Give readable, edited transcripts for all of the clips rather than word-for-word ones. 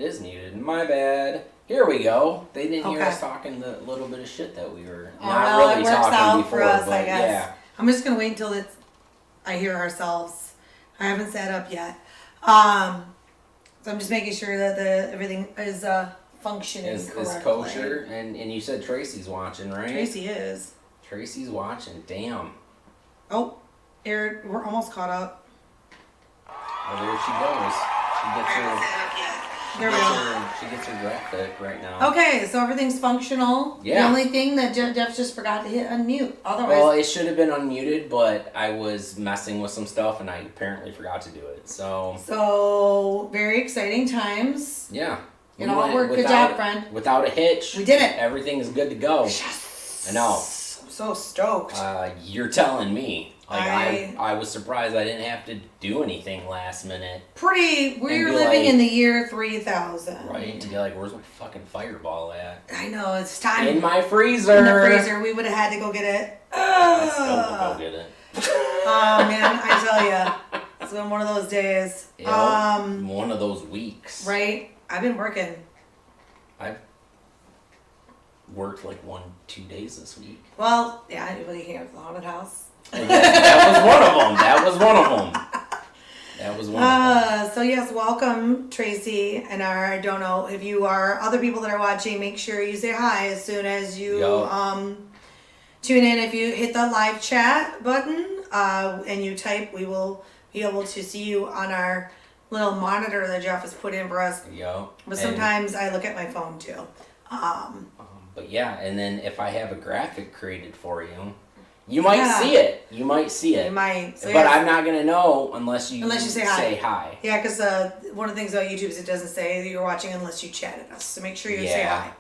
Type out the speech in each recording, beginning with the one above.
It is muted. My bad. Here we go. They didn't hear us talking the little bit of shit that we were not really talking before. For us, but I guess. Yeah. I'm just gonna wait until I hear ourselves. I haven't sat up yet. So I'm just making sure that everything is functioning correctly. Is kosher. And you said Tracy's watching, right? Tracy is. Tracy's watching. Damn. Oh, Eric, we're almost caught up. Well, there she goes. She gets her graphic right now. Okay, so everything's functional. Yeah. The only thing that Jeff just forgot to hit unmute. Otherwise, well, it should have been unmuted, but I was messing with some stuff and I apparently forgot to do it. So very exciting times. Yeah. It all worked. Good job, friend. Without a hitch. We did it. Everything is good to go. Yes. I know. I'm so stoked. You're telling me. I was surprised I didn't have to do anything last minute. We're living in the year 3000. Right? To be like, where's my fucking fireball at? I know, it's time. In my freezer. In the freezer. We would have had to go get it. I still will go get it. Oh, man, I tell you. It's been one of those days. Yep. One of those weeks. Right? I've been working. I've worked like 1-2 days this week. Well, yeah, anybody here at the haunted house? That was one of them. So yes, welcome Tracy and I don't know if you are other people that are watching, make sure you say hi as soon as you tune in. If you hit the live chat button and you type, we will be able to see you on our little monitor that Jeff has put in for us. But sometimes I look at my phone too. But yeah, and then if I have a graphic created for you, you might see it. You might. So but I'm not going to know unless you say hi. Yeah, because one of the things about YouTube is it doesn't say that you're watching unless you chat at us. So make sure you say hi.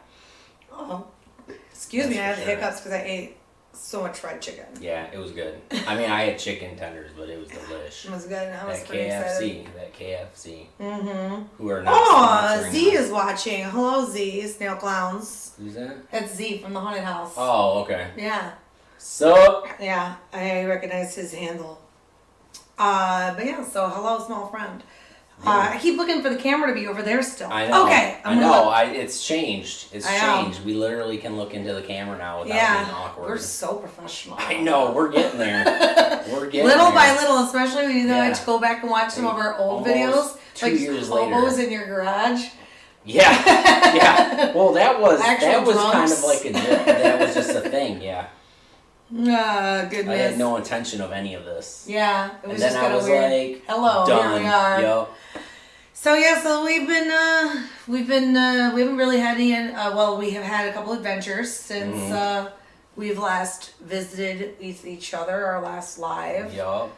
Oh, excuse me, I have hiccups because I ate so much fried chicken. Yeah, it was good. I mean, I had chicken tenders, but it was delish. It was good. I was pretty excited. That KFC. Mm-hmm. Who are not Z is watching. Hello, Z. Snail Clowns. Who's that? That's Z from the haunted house. Oh, okay. Yeah. So. Yeah, I recognize his handle. But yeah, so hello, small friend. I keep looking for the camera to be over there still. I know. Okay. It's changed. It's changed. We literally can look into the camera now without being awkward. We're so professional. I know. We're getting there. Little by little, especially when you know to go back and watch some of our old videos. 2 years later. Hobos in your garage. Yeah. Yeah. Well, that was kind of like that was just a thing. Yeah. Goodness. I had no intention of any of this. Yeah, it was just kind of weird. Like, hello, done. Here we are. Yep. So yeah, so we haven't really had any. We have had a couple adventures since we've last visited with each other. Our last live. Yep.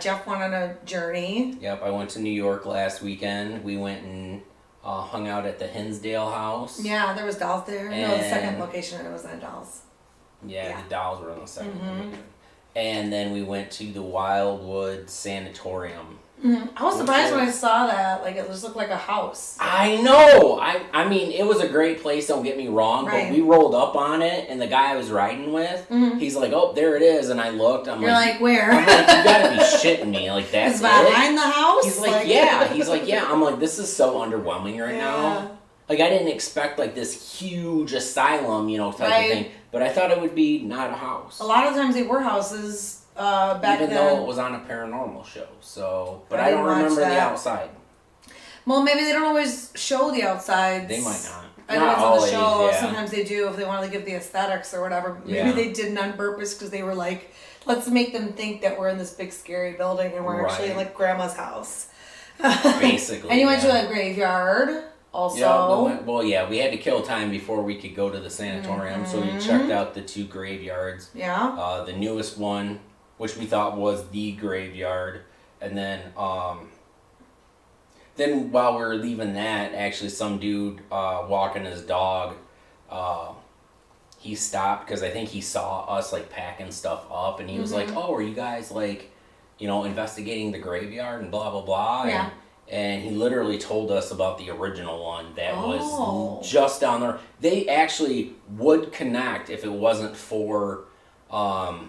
Jeff went on a journey. Yep, I went to New York last weekend. We went and hung out at the Hinsdale house. Yeah, there was dolls there. No, the second location there was not dolls. Yeah, the dolls were on the second location. And then we went to the Wildwood Sanatorium. I was surprised when I saw that. Like, it just looked like a house. I know. I mean, it was a great place, don't get me wrong. Right. But we rolled up on it, and the guy I was riding with, he's like, oh, there it is. And I looked. You're like, where? I'm like, you gotta be shitting me. Like, that's it's behind the house? He's like, yeah. He's like, yeah. I'm like, this is so underwhelming right now. Like, I didn't expect, like, this huge asylum, type of thing. But I thought it would be not a house. A lot of times they were houses back then. Even though it was on a paranormal show. So, but I don't remember the outside. Well, maybe they don't always show the outsides. They might not. I know it's on the show. Sometimes they do if they want to give the aesthetics or whatever. Maybe they didn't on purpose because they were like, let's make them think that we're in this big scary building and we're actually in like grandma's house. Basically. And you went to a graveyard. Also, yeah, we had to kill time before we could go to the sanatorium, so we checked out the 2 graveyards. Yeah. The newest one, which we thought was the graveyard, and then while we were leaving that, actually some dude walking his dog, he stopped because I think he saw us like packing stuff up, and he was like, "Oh, are you guys like, investigating the graveyard and blah blah blah?" Yeah. And he literally told us about the original one that was just down there. They actually would connect if it wasn't for a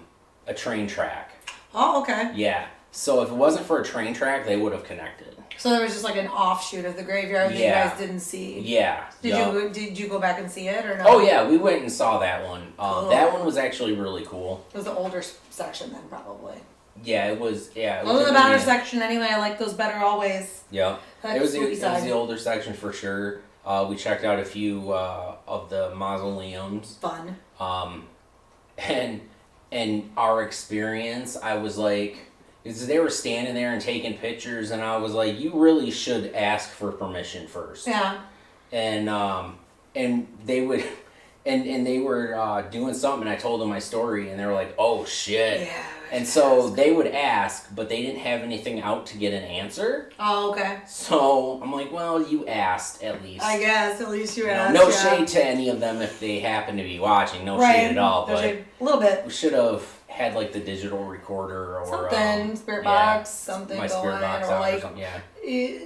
train track. Oh, okay. Yeah. So if it wasn't for a train track, they would have connected. So there was just like an offshoot of the graveyard that you guys didn't see. Yeah. Did you go back and see it or no? Oh yeah, we went and saw that one. Cool. That one was actually really cool. It was the older section then, probably. Yeah, it was. Yeah, it was the better section anyway. I like those better always. Yeah, it was the older section for sure. We checked out a few of the mausoleums. Fun. And our experience, I was like, because they were standing there and taking pictures, and I was like, you really should ask for permission first. Yeah. And they would, and they were doing something, and I told them my story, and they were like, oh shit. Yeah. And so they would ask, but they didn't have anything out to get an answer. Oh, okay. So I'm like, well, you asked at least. I guess at least you asked. No shade to any of them if they happen to be watching. No shade at all. No but shade. A little bit. we should have had like the digital recorder or something, spirit box, something my going, spirit box or out like, or something. Yeah.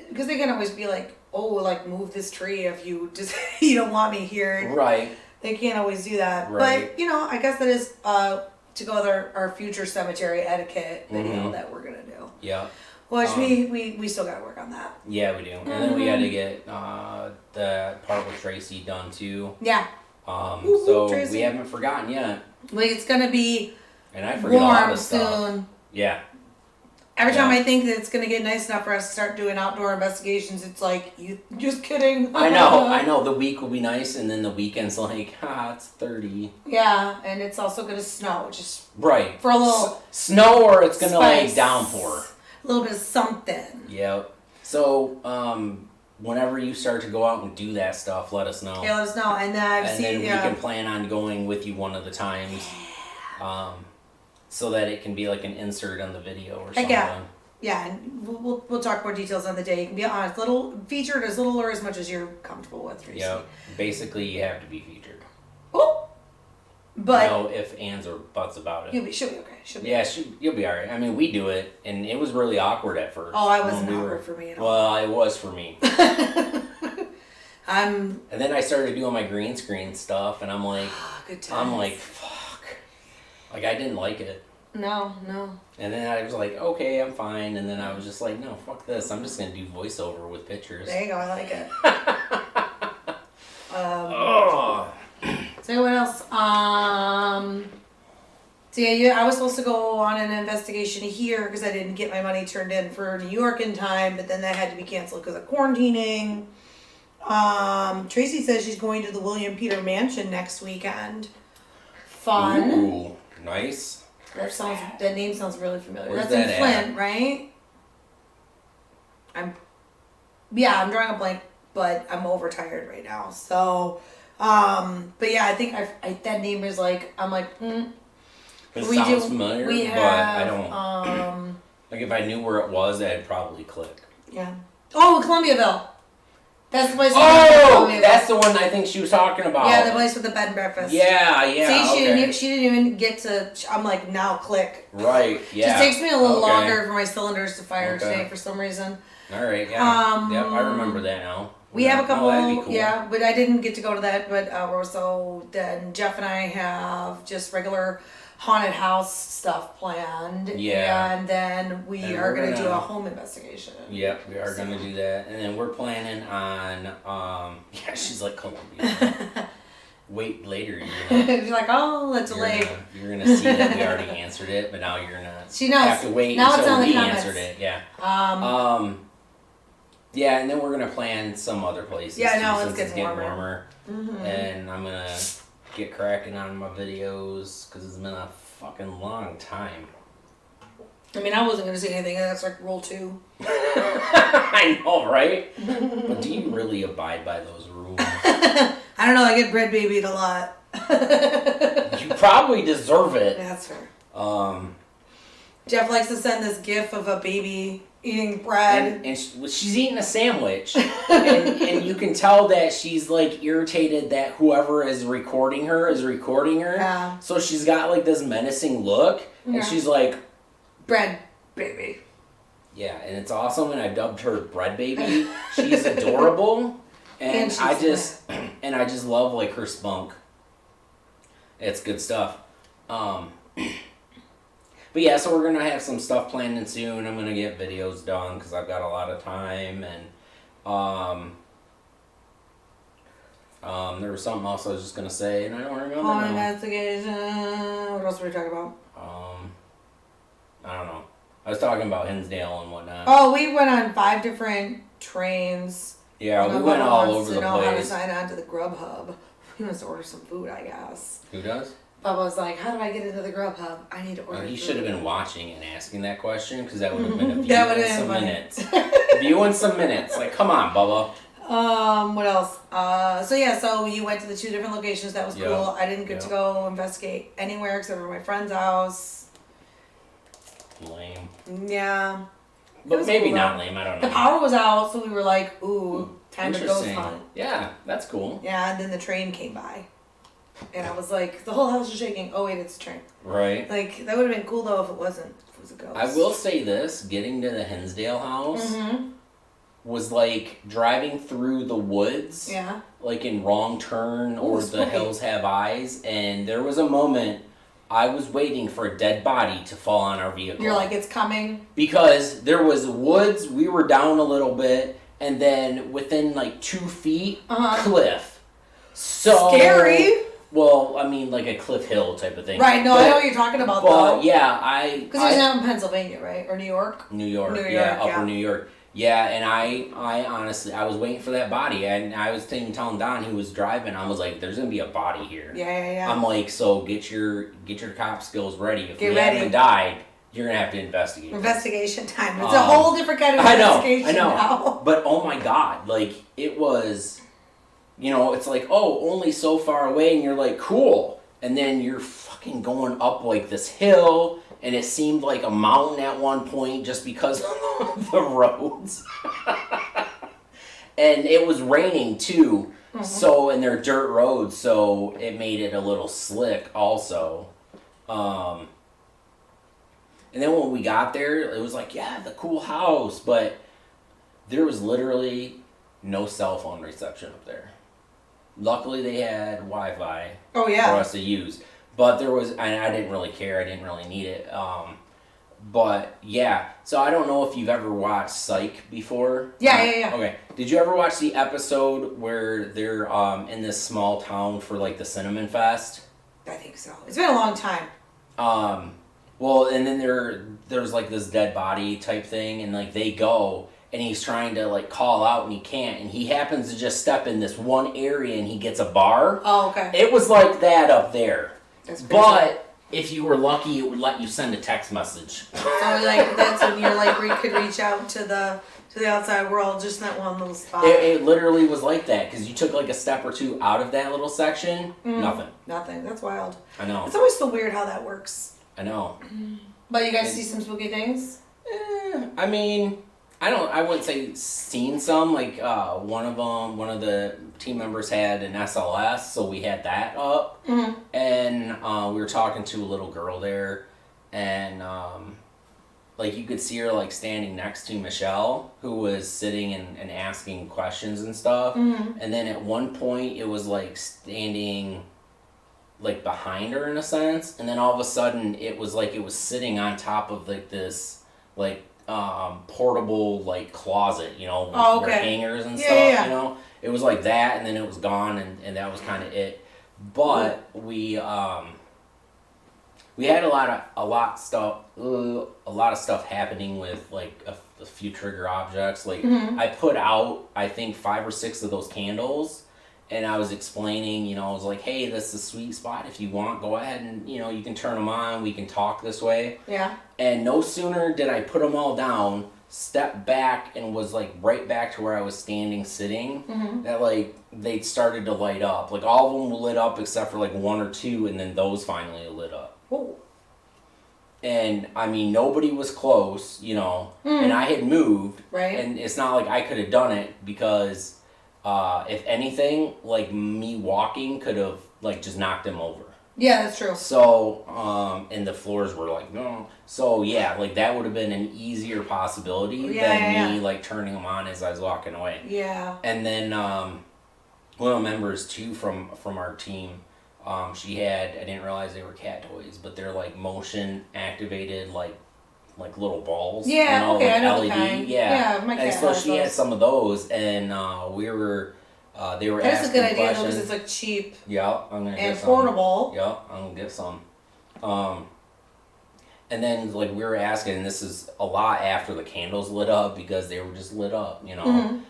Because they can always be like, oh, like move this tree if you just you don't want me here. Right. They can't always do that. Right. But I guess that is to go with our future cemetery etiquette video that we're gonna do. Yeah. Which we still gotta work on that. Yeah, we do. And then we got to get the part with Tracy done too. Yeah. So Tracy. we haven't forgotten yet. Like it's gonna be and I forget all warm this stuff. soon. Yeah. Every time I think that it's gonna get nice enough for us to start doing outdoor investigations, it's like, you just kidding. I know. The week will be nice, and then the weekend's like, it's 30. Yeah, and it's also gonna snow, just right for a little snow, or it's gonna spice. like downpour. A little bit of something. Yep. So, whenever you start to go out and do that stuff, let us know. Yeah, let us know, and then we can plan on going with you one of the times. So that it can be like an insert on the video or something. Yeah, and we'll talk more details on the day. You can be honest, featured as little or as much as you're comfortable with. Tracy. Yeah, basically you have to be featured. Oh, but no ifs, ands, or buts about it. She'll be okay. You'll be all right. I mean, we do it, and it was really awkward at first. Oh, it wasn't awkward for me at all. Well, it was for me. And then I started doing my green screen stuff, and I'm like, good times. I'm like, fuck. Like, I didn't like it. No. And then I was like, okay, I'm fine. And then I was just like, no, fuck this. I'm just going to do voiceover with pictures. There you go. I like it. Oh. So what else? So yeah, I was supposed to go on an investigation here because I didn't get my money turned in for New York in time, but then that had to be canceled because of quarantining. Tracy says she's going to the William Peter Mansion next weekend. Fun. Ooh, nice. That name sounds really familiar. Where's That's in that Flint, at? right? I'm drawing a blank, but I'm overtired right now. So, but yeah, I think that name is like, I'm like, It sounds familiar, we but I don't. have, like, if I knew where it was, I'd probably click. yeah. Oh, Columbiaville. That's the place. Oh, that's the one I think she was talking about. Yeah, the place with the bed and breakfast. Yeah. See, she didn't even get to. I'm like, now click. Right. Yeah. Just takes me a little longer for my cylinders to fire today for some reason. All right. Yeah. Yep. I remember that now. We have a couple. That'd be cool. Yeah, but I didn't get to go to that. But then Jeff and I have just regular haunted house stuff planned. Yeah. And then we are going to do a home investigation. Yeah, we are going to do that. And then we're planning on, she's like Columbia. Wait later. You're like, oh, let's delay. You're going to see that we already answered it, but now you're going to She knows. have to wait now until it's we comments. answered it. Yeah. Yeah, and then we're going to plan some other places. Yeah, no, too, it's since getting it's warmer. Mm-hmm. And I'm going to get cracking on my videos because it's been a fucking long time. I mean, I wasn't going to say anything. That's like rule 2. I know, right? But do you really abide by those rules? I don't know. I get bread babied a lot. You probably deserve it. That's fair. Jeff likes to send this gif of a baby eating bread. And she's eating a sandwich. and you can tell that she's like irritated that whoever is recording her is recording her. Yeah. So she's got like this menacing look. Yeah. And she's like, bread baby. Yeah, and it's awesome. And I dubbed her Bread Baby. She's adorable. And I just love like her spunk. It's good stuff. But yeah, so we're going to have some stuff planned in soon. I'm going to get videos done because I've got a lot of time. And there was something else I was just going to say, and I don't remember Home now. investigation. What else were we talking about? I don't know. I was talking about Hinsdale and whatnot. Oh, we went on 5 different trains. Yeah, we went all over the place. Know how to place. sign on to the Grubhub. He wants to order some food, I guess. Who does? Bubba was like, how do I get into the Grubhub? I need to order He food. should have been watching and asking that question because that would have been a view That would in have some been minutes. View in some minutes. Like, come on, Bubba. What else? So you went to the 2 different locations. That was cool. I didn't get to go investigate anywhere except for my friend's house. Lame. Yeah. But maybe cool, not lame, I don't know. The power was out, so we were like, ooh, time to ghost hunt. Yeah, that's cool. Yeah, and then the train came by. And I was like, the whole house is shaking. Oh, wait, it's a train. Right. Like, that would have been cool, though, if it wasn't. If it was a ghost. I will say this, getting to the Hinsdale house was like driving through the woods. Yeah. Like in Wrong Turn or spooky. The Hills Have Eyes. And there was a moment I was waiting for a dead body to fall on our vehicle. You're like, it's coming. Because there was woods, we were down a little bit, and then within like 2 feet, cliff. So scary. Well, I mean, like a cliff hill type of thing. Right, no, I know what you're talking about, though. Yeah, because he's now in Pennsylvania, right? Or New York? New York, Upper New York. Yeah, and I honestly, I was waiting for that body, and I was even telling Don, who was driving, I was like, there's going to be a body here. Yeah. I'm like, so get your cop skills ready. If we ready. haven't died, you're going to have to investigate. Investigation time. It's a whole different kind of investigation I know. now. But oh my God, like, it was, it's like, oh, only so far away, and you're like, cool. And then you're fucking going up like this hill, and it seemed like a mountain at one point just because of the roads. And it was raining too, so, and they're dirt roads, so it made it a little slick also. And then when we got there, it was like, yeah, the cool house, but there was literally no cell phone reception up there. Luckily, they had Wi-Fi for us to use. But there was, and I didn't really care. I didn't really need it. But yeah, so I don't know if you've ever watched Psych before. Yeah. Okay. Did you ever watch the episode where they're in this small town for like the Cinnamon Fest? I think so. It's been a long time. Well, and then there's like this dead body type thing, and like they go, and he's trying to like call out, and he can't, and he happens to just step in this one area, and he gets a bar. Oh, okay. It was like that up there. That's crazy. But if you were lucky, it would let you send a text message. So like that's when you're like we could reach out to the outside world just in that one little spot. It literally was like that because you took like a step or two out of that little section. Nothing. That's wild. I know. It's always so weird how that works. I know. But you guys see some spooky things? I mean, I wouldn't say seen some. Like one of the team members had an SLS, so we had that up, and we were talking to a little girl there, and like you could see her like standing next to Michelle, who was sitting and asking questions and stuff, and then at one point it was like standing like behind her in a sense, and then all of a sudden it was like it was sitting on top of like this like portable like closet, where hangers and stuff, it was like that, and then it was gone, and that was kind of it. But we had a lot of stuff happening with like a few trigger objects. Like I put out I think 5 or 6 of those candles. And I was explaining, I was like, hey, this is a sweet spot. If you want, go ahead and, you can turn them on. We can talk this way. Yeah. And no sooner did I put them all down, step back, and was, like, right back to where I was standing, sitting, that, like, they started to light up. Like, all of them lit up except for, like, 1 or 2, and then those finally lit up. Oh. And, I mean, nobody was close, and I had moved. Right. And it's not like I could have done it because... if anything, like me walking could have like just knocked him over. Yeah, that's true. So, and the floors were like, no. So yeah, like that would have been an easier possibility than me like turning him on as I was walking away. Yeah. And then one of the members too from our team, She had, I didn't realize they were cat toys, but they're like motion activated, like little balls. Yeah, you know, okay, like I know the LED. kind. Yeah, Yeah, my cat and so has she had those. some of those, and they were That's a asking good idea though, questions. because it's like cheap Yeah, I'm gonna and get some. portable. Yeah, I'm gonna get some. And then like we were asking, and this is a lot after the candles lit up because they were just lit up, you know.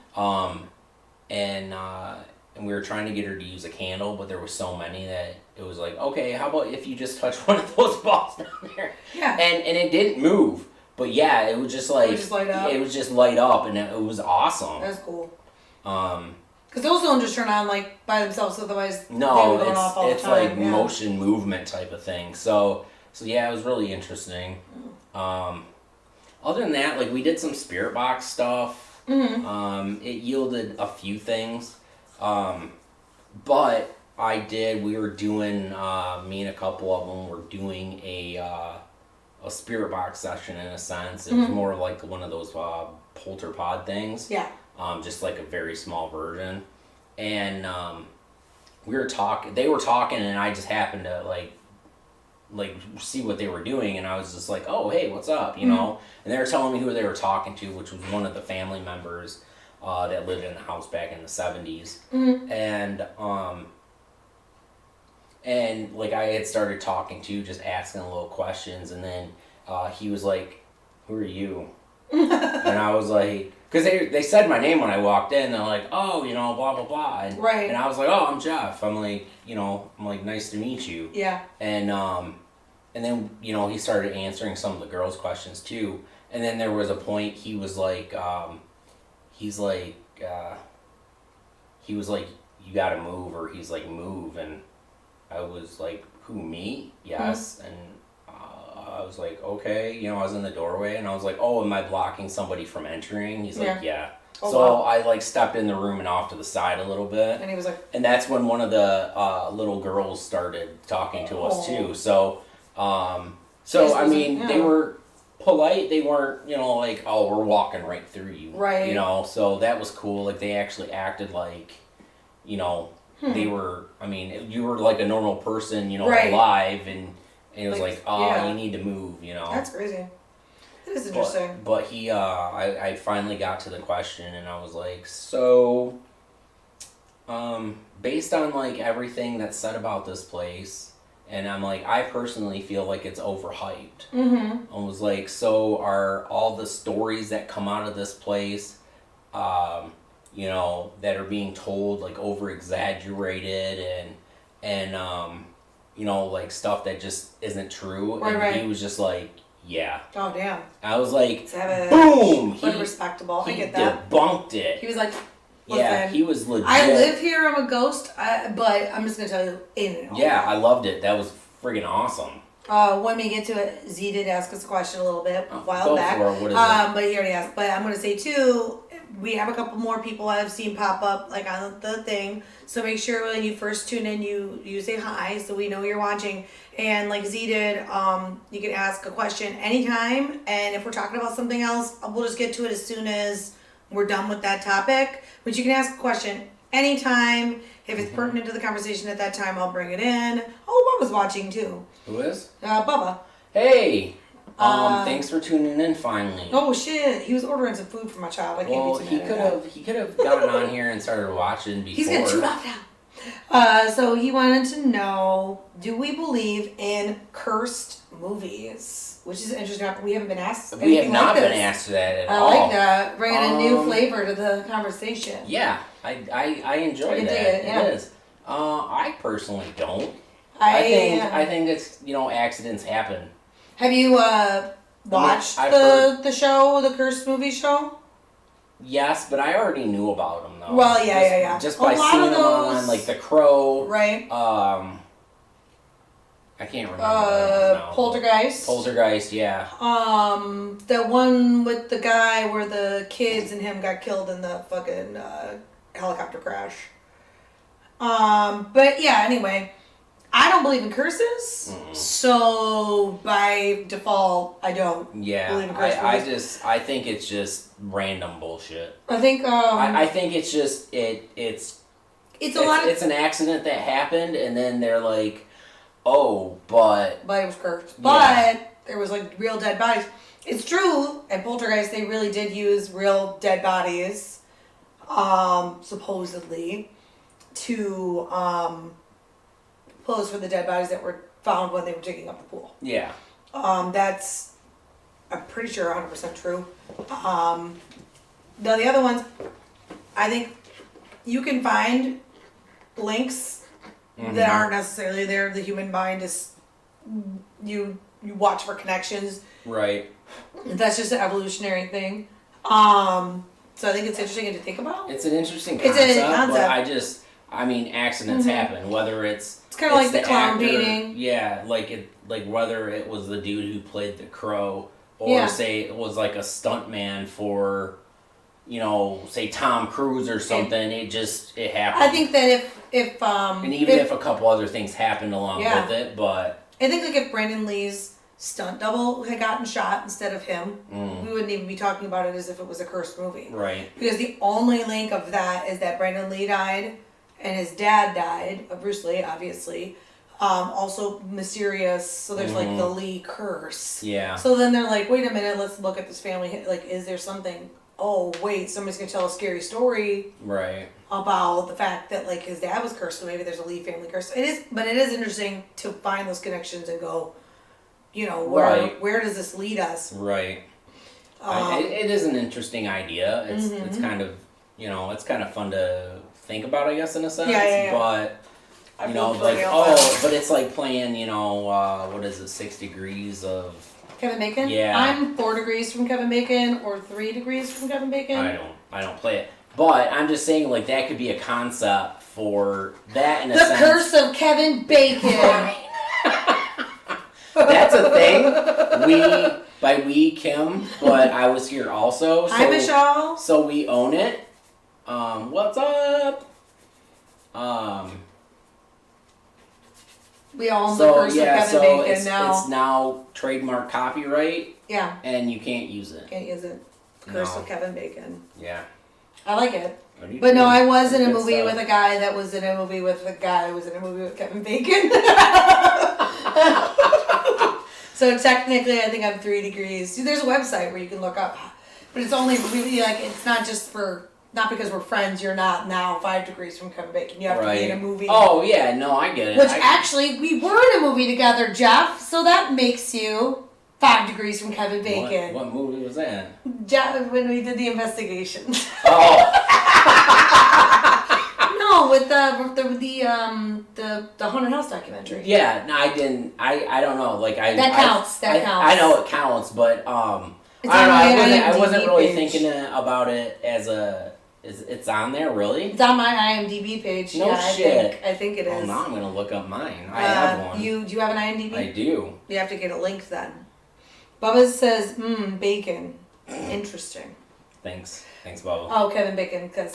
And we were trying to get her to use a candle, but there were so many that it was like, okay, how about if you just touch one of those balls down there? Yeah. And it didn't move, but yeah, it was just like It would just light up? It was just light up, and it was awesome. That's cool. Um, Because those don't just turn on like by themselves, otherwise no, they were going off all it's the time. like yeah. motion movement type of thing. So yeah, it was really interesting. Other than that, like we did some spirit box stuff. It yielded a few things. But we were doing, me and a couple of them were doing a spirit box session in a sense. It was more like one of those polter pod things. Yeah. Just like a very small version. And we were talking, they were talking, and I just happened to like see what they were doing, and I was just like, oh, hey, what's up, you know? And they were telling me who they were talking to, which was one of the family members that lived in the house back in the 70s. And like I had started talking to, just asking little questions, and then he was like, who are you? And I was like, because they said my name when I walked in. They're like, oh, you know, blah, blah, blah. And, right. And I was like, oh, I'm Jeff. I'm like, nice to meet you. Yeah. And then, he started answering some of the girls' questions too. And then there was a point he was like, you gotta move, or he's like, move. And I was like, who, me? Yes. And I was like, okay, I was in the doorway, and I was like, oh, am I blocking somebody from entering? He's like, yeah. Oh, so wow. I like stepped in the room and off to the side a little bit. And he was like, and that's when one of the little girls started talking to us too. So, I mean, they were polite. They weren't, like, oh, we're walking right through you. Right. So that was cool. Like, they actually acted like, they were, I mean, you were like a normal person, right. alive, and it was like, oh, yeah. you need to move, That's crazy. That is interesting. But he, I finally got to the question, and I was like, so, based on like everything that's said about this place, and I'm like, I personally feel like it's overhyped. I was like, so are all the stories that come out of this place, that are being told like over exaggerated and like stuff that just isn't true. Right, and right. He was just like, yeah. Oh, damn. I was like, boom! Respectable. I get that. Debunked it. He was like, listen, yeah, he was legit. I live here, I'm a ghost, but I'm just going to tell you in and all. Yeah, I loved it. That was friggin' awesome. When we get to it, Z did ask us a question a little bit a while Go back. For it. What is it? But he already asked. But I'm going to say, too, we have a couple more people I've seen pop up like on the thing. So make sure when you first tune in, you say hi so we know you're watching. And like Z did, you can ask a question anytime. And if we're talking about something else, we'll just get to it as soon as we're done with that topic. But you can ask a question anytime. If it's pertinent to the conversation at that time, I'll bring it in. Oh, Bubba's watching too. Who is? Bubba. Hey. Thanks for tuning in finally. Oh shit, he was ordering some food for my child. I can't be too mad at that. He could have gotten on here and started watching before. He's gonna tune off now. So he wanted to know, do we believe in cursed movies? Which is interesting. We haven't been asked. We have not been asked that at all. I like that. Bringing a new flavor to the conversation. Yeah, I enjoy that. It is. I personally don't. I think it's accidents happen. Have you watched the show, the cursed movie show? Yes, but I already knew about them though. Well, yeah. Just by seeing them on like The Crow. Right. I can't remember. Poltergeist. Poltergeist, yeah. The one with the guy where the kids and him got killed in the fucking helicopter crash. But yeah, anyway. I don't believe in curses, so by default, I don't believe in curses. I think it's just random bullshit. I think, I think it's just, it's It's an accident that happened, and then they're like, oh, but it was cursed. Yeah. But there was like real dead bodies. It's true. At Poltergeist, they really did use real dead bodies, supposedly, to pose for the dead bodies that were found when they were digging up the pool. Yeah. That's, I'm pretty sure, 100% true. Now the other ones, I think you can find links that aren't necessarily there. The human mind is, you watch for connections. Right. That's just an evolutionary thing. So I think it's interesting to think about. It's an interesting concept, but I mean, accidents happen. Whether it's kind of like the clown actor, painting. Yeah, like whether it was the dude who played the crow, or say it was like a stuntman for, say Tom Cruise or something. It happened. I think that if and even if a couple other things happened along with it, but I think like if Brandon Lee's stunt double had gotten shot instead of him, we wouldn't even be talking about it as if it was a cursed movie. Right. Because the only link of that is that Brandon Lee died and his dad died, Bruce Lee, obviously. Also mysterious, so there's like the Lee curse. Yeah. So then they're like, wait a minute, let's look at this family. Like, is there something? Oh, wait, somebody's gonna tell a scary story. Right. About the fact that like his dad was cursed, so maybe there's a Lee family curse. It is interesting to find those connections and go, where does this lead us? Right. It is an interesting idea. It's kind of it's kind of fun to think about, I guess, in a sense. Yeah. But but it's like playing what is it, 6 degrees of Kevin Bacon? Yeah. I'm 4 degrees from Kevin Bacon or 3 degrees from Kevin Bacon. I don't play it. But I'm just saying, like, that could be a concept for that in a sense. The Curse of Kevin Bacon. That's a thing. We, Kim, but I was here also. So, hi, Michelle. So we own it. What's up? We own the Curse of Kevin Bacon now. It's now trademark copyright. Yeah. And you can't use it. Can't use it. Curse of Kevin Bacon. Yeah. I like it. But no, I was in a movie with a guy that was in a movie with a guy who was in a movie with Kevin Bacon. So technically, I think I'm 3 degrees. There's a website where you can look up, but it's only really like, it's not just for, not because we're friends. You're not now 5 degrees from Kevin Bacon. You have to be in a movie. Oh yeah, no, I get it. Which actually, we were in a movie together, Jeff. So that makes you 5 degrees from Kevin Bacon. What movie was that? Jeff, when we did the investigation. Oh. No, with the haunted house documentary. Yeah, no, I didn't. I don't know. Like that counts. I know it counts, but I don't know. I wasn't really thinking about it as a. It's on there, really? It's on my IMDb page. No shit. I think it is. Oh, now I'm gonna look up mine. I have one. Do you have an IMDb? I do. You have to get it linked then. Bubba says, bacon. Interesting. Thanks, Bubba. Oh, Kevin Bacon. Good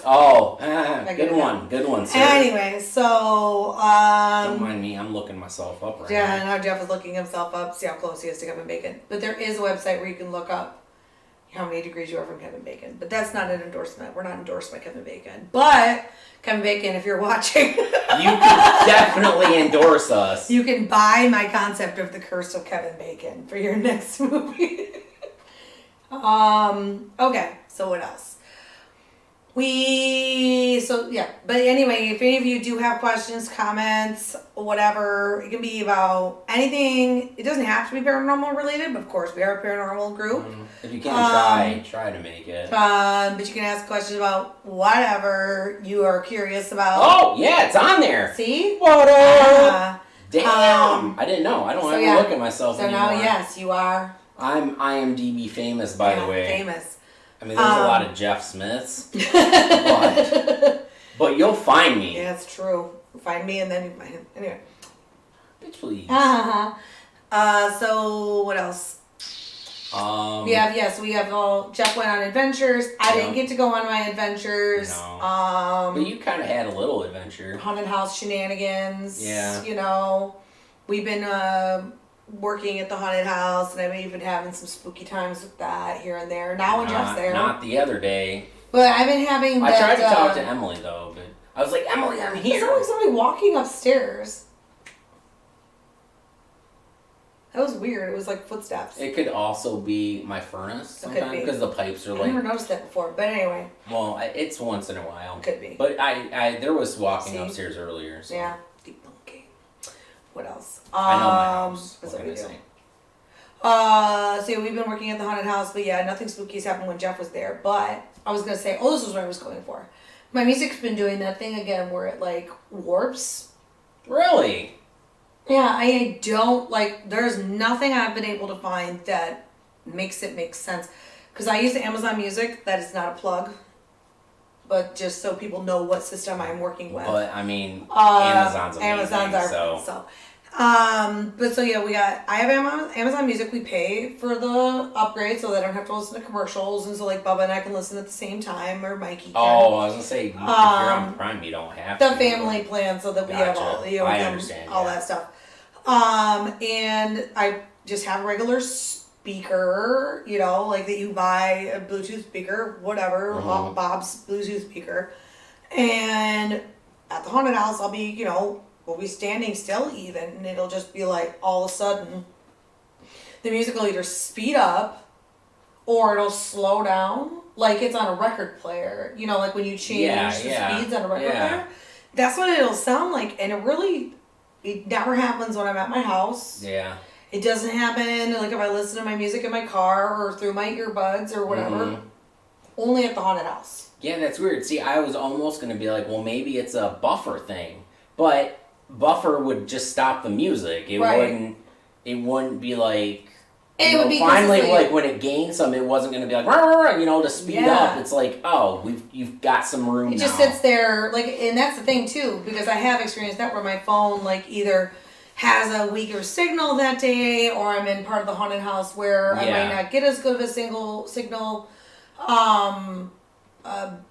one, sir. Anyway, so don't mind me. I'm looking myself up right now. Yeah, now Jeff is looking himself up. See how close he is to Kevin Bacon. But there is a website where you can look up how many degrees you are from Kevin Bacon. But that's not an endorsement. We're not endorsed by Kevin Bacon. But Kevin Bacon, if you're watching, you can definitely endorse us. You can buy my concept of the Curse of Kevin Bacon for your next movie. Okay, so what else? But anyway, if any of you do have questions, comments, whatever, it can be about anything. It doesn't have to be paranormal related, but of course we are a paranormal group. If you can try to make it. But you can ask questions about whatever you are curious about. Oh, yeah, it's on there. See? What up? Damn. I didn't know. I don't have to look at myself anymore. So now, yes, you are. I'm IMDb famous, by the way. Famous. I mean, there's a lot of Jeff Smiths, but you'll find me. Yeah, it's true. Find me and then you find him. Anyway. Bitch, please. So what else? We have Jeff went on adventures. I didn't get to go on my adventures. No. But you kind of had a little adventure. Haunted house shenanigans. Yeah. We've been working at the haunted house, and I've even been having some spooky times with that here and there. Now when Jeff's there. Not the other day. But I've been having I tried to talk to Emily, though, but I was like, Emily, I'm It here. sounded like somebody walking upstairs. That was weird. It was like footsteps. It could also be my furnace sometimes because the pipes are I like. never noticed that before, but anyway. Well, it's once in a while. Could be. But there was walking upstairs earlier. So. Yeah. Debunking. What else? I know my house. That's what what we can I do. say? So yeah, we've been working at the haunted house, but yeah, nothing spooky has happened when Jeff was there. But I was gonna say, this is what I was going for. My music's been doing that thing again where it like warps. Really? Yeah, I don't like. There's nothing I've been able to find that makes it make sense. Because I use Amazon Music. That is not a plug, but just so people know what system I'm working with. But I mean, Amazon's amazing. Amazon's our friend, so. But so yeah, I have Amazon Music. We pay for the upgrade so that I don't have to listen to commercials, and so like Bubba and I can listen at the same time, or Mikey can. Oh, I was gonna say, if you're on Prime, you don't have the to. family plan, so that we have all, I understand, all that stuff. And I just have a regular speaker, like that you buy a Bluetooth speaker, whatever, Bob's Bluetooth speaker. And at the haunted house, I'll be, we'll be standing still even, and it'll just be like all of a sudden the music will either speed up or it'll slow down, like it's on a record player, like when you change the speeds on a record player. That's what it'll sound like, and it never happens when I'm at my house. Yeah. It doesn't happen like if I listen to my music in my car or through my earbuds or whatever. Only at the haunted house. Yeah, that's weird. See, I was almost going to be like, well, maybe it's a buffer thing. But buffer would just stop the music. It wouldn't be like... And it would be finally, like when it gained some, it wasn't going to be like, to speed up. It's like, you've got some room now. It just sits there, and that's the thing too, because I have experienced that where my phone, either has a weaker signal that day, or I'm in part of the haunted house where I might not get as good of a single signal.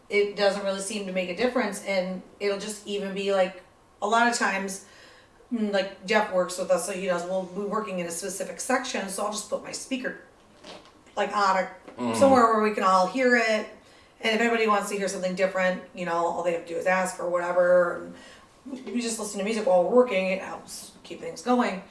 It doesn't really seem to make a difference, and it'll just even be a lot of times. Jeff works with us, so he knows we'll be working in a specific section, so I'll just put my speaker on somewhere where we can all hear it, and if anybody wants to hear something different, all they have to do is ask or whatever, and we just listen to music while we're working. It helps keep things going.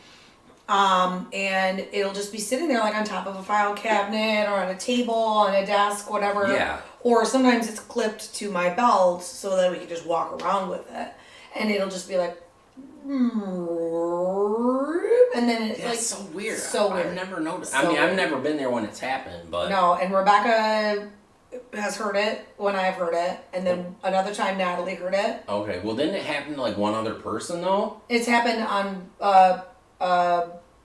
And it'll just be sitting there on top of a file cabinet or on a table, on a desk, whatever. Yeah. Or sometimes it's clipped to my belt so that we can just walk around with it, and it'll just be and then it's so weird. So weird. I've never noticed. So I've never been there when it's happened, but no. And Rebecca has heard it when I've heard it, and then another time Natalie heard it. Okay, well didn't it happen to one other person though? It's happened on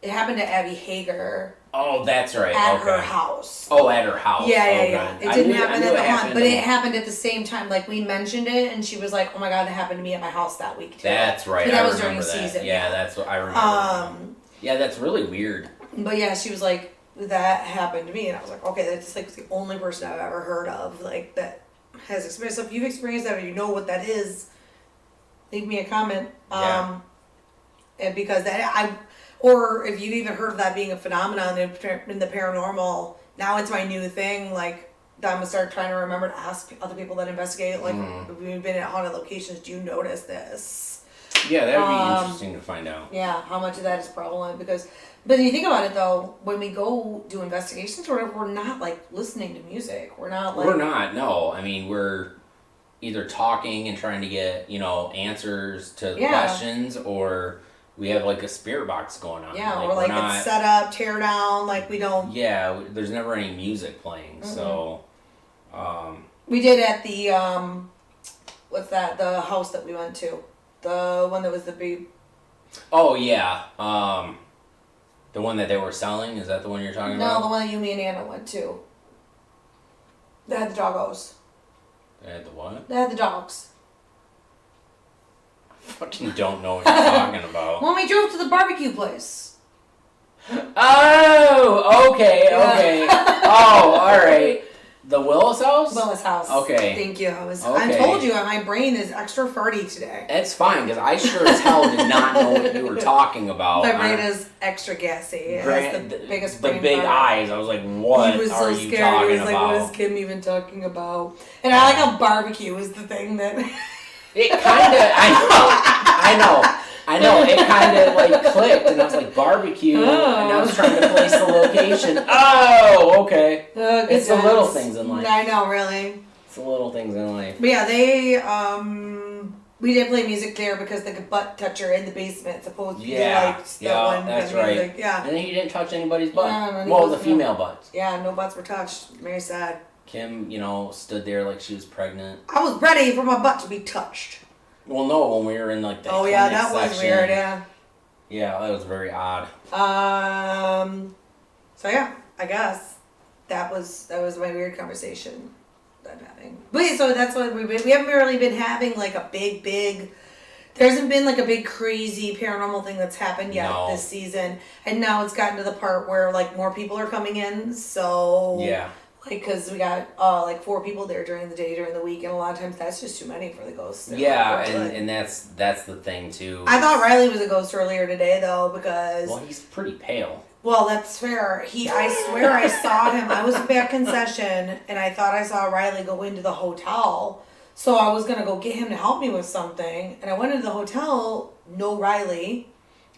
it happened to Abby Hager. Oh, that's right. At her house. Oh, at her house. Yeah. It didn't happen at the haunt, but it happened at the same time. We mentioned it, and she was like, "Oh my god, that happened to me at my house that week too." That's right. So that was during the season. Yeah, that's what I remember. Yeah, that's really weird. But yeah, she was like, "That happened to me," and I was like, "Okay, that's the only person I've ever heard of that has experienced." So if you've experienced that or you know what that is, leave me a comment. And because or if you've even heard of that being a phenomenon in the paranormal, now it's my new thing. I'm gonna start trying to remember to ask other people that investigate. If we've been at haunted locations, do you notice this? Yeah, that would be interesting to find out. Yeah, how much of that is prevalent? But you think about it though, when we go do investigations or whatever, we're not listening to music. We're not We're not. No, I mean we're either talking and trying to get answers to questions, or we have a spirit box going on. Yeah, or it's set up, tear down, we don't... Yeah, there's never any music playing, so... We did at the, what's that, the house that we went to. The one that was the big... Oh, yeah. The one that they were selling, is that the one you're talking about? No, the one that you, me, and Anna went to. They had the doggos. They had the what? They had the dogs. Fucking don't know what you're talking about. When we drove to the barbecue place. Oh, okay. Oh, alright. The Willis house? Willis house. Okay. Thank you. I told you, my brain is extra farty today. It's fine, because I sure as hell did not know what you were talking about. My brain is extra gassy. It has the biggest brain the big eyes. I was like, what he was are so you scared. talking He was about? what is Kim even talking about? And I like a barbecue is the thing that... It kind of, I know. It kind of like clicked, and I was like barbecue, and I was trying to place the location. Oh, okay. It's the little things in life. I know, really. It's the little things in life. But yeah, we did play music there because the butt toucher in the basement supposedly liked that one that's kind of right. music. Yeah. And then he didn't touch anybody's butt. Yeah, well, the female butts. Yeah, no butts were touched. Very sad. Kim, stood there like she was pregnant. I was ready for my butt to be touched. Well, no, when we were in like the that was section. weird. Yeah. Yeah, that was very odd. So yeah, I guess that was my weird conversation that I'm having. But yeah, so that's what we haven't really been having like a big. There hasn't been like a big crazy paranormal thing that's happened yet this season, and now it's gotten to the part where like more people are coming in. So yeah. Like, because we got like 4 people there during the day, during the week, and a lot of times that's just too many for the ghosts. Yeah, and that's the thing too. I thought Riley was a ghost earlier today though, because he's pretty pale. Well, that's fair. I swear I saw him. I was at that concession, and I thought I saw Riley go into the hotel. So I was gonna go get him to help me with something, and I went into the hotel. No Riley.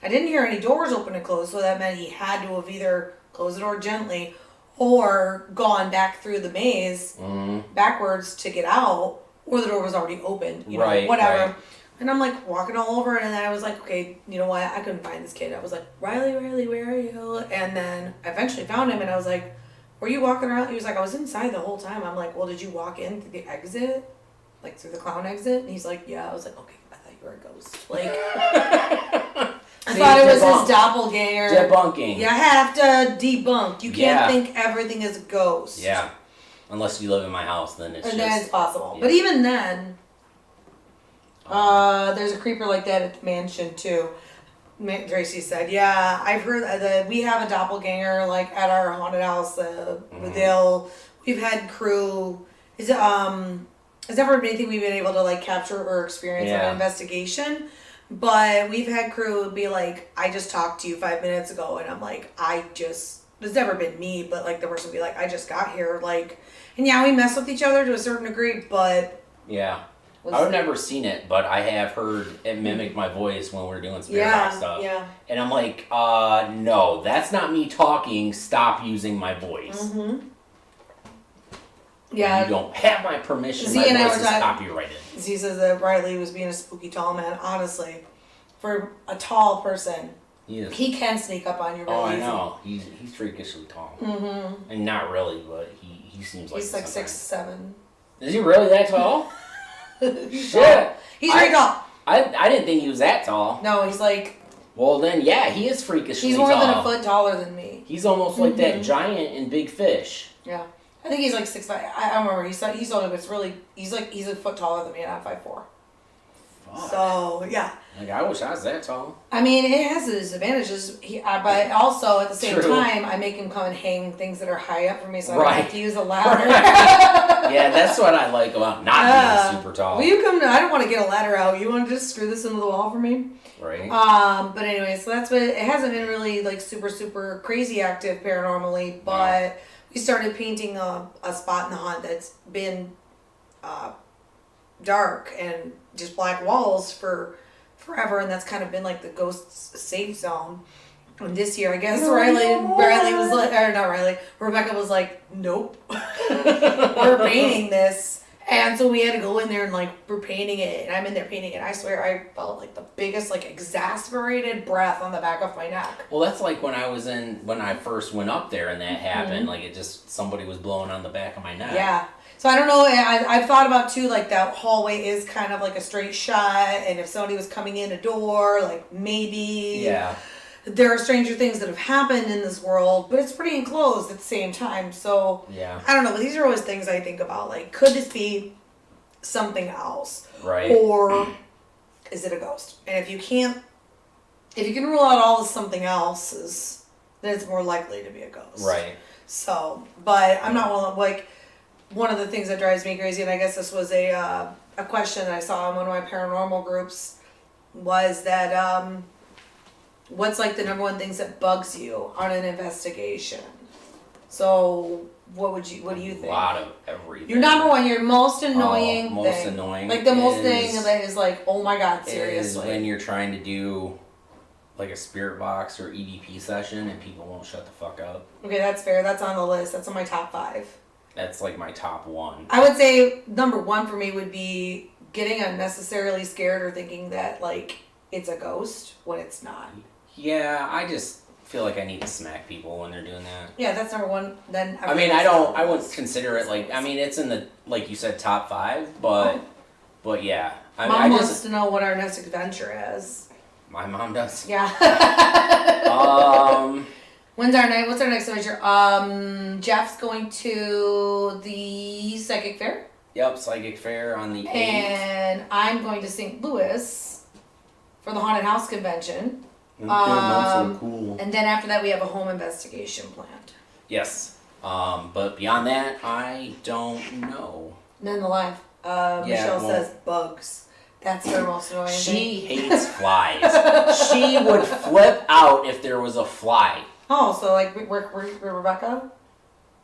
I didn't hear any doors open and close, so that meant he had to have either closed the door gently or gone back through the maze backwards to get out, or the door was already open, whatever. Right. And I'm like walking all over it, and then I was like, okay, you know what? I couldn't find this kid. I was like, Riley, where are you? And then I eventually found him, and I was like, were you walking around? He was like, I was inside the whole time. I'm like, well, did you walk in through the exit? Like through the clown exit? And he's like, yeah. I was like, okay, I thought you were a ghost. Like... I thought it was his doppelganger. Debunking. You have to debunk. You can't think everything is a ghost. Yeah. Unless you live in my house, then it's then it's possible. Yeah. But even then, there's a creeper like that at the mansion too. Tracy said, yeah, I've heard that we have a doppelganger like at our haunted house. We've had crew. Has never been anything we've been able to like capture or experience on an investigation. But we've had crew be like, I just talked to you 5 minutes ago, and I'm like, it's never been me, but like the person would be like, I just got here, like, and yeah, we mess with each other to a certain degree, but yeah, I've never seen it, but I have heard it mimic my voice when we're doing spirit box stuff. Yeah, and I'm like, no, that's not me talking. Stop using my voice. Mm-hmm. Yeah, you don't have my permission. My voice is copyrighted. Z says that Riley was being a spooky tall man. Honestly, for a tall person, he can sneak up on you really easy. I know. He's freakishly tall. Mm-hmm. And not really, but he seems like he's like 6'7". Is he really that tall? Shit. He's very tall. I didn't think he was that tall. No, he's like... Well, then, yeah, he is freakishly tall. He's more than a foot taller than me. He's almost like that giant in Big Fish. Yeah. I think he's like 6'5". I don't remember. He's older, but it's really he's a foot taller than me, and I'm 5'4". Fuck. So yeah. Like I wish I was that tall. I mean, it has its advantages. But also at the same time, I make him come and hang things that are high up for me, so I don't have to use a ladder. Yeah, that's what I like about not being super tall. Will you come? I don't want to get a ladder out. You want to just screw this into the wall for me? Right. But anyway, so that's what it hasn't been really like super crazy active paranormally, but. No. We started painting a spot in the haunt that's been dark and just black walls for forever, and that's kind of been like the ghosts' safe zone. And this year, I guess Riley was like, or not Riley, Rebecca was like, nope, we're painting this. And so we had to go in there and like we're painting it, and I'm in there painting it. I swear I felt like the biggest like exasperated breath on the back of my neck. Well, that's like when I first went up there and that happened. Like it just somebody was blowing on the back of my neck. Yeah. So I don't know. I've thought about too like that hallway is kind of like a straight shot, and if somebody was coming in a door, like maybe. Yeah. There are stranger things that have happened in this world, but it's pretty enclosed at the same time. So, yeah. I don't know. But these are always things I think about. Like, could this be something else? Right. Or is it a ghost? And if you can rule out all the something else's, then it's more likely to be a ghost. Right. So, but I'm not one of the things that drives me crazy, and I guess this was a question that I saw in one of my paranormal groups, was that, what's like the number one things that bugs you on an investigation? So what do you think? A lot of everything. Your number one, your most annoying most thing. annoying. Like the most thing that is like, oh my God, seriously. Is when you're trying to do like a spirit box or EVP session and people won't shut the fuck up. Okay, that's fair. That's on the list. That's on my top 5. That's like my top 1. I would say number 1 for me would be getting unnecessarily scared or thinking that like it's a ghost when it's not. Yeah, I just feel like I need to smack people when they're doing that. Yeah, that's number 1. Then I mean, I wouldn't consider it like, I mean, it's in the, like you said, top 5, but yeah. Mom wants to know what our next adventure is. My mom does. Yeah. What's our next adventure? Jeff's going to the psychic fair. Yep, psychic fair on the 8th. And I'm going to St. Louis for the haunted house convention. So cool. And then after that, we have a home investigation planned. Yes. But beyond that, I don't know. None alive. Michelle says bugs. That's her most annoying thing. She hates flies. She would flip out if there was a fly. Oh, so like Rebecca?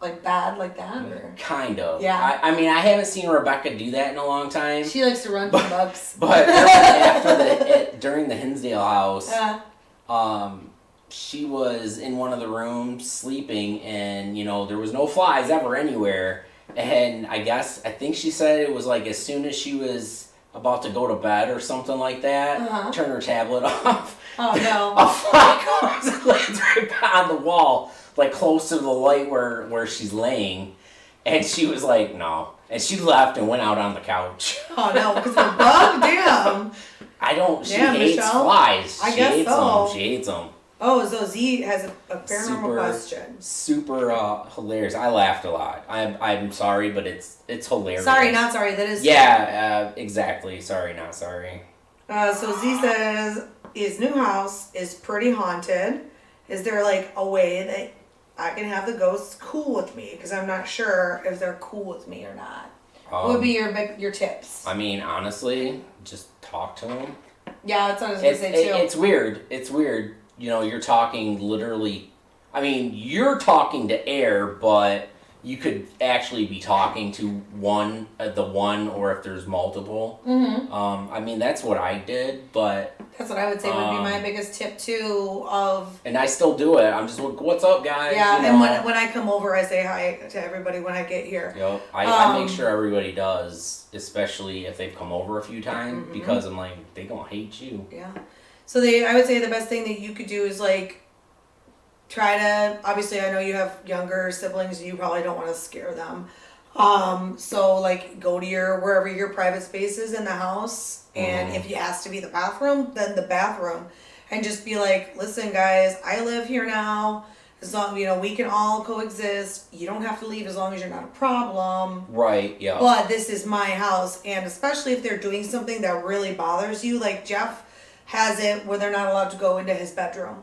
Like bad like that? Or? Kind of. Yeah. I mean, I haven't seen Rebecca do that in a long time. She likes to run from bugs. But during the Hinsdale house, she was in one of the rooms sleeping, and there was no flies ever anywhere. And I think she said it was like as soon as she was about to go to bed or something like that, turn her tablet off. Oh no. A fly comes and lands right on the wall, like close to the light where she's laying. And she was like, no. And she left and went out on the couch. Oh no, because of a bug? Damn. She hates Michelle? flies. I guess so. She hates them. Oh, so Z has a paranormal question. Super hilarious. I laughed a lot. I'm sorry, but it's hilarious. Sorry, not sorry. That is. Yeah, exactly. Sorry, not sorry. So Z says his new house is pretty haunted. Is there like a way that I can have the ghosts cool with me? Because I'm not sure if they're cool with me or not. What would be your tips? I mean, honestly, just talk to them. Yeah, that's what I was gonna say too. It's weird. It's weird. You're talking literally. I mean, you're talking to air, but you could actually be talking to the one, or if there's multiple. Mm-hmm. I mean, that's what I did, but that's what I would say would be my biggest tip too. And I still do it. I'm just like, what's up, guys? Yeah, and when I come over, I say hi to everybody when I get here. Yep, I make sure everybody does, especially if they've come over a few times, because I'm like, they gonna hate you. Yeah. So I would say the best thing that you could do is like try to, obviously I know you have younger siblings and you probably don't want to scare them. So like go to wherever your private space is in the house, and if you ask to be the bathroom, then the bathroom, and just be like, listen guys, I live here now. As long, we can all coexist. You don't have to leave as long as you're not a problem. Right, yeah. But this is my house, and especially if they're doing something that really bothers you, like Jeff has it where they're not allowed to go into his bedroom.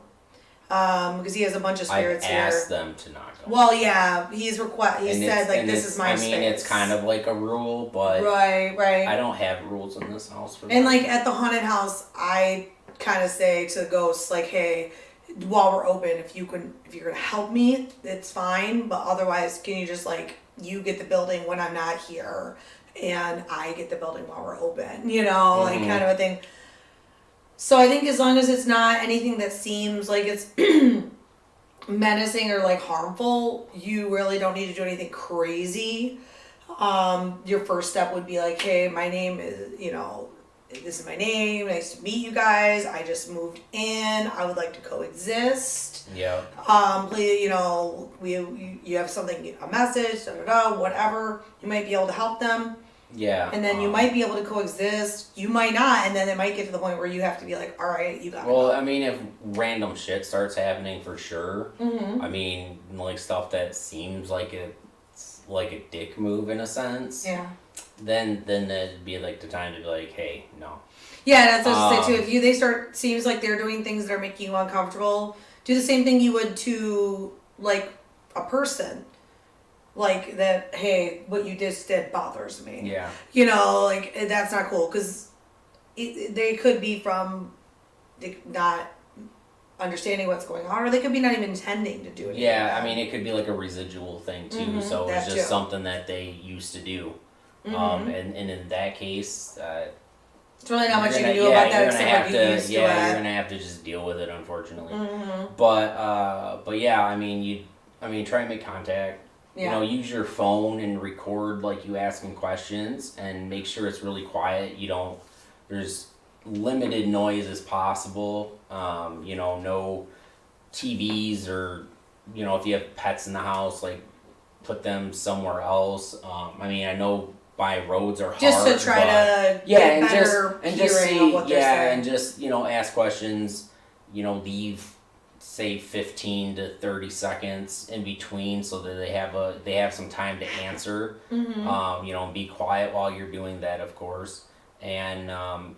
Because he has a bunch of spirits here. I've asked them to not go. Well, yeah, he said like, this is my space. I mean, it's kind of like a rule, but right. I don't have rules in this house for that. And like at the haunted house, I kind of say to the ghosts like, hey, while we're open, if you're gonna help me, it's fine. But otherwise, can you just like you get the building when I'm not here, and I get the building while we're open, like kind of a thing. So I think as long as it's not anything that seems like it's menacing or like harmful, you really don't need to do anything crazy. Your first step would be like, hey, my name is, this is my name. Nice to meet you guys. I just moved in. I would like to coexist. Yeah. Please, you have something, a message, whatever. You might be able to help them. Yeah. And then you might be able to coexist. You might not, and then it might get to the point where you have to be like, all right, you got it. Well, I mean, if random shit starts happening for sure, I mean, like stuff that seems like it's like a dick move in a sense. Yeah. Then it'd be like the time to be like, hey, no. Yeah, that's what I was gonna say too. If seems like they're doing things that are making you uncomfortable, do the same thing you would to like a person. Like that, hey, what you just did bothers me. Yeah. Like that's not cool because they could be from not understanding what's going on, or they could be not even intending to do anything. Yeah, I mean, it could be like a residual thing too. So it's just something that they used to do. And in that case, it's really not much you can do about that except you're gonna have to just deal with it, unfortunately. But yeah, I mean, try and make contact. Yeah. Use your phone and record like you asking questions, and make sure it's really quiet. There's limited noise as possible. No TVs, or if you have pets in the house, like put them somewhere else. I know by roads are hard. Just to try to get better hearing of what they're saying. And just ask questions. Leave say 15 to 30 seconds in between so that they have some time to answer. And be quiet while you're doing that, of course. And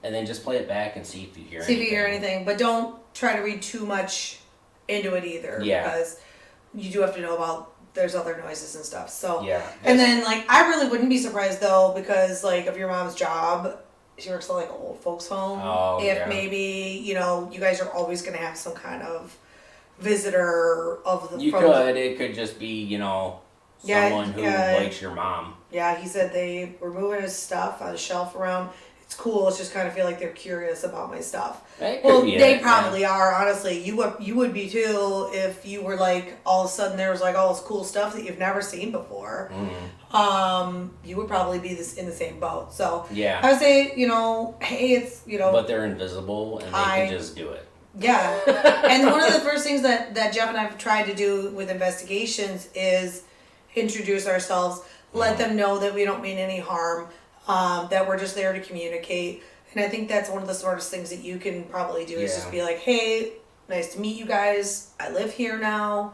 then just play it back and see if you hear anything. See if you hear anything, but don't try to read too much into it either. Yeah. Because you do have to know about there's other noises and stuff. So yeah. And then I really wouldn't be surprised though, because of your mom's job, she works at an old folks home. Maybe you guys are always gonna have some kind of visitor of the. It could just be someone who likes your mom. Yeah, he said they were moving his stuff on a shelf around. It's cool. It's just kind of feel like they're curious about my stuff. They probably are. Honestly, you would be too if you were all of a sudden there was all this cool stuff that you've never seen before. You would probably be in the same boat. So yeah, I would say hey, it's But they're invisible and they can just do it. Yeah, and one of the first things that Jeff and I have tried to do with investigations is introduce ourselves, let them know that we don't mean any harm. That we're just there to communicate. And I think that's one of the smartest things that you can probably do is just be like, hey, nice to meet you guys. I live here now.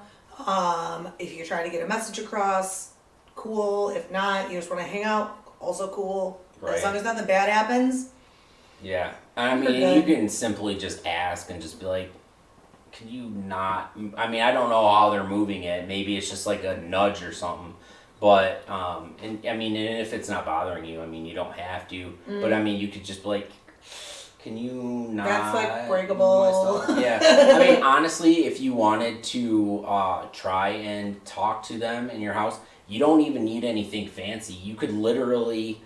If you're trying to get a message across, cool. If not, you just want to hang out, also cool. Right. As long as nothing bad happens. Yeah. You can simply just ask and just be like, can you not... I don't know how they're moving it. Maybe it's just like a nudge or something. But, and if it's not bothering you, you don't have to. But, you could just be like, can you not... That's, breakable. Yeah. Honestly, if you wanted to try and talk to them in your house, you don't even need anything fancy. You could literally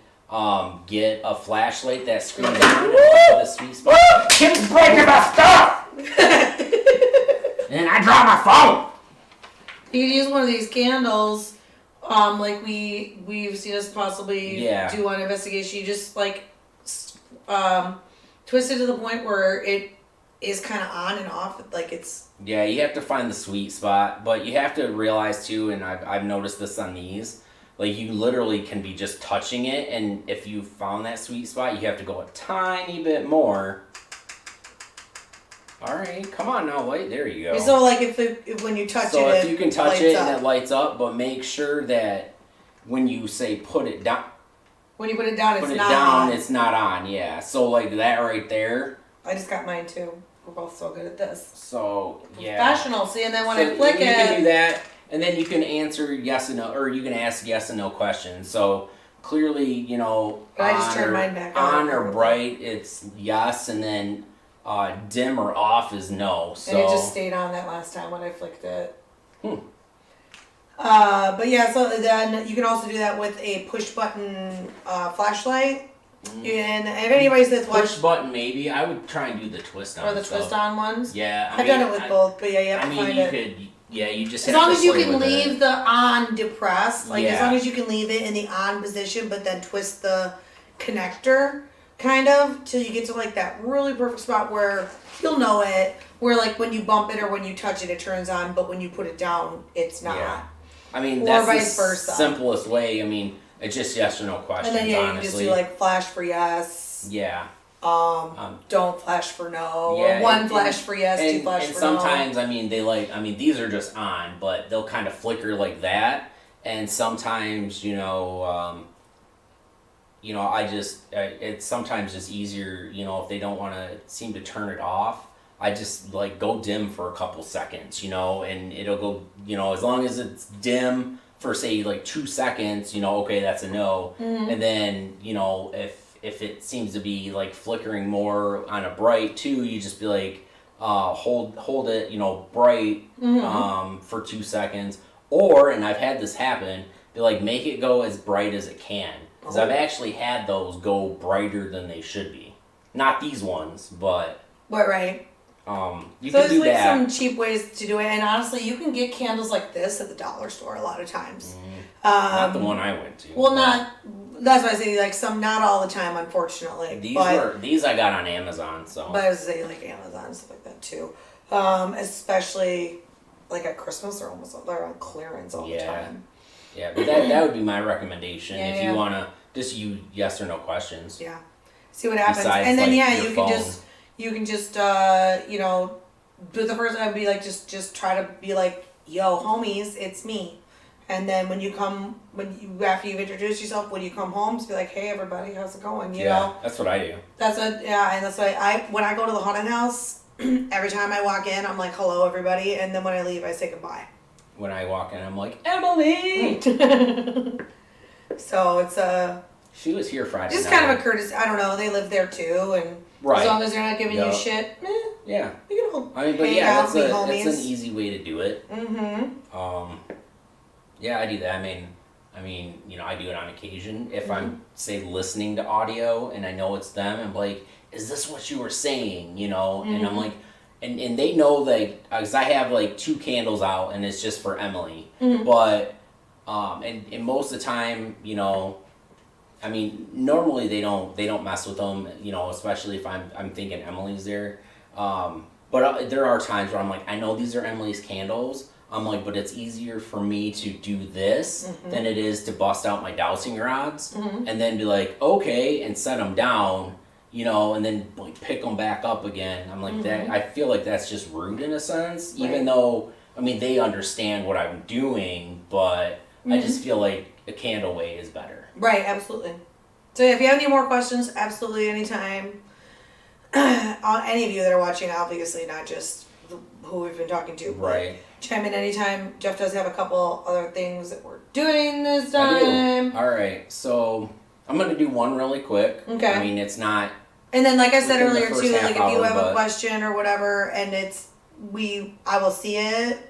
get a flashlight that screens on and put the sweet spot. Keep breaking my stuff! And I dropped my phone! You could use one of these candles... like we've seen us possibly do on investigation. You just twist it to the point where it is kind of on and off. It's. Yeah, you have to find the sweet spot, but you have to realize too, and I've noticed this on these. You literally can be just touching it, and if you found that sweet spot, you have to go a tiny bit more. All right, come on now, light. There you go. So, if when you touch it, so if you can touch it and it lights up, but make sure that when you say put it down, when you put it down, it's not on. Yeah, so that right there. I just got mine too. We're both so good at this. So yeah, professional. See, and then when I flick it, you can do that, and then you can answer yes and no, or you can ask yes and no questions. So clearly, I just turned mine back on or bright, it's yes, and then. Dim or off is no. So. And it just stayed on that last time when I flicked it. But yeah, so then you can also do that with a push button flashlight. And if anybody's that's watched... Push button maybe. I would try and do the twist on. Or the twist on ones? Yeah. I've done it with both, but yeah, you have to find it. You just as long as you can leave the on depressed, as long as you can leave it in the on position, but then twist the connector. Kind of, till you get to that really perfect spot where you'll know it, where when you bump it or when you touch it, it turns on, but when you put it down, it's not. Yeah. Or that's vice the versa. Simplest way. It's just yes or no questions, and then you honestly. can just do flash for yes. Yeah. Don't flash for no. Yeah, or one flash for yes, two flash for no. And sometimes, these are just on, but they'll kind of flicker like that, and sometimes, it's sometimes just easier, if they don't want to seem to turn it off, I just go dim for a couple seconds, and it'll go, as long as it's dim for say 2 seconds, okay, that's a no. And then, if it seems to be flickering more on a bright too, you just be hold it, bright for 2 seconds. Or, and I've had this happen, be like, make it go as bright as it can. Because I've actually had those go brighter than they should be. Not these ones, but... Right. You so can do there's that. some cheap ways to do it, and honestly, you can get candles like this at the dollar store a lot of times. Not the one I went to. Well, that's why I say like some, not all the time, unfortunately. These I got on Amazon, so. But I was say like Amazon and stuff like that too, especially like at Christmas, they're on clearance all the time. Yeah, but that would be my recommendation if Yeah. you wanna just use yes or no questions. Yeah, see what happens, Besides, and then like, you can just do the first. I'd be like just try to be like, yo, homies, it's me. And then after you've introduced yourself, when you come home, just be like, hey everybody, how's it going? You know? That's what I do. And that's why when I go to the haunted house, every time I walk in, I'm like, hello everybody, and then when I leave, I say goodbye. When I walk in, I'm like, Emily! So it's she was here Friday just night. kind of a courtesy. I don't know, they live there too, and right. as long as they're not giving you shit, yeah. you can all I mean, but hang out, that's be homies. an easy way to do it. Yeah, I do that. I mean, I do it on occasion. If I'm, say, listening to audio and I know it's them, I'm like, is this what you were saying? And I'm like, and they know that, because I have like 2 candles out and it's just for Emily. But, and most of the time, normally they don't mess with them, especially if I'm thinking Emily's there. But there are times where I'm like, I know these are Emily's candles. I'm like, but it's easier for me to do this than it is to bust out my dowsing rods and then be like, okay, and set them down, and then like pick them back up again. I'm like, that. I feel like that's just rude in a sense, even though, they understand what I'm doing, but I just feel like a candle way is better. Right, absolutely. So if you have any more questions, absolutely anytime. Any of you that are watching, obviously not just who we've been talking to, right? Chime in anytime. Jeff does have a couple other things that we're doing this time. All right, so I'm gonna do one really quick. Okay. It's not. And then, like I said earlier too, like if you have a but... question or whatever, and I will see it.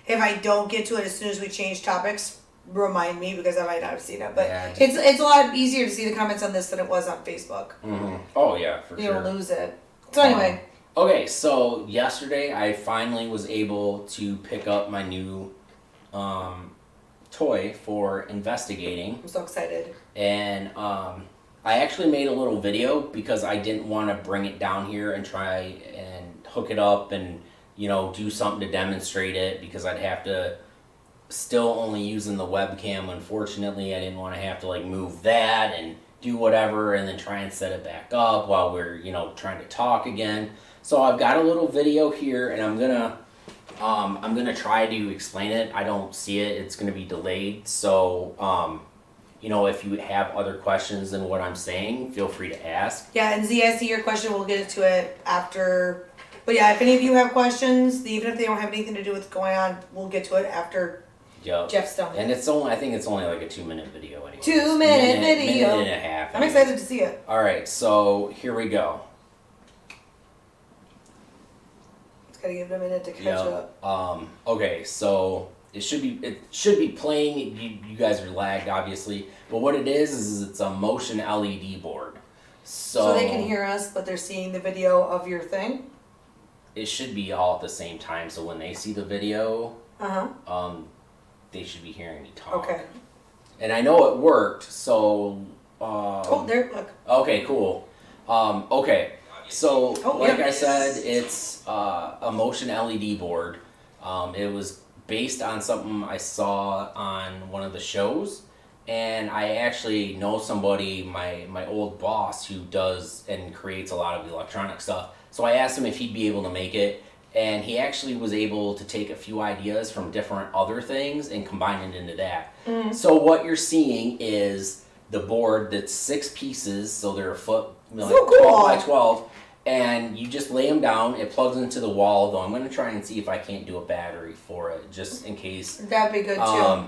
If I don't get to it as soon as we change topics, remind me because I might not have seen it. But it's a lot easier to see the comments on this than it was on Facebook. Oh yeah, for sure. You'll lose it. So anyway. Okay, so yesterday I finally was able to pick up my new toy for investigating. I'm so excited. And I actually made a little video because I didn't want to bring it down here and try and hook it up and do something to demonstrate it because I'd have to still only using the webcam. Unfortunately, I didn't want to have to like move that and do whatever and then try and set it back up while we're trying to talk again. So I've got a little video here, and I'm gonna try to explain it. I don't see it; it's gonna be delayed. So, if you have other questions than what I'm saying, feel free to ask. Yeah, and Z, I see your question. We'll get to it after. But yeah, if any of you have questions, even if they don't have anything to do with what's going on, we'll get to it after Jeff's done. And I think it's only like a 2-minute video anyway. 2-minute video. Minute and a half. I'm excited to see it. All right, so here we go. Gotta give it a minute to catch up. Okay, so it should be playing. You guys are lagged, obviously, but what it is it's a motion LED board. So they can hear us, but they're seeing the video of your thing. It should be all at the same time. So when they see the video, they should be hearing me talk. Okay. And I know it worked. So. There. Look. Okay. Cool. Okay. So, I said, it's a motion LED board. It was based on something I saw on one of the shows, and I actually know somebody, my old boss, who does and creates a lot of electronic stuff. So I asked him if he'd be able to make it, and he actually was able to take a few ideas from different other things and combine it into that. So what you're seeing is the board that's 6 pieces, so they're a foot, like 12 by 12. And you just lay them down. It plugs into the wall, though. I'm going to try and see if I can't do a battery for it, just in case. That'd be good, too.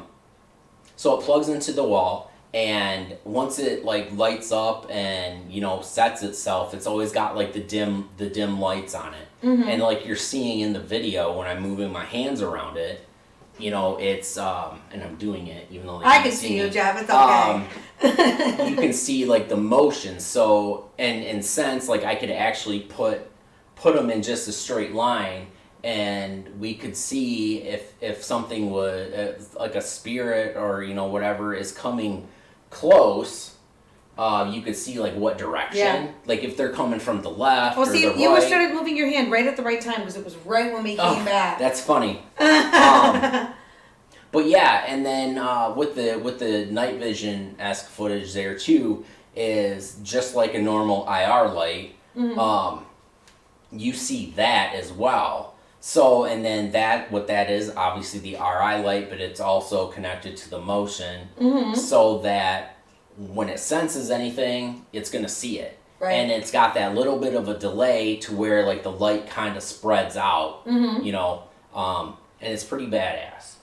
So it plugs into the wall, And once it like lights up and sets itself, it's always got like the dim lights on it. And like you're seeing in the video when I'm moving my hands around it, it's and I'm doing it even though I can see you, Jeff. It's okay. You can see like the motion. So and in sense, like I could actually put them in just a straight line, and we could see if something would like a spirit or whatever is coming close. You could see like what direction. Yeah. Like if they're coming from the left. Well, or see, the you right. started moving your hand right at the right time because it was right when we came back. That's funny. But yeah, and then with the night vision-esque footage there too is just like a normal IR light. You see that as well. So and then what that is obviously the RI light, but it's also connected to the motion, so that when it senses anything, it's gonna see it. Right. And it's got that little bit of a delay to where like the light kind of spreads out, and it's pretty badass.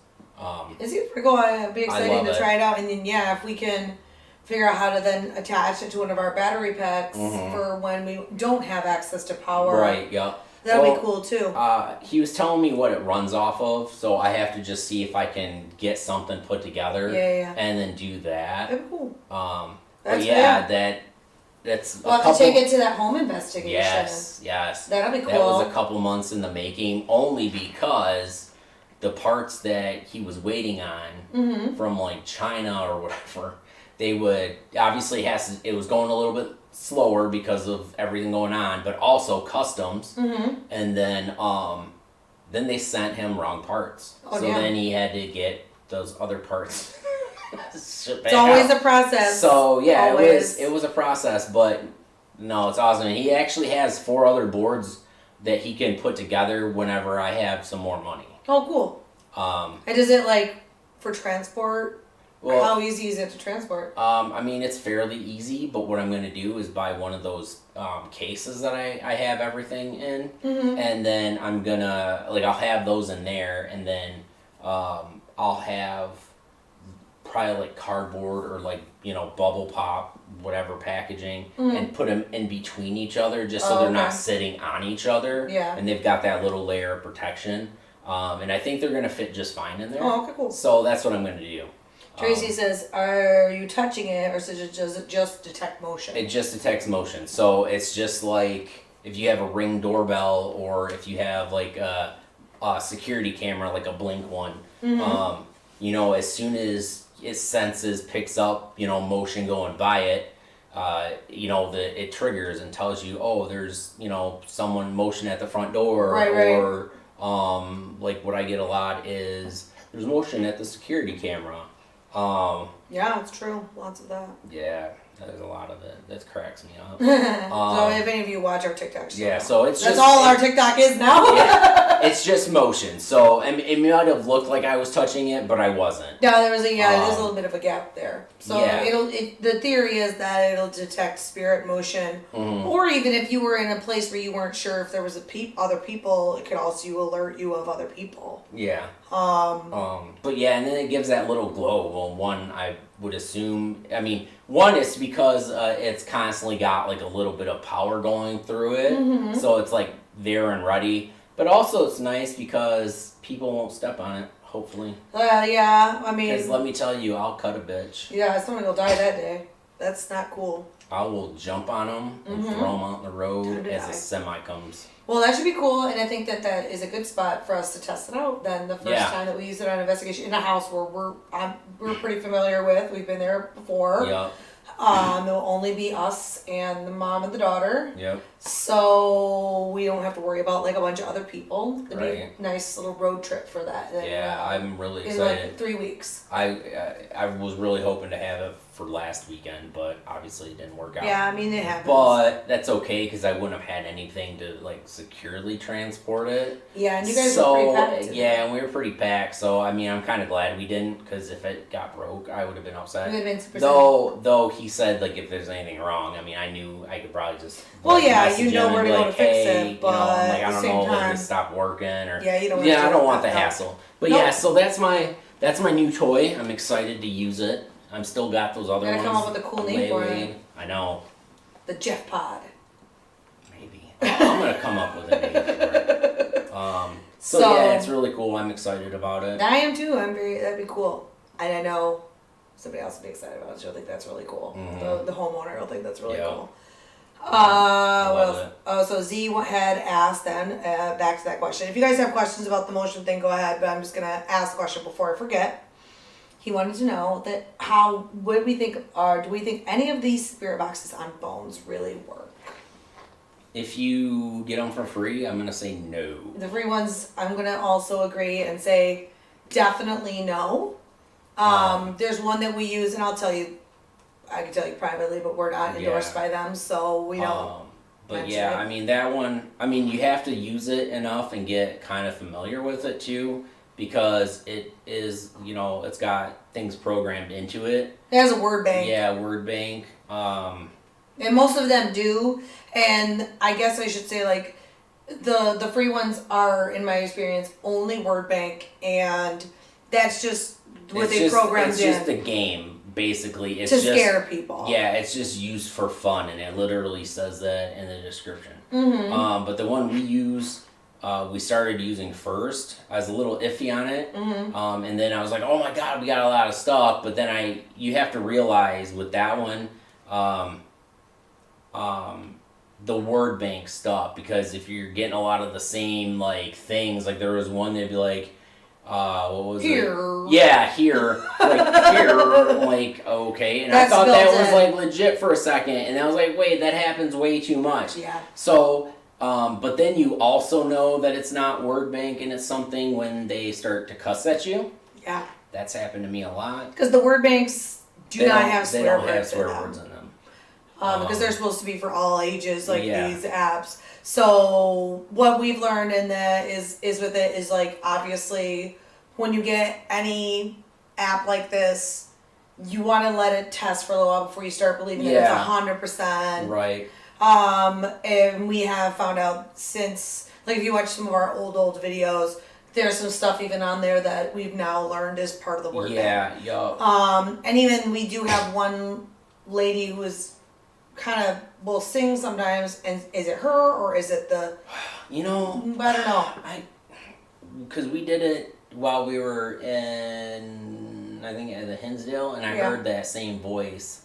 It's pretty cool. It'd be exciting to it. try it out, and then if we can figure out how to then attach it to one of our battery packs for when we don't have access to power. Right. Yeah. That'll be cool too. He was telling me what it runs off of, so I have to just see if I can get something put together. And then do that. That'd be cool. But yeah, that's. We'll have to take it to that home investigation. Yes. That'll be cool. That was a couple months in the making, only because the parts that he was waiting on from like China or whatever, they would obviously it was going a little bit slower because of everything going on, but also customs, and then they sent him wrong parts, then he had to get those other parts. It's always a process. So yeah, always. it was a process, but no, it's awesome. And he actually has 4 other boards that he can put together whenever I have some more money. Oh, cool. And is it like for transport? Well, how easy is it to transport? I mean, it's fairly easy, but what I'm going to do is buy one of those cases that I have everything in, and then I'm going to, like, I'll have those in there, and then I'll have probably, like, cardboard or, like, bubble pop, whatever packaging, and put them in between each other just so they're not sitting on each other, and they've got that little layer of protection, and I think they're going to fit just fine in there. Oh, okay, cool. So that's what I'm going to do. Tracy says, are you touching it, or does it just detect motion? It just detects motion. So it's just like if you have a Ring doorbell or if you have like a security camera, like a Blink one, as soon as it senses, picks up, motion going by it, it triggers and tells you, oh, there's, someone motion at the front door. Or like what I get a lot is there's motion at the security camera. Yeah, it's true. Lots of that. Yeah, there's a lot of it. That cracks me up. So if any of you watch our TikToks, so that's all our TikTok is now. It's just motion. So it might have looked like I was touching it, but I wasn't. No, there's a little bit of a gap there. So the theory is that it'll detect spirit motion, or even if you were in a place where you weren't sure if there was other people, it could also alert you of other people. Yeah. But yeah, and then it gives that little glow. Well, one, I would assume, one is because it's constantly got like a little bit of power going through it, so it's like there and ready. But also it's nice because people won't step on it, hopefully. Yeah, Because let me tell you, I'll cut a bitch. Yeah, someone will die that day. That's not cool. I will jump on them and throw them out in the road as a semi comes. Well, that should be cool, and I think that is a good spot for us to test it out. Then the first time that we use it on investigation in a house where we're pretty familiar with, we've been there before. Yep. It'll only be us and the mom and the daughter. Yep. So we don't have to worry about like a bunch of other people. It'd be Right. a nice little road trip for that. Yeah, I'm really in excited. like 3 weeks. I was really hoping to have it for last weekend, but obviously it didn't work out. Yeah, it happens. But that's okay because I wouldn't have had anything to like securely transport it. Yeah, and you guys were pretty packed. Yeah, and we were pretty packed. So I'm kind of glad we didn't, because if it got broke, I would have been upset. You would have been super Though he said like if there's anything wrong, I knew I could probably just. Well, like, yeah, message you know him where and to be go like, to fix hey, it, but I at the don't same know, time, it stopped working, or yeah, you don't. I don't want the no. hassle. But Nope. yeah, so that's my new toy. I'm excited to use it. I'm still got those other Gotta ones. come up with a cool name for it. I know. The Jeff Pod. Maybe. I'm gonna come up with a name for it. So yeah, it's really cool. I'm excited about it. I am too. That'd be cool. And I know somebody else would be excited about it. She'll think that's really cool. Mm-hmm. The homeowner will think that's really cool. Love it. So Z had asked then, back to that question. If you guys have questions about the motion thing, go ahead, but I'm just gonna ask the question before I forget. He wanted to know that do we think any of these spirit boxes on bones really work? If you get them for free, I'm gonna say no. The free ones, I'm gonna also agree and say definitely no. There's one that we use, and I can tell you privately, but we're not endorsed by them, so we don't. But yeah, I mean that one. I mean you have to use it enough and get kind of familiar with it too, because it is, it's got things programmed into it. It has a word bank. Yeah, word bank. And most of them do, and I guess I should say like the free ones are, in my experience, only word bank, and that's just what they programmed in. It's just a game, basically. It's to just scare people. Yeah, it's just used for fun, and it literally says that in the description. Mm-hmm. But the one we use, we started using first. I was a little iffy on it, and then I was like, "Oh my god, we got a lot of stuff." But then you have to realize with that one, the word bank stuff, because if you're getting a lot of the same like things, like there was one that'd be like, what was here. it? Yeah, here, like here, like okay, and That's I thought that was in. like legit for a second, and I was like, wait, that happens way too much. Yeah. So, but then you also know that it's not word bank and it's something when they start to cuss at you. Yeah. That's happened to me a lot. Because the word banks do not have swear words. They don't have swear words in them. Because they're supposed to be for all ages, like these apps. So what we've learned in that is with it is like, obviously when you get any app like this, you want to let it test for a little while before you start believing that it's 100%. Right. And we have found out since, like if you watch some of our old videos, there's some stuff even on there that we've now learned is part of the word bank. Yeah. And even we do have one lady who is kind of will sing sometimes, and is it her or is it the? I don't know. Because we did it while we were in, I think, at the Hinsdale, and I heard that same voice.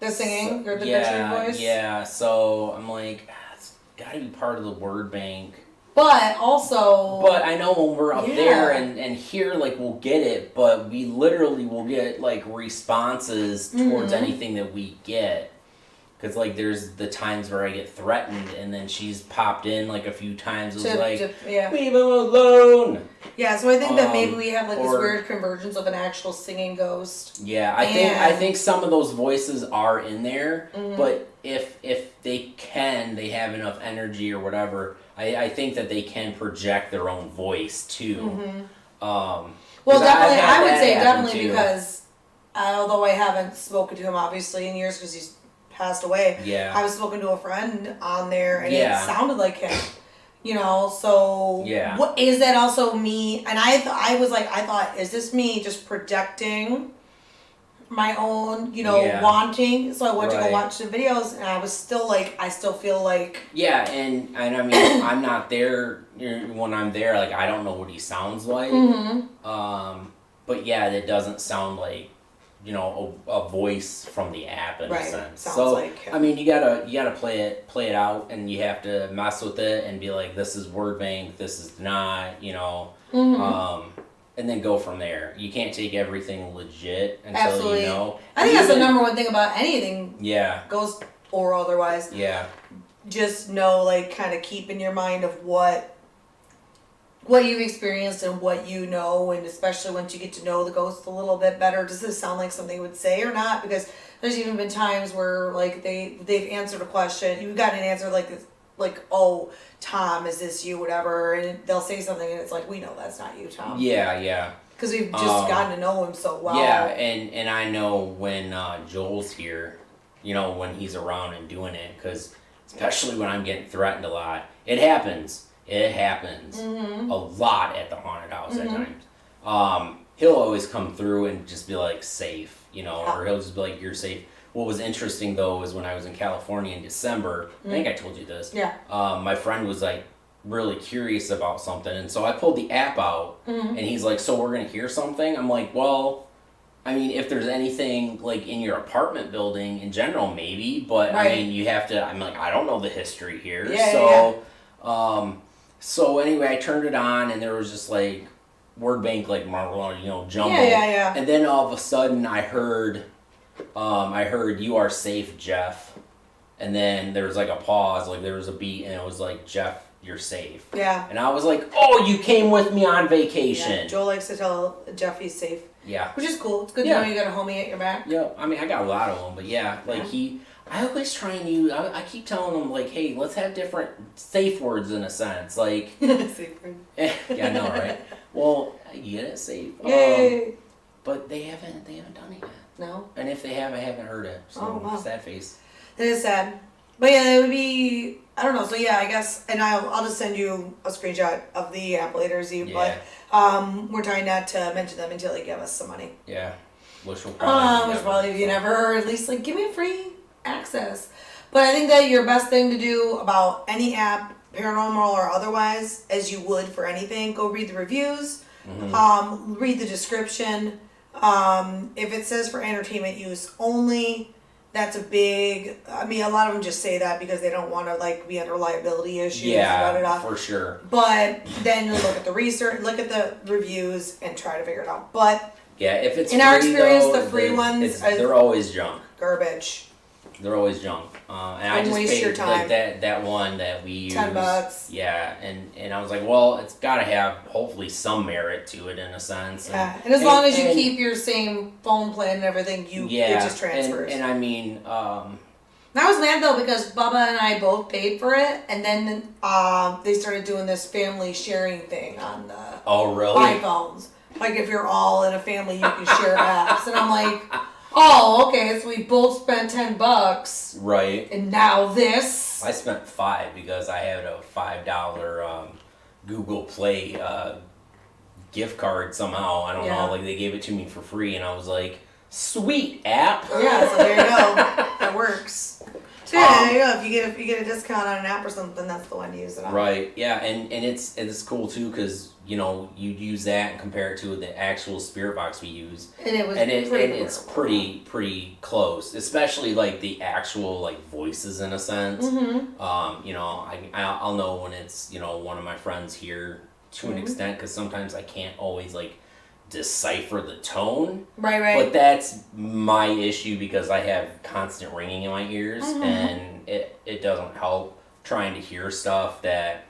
The singing or the picture voice. Yeah. So I'm like, it's got to be part of the word bank. But also. But I know when we're up there and here, like we'll get it, but we literally will get like responses towards anything that we get. Because, like, there's the times where I get threatened, and then she's popped in, like, a few times. It was leave him alone! Yeah, so I think that maybe we have, like, this weird convergence of an actual singing ghost. Yeah, I think some of those voices are in there, but if they have enough energy or whatever, I think that they can project their own voice, too. Well, definitely, I would say definitely too. Because, although I haven't spoken to him, obviously, in years, because he's passed away. Yeah. I was spoken to a friend on there, and it sounded like him. So what is that also me? And I thought, is this me just projecting my own, wanting? So I went to go watch the videos, and I was still like, I still feel like. Yeah, and I mean, I'm not there when I'm there. Like, I don't know what he sounds like. But yeah, it doesn't sound like, a voice from the app in a sense. Sounds like him. I mean, you gotta play it out, and you have to mess with it and be like, this is word bank, this is not, and then go from there. You can't take everything legit until you know. I think that's the number one thing about anything. Yeah. Ghost or otherwise. Yeah. Just know, like, kind of keep in your mind of what you've experienced and what you know, and especially once you get to know the ghost a little bit better, does this sound like something you would say or not? Because there's even been times where like they've answered a question, you got an answer like oh, Tom, is this you, whatever, and they'll say something and it's like, we know that's not you, Tom. Yeah. Because we've just gotten to know him so well. Yeah, and I know when Joel's here, when he's around and doing it, because especially when I'm getting threatened a lot, it happens a lot at the haunted house at times. he'll always come through and just be like, safe, you know, Yeah. or he'll just be like, you're safe. What was interesting though is when I was in California in December, I think I told you this. Yeah. My friend was like really curious about something, and so I pulled the app out, and he's like, "So we're gonna hear something?" I'm like, "Well, I mean, if there's anything like in your apartment building in general, maybe, but Right. I mean, you have to." I'm like, "I don't know the history here," Yeah, so, so anyway, I turned it on, and there was just like word bank like Marvel, you know, jumbo, Yeah. and then all of a sudden I heard, "You are safe, Jeff," and then there was like a pause, like there was a beat, and it was like, "Jeff, you're safe." Yeah. And I was like, "Oh, you came with me on vacation." Yeah. Joel likes to tell Jeff he's safe, Yeah. which is cool. It's good Yeah. to know you got a homie at your back. Yeah. I mean, I got a lot of them, but yeah, like I always try and use. I keep telling them like, "Hey, let's have different safe words in a sense." Like, Safe word. yeah, I know, right? Well, you get it safe. Yay. But they haven't done it yet. No. And if they have, I haven't heard it. So Oh, wow. sad face. It is sad. But yeah, it would be, I don't know. So yeah, I guess, and I'll just send you a screenshot of the app later, Z. Yeah. But we're trying not to mention them until they give us some money. Yeah. Which will probably. Which probably you never, or at least like give me free access. But I think that your best thing to do about any app, paranormal or otherwise, as you would for anything, go read the reviews, read the description. If it says for entertainment use only, that's a big. I mean, a lot of them just say that because they don't want to like be under liability issues. Yeah, for sure. But then you look at the research, look at the reviews, and try to figure it out. But Yeah, if it's in free, our experience, though, the free ones, they're always junk. garbage. They're always junk. And I Don't just waste paid your time. like that one that we used. $10. Yeah, and I was like, well, it's got to have hopefully some merit to it in a sense. Yeah, and as long as you keep your same phone plan and everything, it just transfers. And I mean, I was mad though because Bubba and I both paid for it, and then they started doing this family sharing thing on the oh really? iPhones. Like if you're all in a family, you can share apps, and I'm like, oh, okay, so we both spent $10, Right. and now this. I spent $5 because I had a $5 Google Play gift card somehow. I don't Yeah. know, like they gave it to me for free, and I was like, sweet app. Yeah, so there you go. That works. So yeah, there you go. If you get a discount on an app or something, that's the one to use it on. Right. Yeah, and it's cool too because you know you use that and compare it to the actual spirit box we use, And it was it's pretty close, especially like the actual like voices in a sense. You know, I'll know when it's one of my friends here to an extent because sometimes I can't always like decipher the tone. Right. But that's my issue because I have constant ringing in my ears and it doesn't help trying to hear stuff that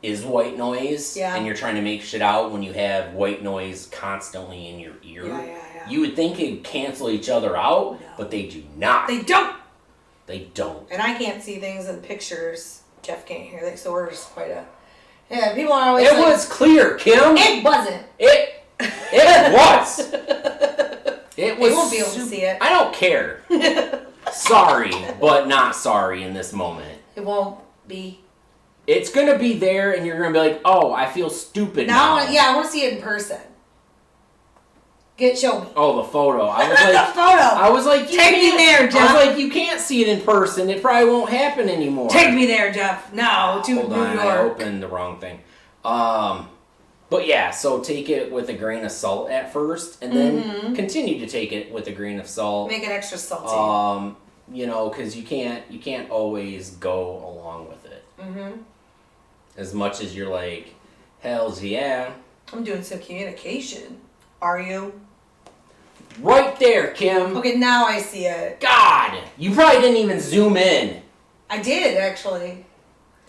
is white noise and you're trying to make shit out when you have white noise constantly in your ear. Yeah. You would think it'd cancel each other out, but they do not. They don't. They don't. And I can't see things in pictures. Jeff can't hear that, so we're just quite a. Yeah, people are always. It was clear, Kim. It wasn't. It was. It was. They won't be able to see it. I don't care. Sorry, but not sorry in this moment. It won't be. It's gonna be there, and you're gonna be like, "Oh, I feel stupid now." I want to see it in person. Show me. Oh, the photo. I was like, The photo. I was like, Take me there, Jeff. I was like, you can't see it in person. It probably won't happen anymore. Take me there, Jeff. No, to Hold New on, I York. opened the wrong thing. But yeah, so take it with a grain of salt at first, and then continue to take it with a grain of salt. Make it extra salty. Because you can't always go along with it. As much as you're like, hells yeah. I'm doing some communication. Are you? Right there, Kim. Okay, now I see it. God, you probably didn't even zoom in. I did actually,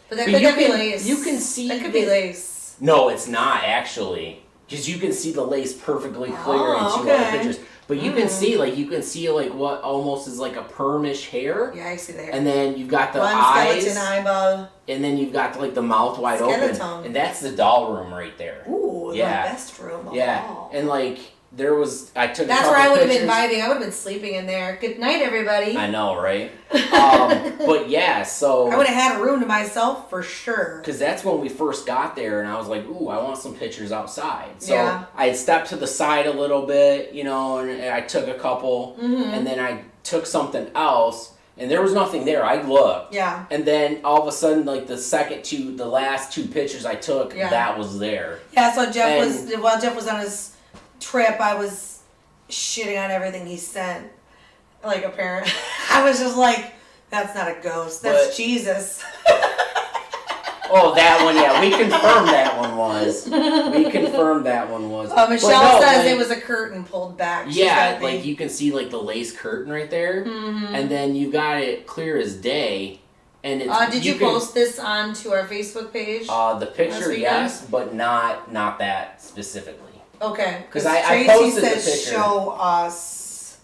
but that But could you be can- lace. you can see that could the- be lace. No, it's not actually, because you can see the lace perfectly clear in two okay. other pictures. But you can see like what almost is like a permish hair. Yeah, I see the hair. And then you've got the One eyes, skeleton eyeball. and then you've got like the mouth wide open, Skeleton. and that's the doll room right there. Ooh, Yeah. the best room of Yeah, all. and like I took. That's a couple where I would have pictures. been vibing. I would have been sleeping in there. Good night, everybody. I know, right? But yeah, so I would have had a room to myself for sure. Because that's when we first got there, and I was like, "Ooh, I want some pictures outside." So Yeah. I had stepped to the side a little bit, you know, and I took a couple, and then I took something else, and there was nothing there. I looked, Yeah. and then all of a sudden, like the last two pictures I took, Yeah. that was there. Yeah, so while Jeff was on his trip, I was shitting on everything he sent. Like, apparently, I was just like, that's not a ghost, that's Jesus. Oh, that one, yeah, we confirmed that one was. Michelle says like, it was a curtain pulled back. Yeah, like you can see like the lace curtain right there, and then you got it clear as day. And it's, did you post this onto our Facebook page? The picture, yes, but not that specifically. Okay, because I Tracy posted says the picture. show us,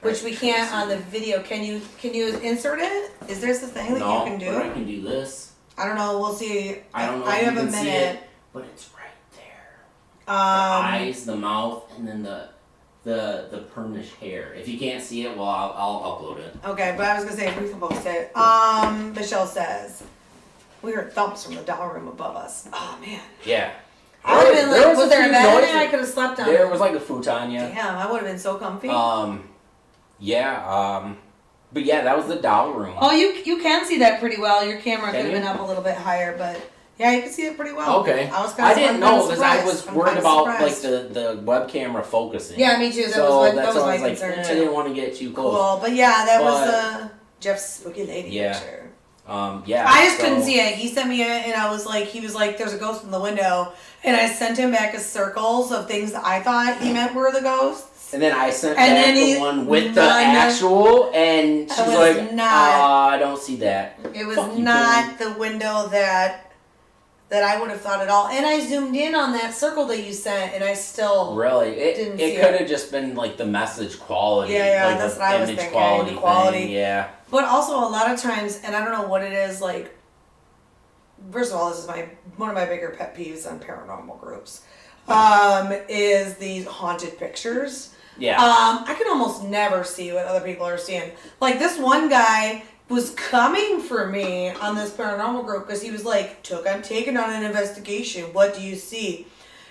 which we can't on the video. Can you insert it? Is there the thing that you can do? But I can do this. I don't know. We'll see. I don't know. I if have you a can see minute. it, but it's right there. The eyes, the mouth, and then the pernish hair. If you can't see it, well, I'll upload it. Okay, but I was gonna say if we can post it. Michelle says we heard thumps from the doll room above us. Oh man. Yeah. I would have been like, was there a bed in noises. there? I could have slept on. There was like a futon, yeah. Damn, I would have been so comfy. Yeah. But yeah, that was the doll room. Oh, you can see that pretty well. Your camera Can could have you? been up a little bit higher, but yeah, you can see it pretty well. Okay. I didn't know because I was I'm worried kinda about surprised. like the web camera focusing. Yeah, me too. That So was that's why my I was like, concern I too. didn't want to get too close. Cool, but yeah, that But- was Jeff's spooky lady Yeah. picture. Yeah. I just couldn't so- see it. He sent me it, and I was like, he was like, "There's a ghost in the window," and I sent him back a circles of things that I thought he meant were the ghosts. And then I sent And back then the he- one with the None of- actual, and she It was was like, not- I don't see that. It was Fuck you, not the window that I would have thought at all. And I zoomed in on that circle that you sent, and I still Really? Didn't It see could it. have just been like the message quality. Yeah, like that's the what I was image thinking, quality. thing, yeah. But also a lot of times, and I don't know what it is, like, first of all, this is one of my bigger pet peeves on paranormal groups, is these haunted pictures. Yeah. I can almost never see what other people are seeing. Like, this one guy was coming for me on this paranormal group because he was like, taken on an investigation. What do you see?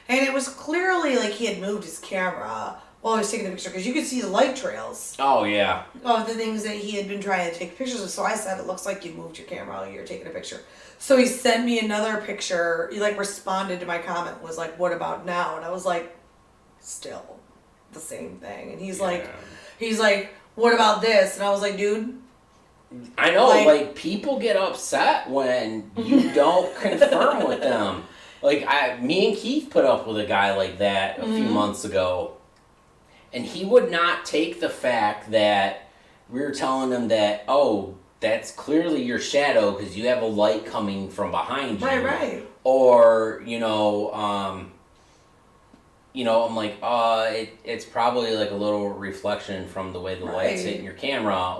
And it was clearly like he had moved his camera while he was taking the picture because you could see the light trails Oh, yeah. of the things that he had been trying to take pictures of. So I said, it looks like you moved your camera while you were taking a picture. So he sent me another picture. He like responded to my comment, was like, what about now? And I was like, still the same thing. And he's like, what about this? And I was like, dude. I know, like people get upset when you don't confirm with them. Like me and Keith put up with a guy like that a few months ago, and he would not take the fact that we were telling him that, oh, that's clearly your shadow because you have a light coming from behind you. Right. Or, I'm like, it's probably like a little reflection from the way the light's hitting your camera,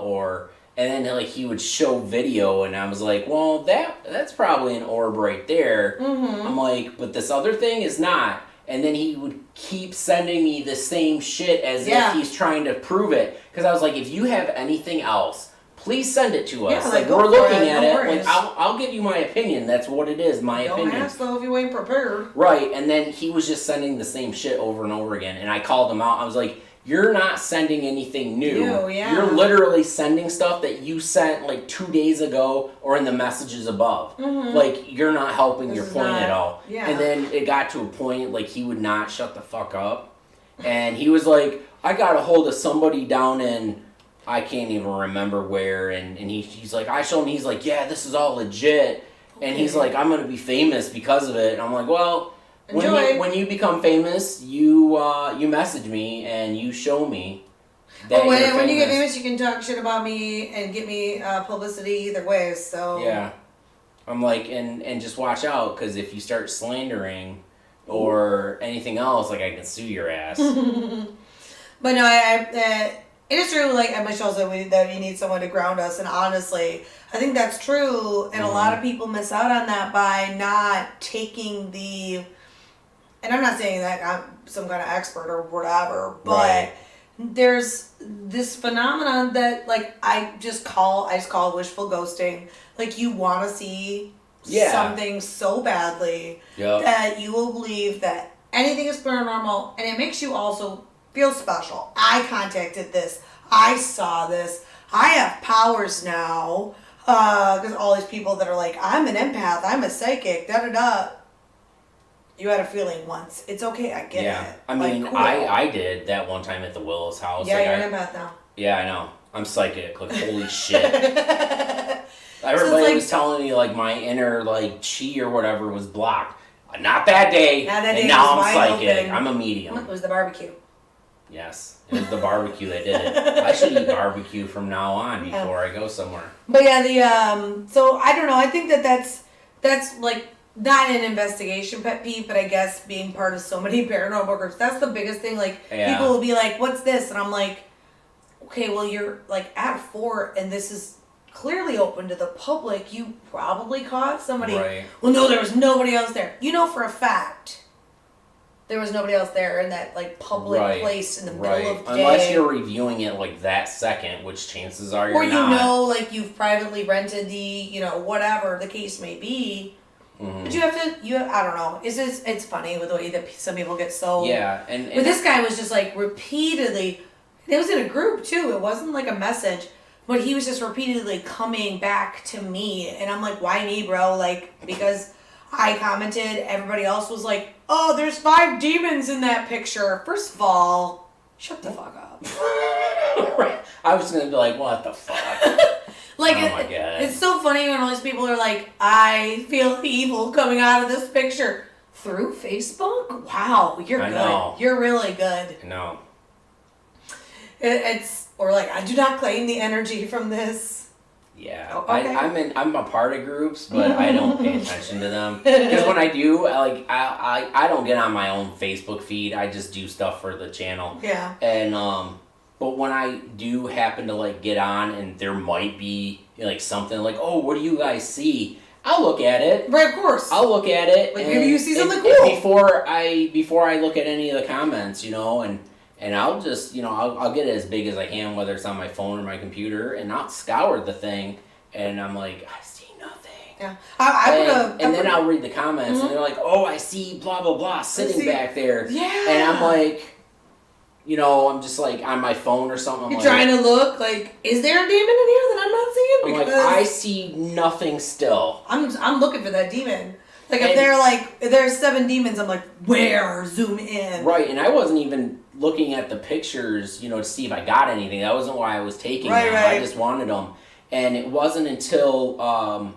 and then like he would show video, and I was like, well, that's probably an orb right there. I'm like, but this other thing is not. And then he would keep sending me the same shit as if he's trying to prove it. Because I was like, if you have anything else, please send it to us. Yeah, like go we're for looking it, at no it. worries. Like I'll give you my opinion. That's what it is, my opinion. Don't ask though if you ain't prepared. Right, and then he was just sending the same shit over and over again. And I called him out. I was like, you're not sending anything new. Yeah. You're literally sending stuff that you sent like 2 days ago or in the messages above. Like, you're not helping your point at all. Yeah. And then it got to a point, like, he would not shut the fuck up. And he was like, I got a hold of somebody down in, I can't even remember where. And he's like, I showed him, he's like, yeah, this is all legit. And he's like, I'm going to be famous because of it. And I'm like, well... When you become famous, you message me and you show me that you're famous. When you get famous, you can talk shit about me and get me publicity either way. So yeah, I'm like, and just watch out because if you start slandering or anything else, like I can sue your ass. But no, it is true. Like Michelle said, that we need someone to ground us, and honestly, I think that's true. And a lot of people miss out on that by not taking the. and I'm not saying that I'm some kind of expert or whatever, but Right. there's this phenomenon that like I just call wishful ghosting. Like you want to see something so badly that you will believe that anything is paranormal, and it makes you also feel special. I contacted this. I saw this. I have powers now. Because all these people that are like, I'm an empath, I'm a psychic, da da da. You had a feeling once. It's okay, I get it. I mean, like, cool. I did that one time at the Willis house. Yeah, like, you're an empath now. Yeah, I know. I'm psychic. Like, holy shit. Everybody was telling me, like, my inner, like, chi or whatever was blocked. Not that day. And now I'm psychic. Open. I'm a medium. It was the barbecue. Yes. It was the barbecue that did it. I should eat barbecue from now on before I go somewhere. But yeah, so I don't know. I think that's like, not an investigation pet peeve, but I guess being part of so many paranormal groups, that's the biggest thing. Like, people will be like, what's this? And I'm like, okay, well, you're like at a fort and this is clearly open to the public. You probably caught somebody. Right. Well, no, there was nobody else there. You know for a fact there was nobody else there in that like public place in the middle of the day. Unless you're reviewing it like that second, which chances are you're not. Or you know, like you've privately rented the, whatever the case may be. Mm-hmm. But I don't know. It's funny with the way that some people get so. Yeah, but this guy was just like repeatedly. It was in a group too. It wasn't like a message, but he was just repeatedly coming back to me, and I'm like, why me, bro? Like, because I commented, everybody else was like, oh, there's 5 demons in that picture. First of all, shut the fuck up. I was gonna be like, what the fuck? Like, oh my God. It's so funny when all these people are like, I feel evil coming out of this picture. Through Facebook? Wow, you're good. Know. You're really good. I know. Or like, I do not claim the energy from this. Yeah, oh, okay. I'm a part of groups, but I don't pay attention to them. Because when I do, I don't get on my own Facebook feed. I just do stuff for the channel. Yeah. And but when I do happen to like get on, and there might be like something like, oh, what do you guys see? I'll look at it. Right, of course. I'll look at it. Like maybe you see something cool. Before I look at any of the comments, and I'll just, I'll get it as big as I can, whether it's on my phone or my computer, and I'll scour the thing, and I'm like, I see nothing. Yeah. And then I'll read the comments, and they're like, oh, I see blah, blah, blah sitting back there. Yeah. And I'm like, I'm just like on my phone or something. You're trying to look like, is there a demon in here that I'm not seeing? Because I'm like, I see nothing still. I'm looking for that demon. Like if there's 7 demons, I'm like, where? Zoom in. Right, and I wasn't even looking at the pictures, to see if I got anything. That wasn't why I was taking them. I just wanted them. And it wasn't until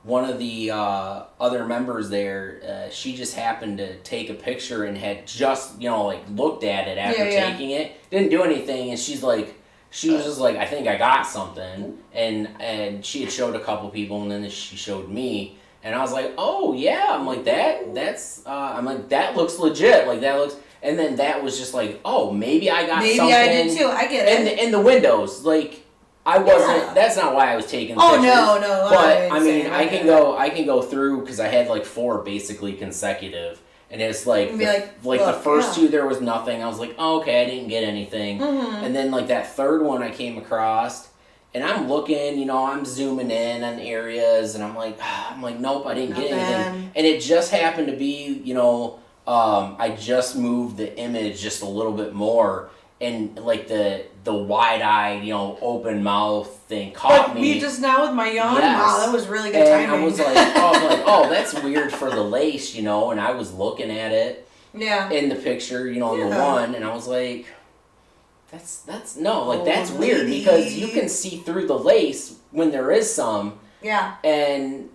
one of the other members there, she just happened to take a picture and had just, looked at it after taking it. Didn't do anything, and she was just like, I think I got something. And she had showed a couple people, and then she showed me. And I was like, oh, yeah. I'm like, that looks legit. Like, that looks... And then that was just like, oh, maybe I got something. Maybe I did, too. I get it. In the windows. Like, I wasn't... Yeah. That's not why I was taking pictures. Oh, no. But, I mean, I can go through, because I had, like, 4 basically consecutive. And it's like, the first 2, there was nothing. I was like, oh, okay, I didn't get anything. Mm-hmm. And then, like, that third one I came across... And I'm looking, I'm zooming in on areas, and I'm like, nope, I didn't get anything. And it just happened to be, I just moved the image just a little bit more, and like the wide-eyed, open mouth thing caught me. Me just now with my yawn? Yes. Wow, that was really good timing. And I was like, oh, that's weird for the lace, and I was looking at it in the picture, in the one, and I was like... That's weird, because you can see through the lace when there is some. Yeah. And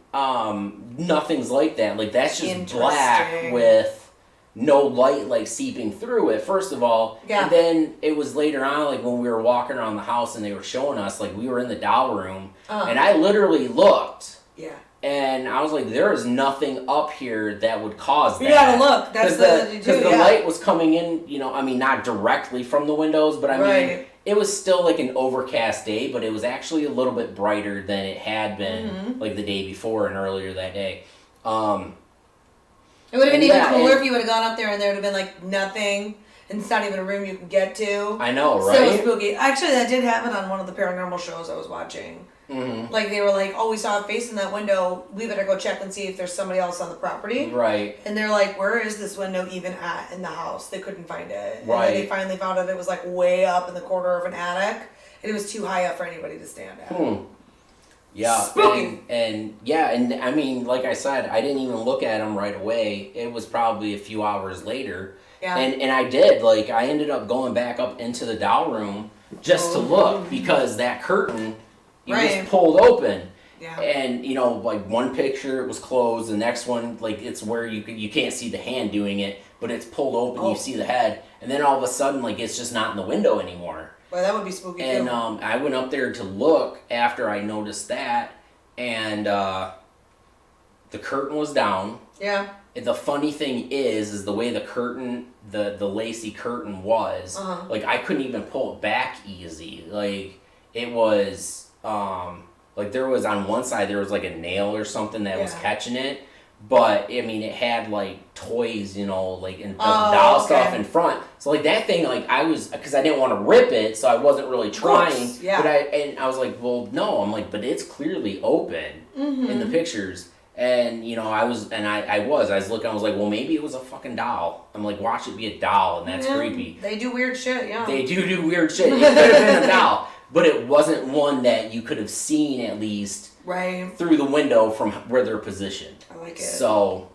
nothing's like that. Like, that's just black with no light like seeping through it, first of all. Yeah. And then it was later on, like when we were walking around the house and they were showing us, like we were in the doll room, and I literally looked. Yeah. And I was like, there is nothing up here that would cause that. You gotta look. That's because the light was coming in, not directly from the windows, but I mean, it was still like an overcast day, but it was actually a little bit brighter than it had been like the day before and earlier that day. It would have been And even cooler if you would have gone up there and there would have been like nothing, and it's not even a room you can get to. I know, right? So spooky. Actually, that did happen on one of the paranormal shows I was watching. Mm-hmm. Like they were like, "Oh, we saw a face in that window. We better go check and see if there's somebody else on the property." Right. And they're like, "Where is this window even at in the house?" They couldn't find it. Right. And then they finally found it. It was like way up in the corner of an attic, and it was too high up for anybody to stand at. Yeah. Spooky. And I mean, like I said, I didn't even look at them right away. It was probably a few hours later. Yeah. And I did, like, I ended up going back up into the doll room just to look because that curtain, it was pulled open. Yeah. And, you know, like one picture it was closed, the next one, like, it's where you can't see the hand doing it, but it's pulled open, you see the head, and then all of a sudden, like, it's just not in the window anymore. Well, that would be spooky And too. I went up there to look after I noticed that, and the curtain was down. Yeah. The funny thing is the way the curtain, the lacy curtain was, like I couldn't even pull it back easy. Like it was, like there was on one side there was like a nail or something that was catching it, but I mean it had like toys, you know, like and doll stuff in front. So like that thing, like I was, because I didn't want to rip it, so I wasn't really trying. But I was like, well, no, I'm like, but it's clearly open in the pictures. And, you know, I was looking, I was like, well, maybe it was a fucking doll. I'm like, watch it be a doll, and that's creepy. They do weird shit, yeah. They do weird shit. It could have been a doll, but it wasn't one that you could have seen at least through the window from where they're positioned. I like it. So.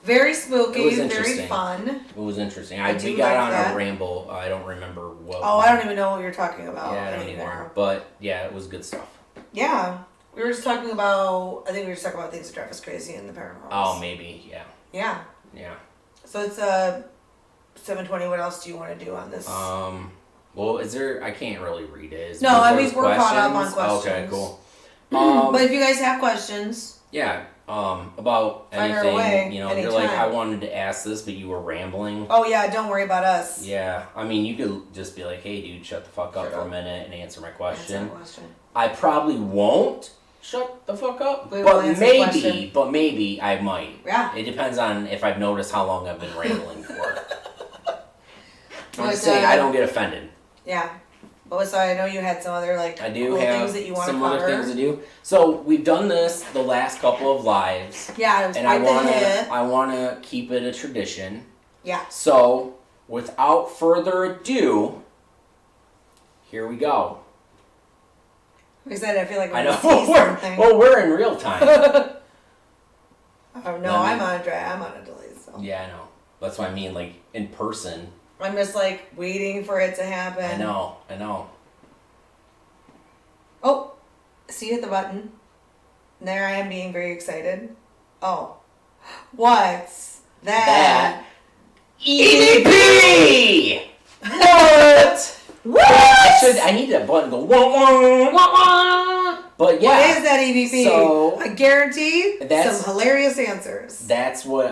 Very spooky, It was interesting. very fun. It was interesting. We got like on that. a ramble. I don't remember what. Oh, I don't even know what you're talking about I don't anymore. either. But, yeah, it was good stuff. Yeah. We were just talking about, I think we were just talking about things that drive us crazy in the paranormal. Oh, maybe, yeah. Yeah. Yeah. So it's 7:20. What else do you want to do on this? Well, is there? I can't really read it. No, I mean we're caught up on questions. Okay, cool. But if you guys have questions, yeah, about fire anything, away you know, anytime. you're like, I wanted to ask this, but you were rambling. oh yeah, don't worry about us. Yeah, I mean, you could just be like, hey, dude, shut the fuck up for a minute and answer my question. Answer the question. I probably won't shut the fuck up, We will but answer the question. maybe I might. Yeah. It depends on if I've noticed how long I've been rambling for. I'm just But, saying, I don't get offended. Yeah. But so I know you had some other like I do cool have things that you want to some cover. other things to do. So we've done this the last couple of lives, Yeah, it was and quite the hit. I wanna keep it a tradition. Yeah. So without further ado, here we go. I'm excited. I feel like I we're know gonna see something. we're in real time. Oh no, I'm on a delay. So Yeah, I know. That's what I mean. Like in person. I'm just like waiting for it to happen. I know. Oh, see, hit the button. And there I am being very excited. Oh, what's that? EVP! What? I need that button to go wah, wah, wah, wah. But yeah. What is that EVP? So I guarantee that's- some hilarious answers. That's what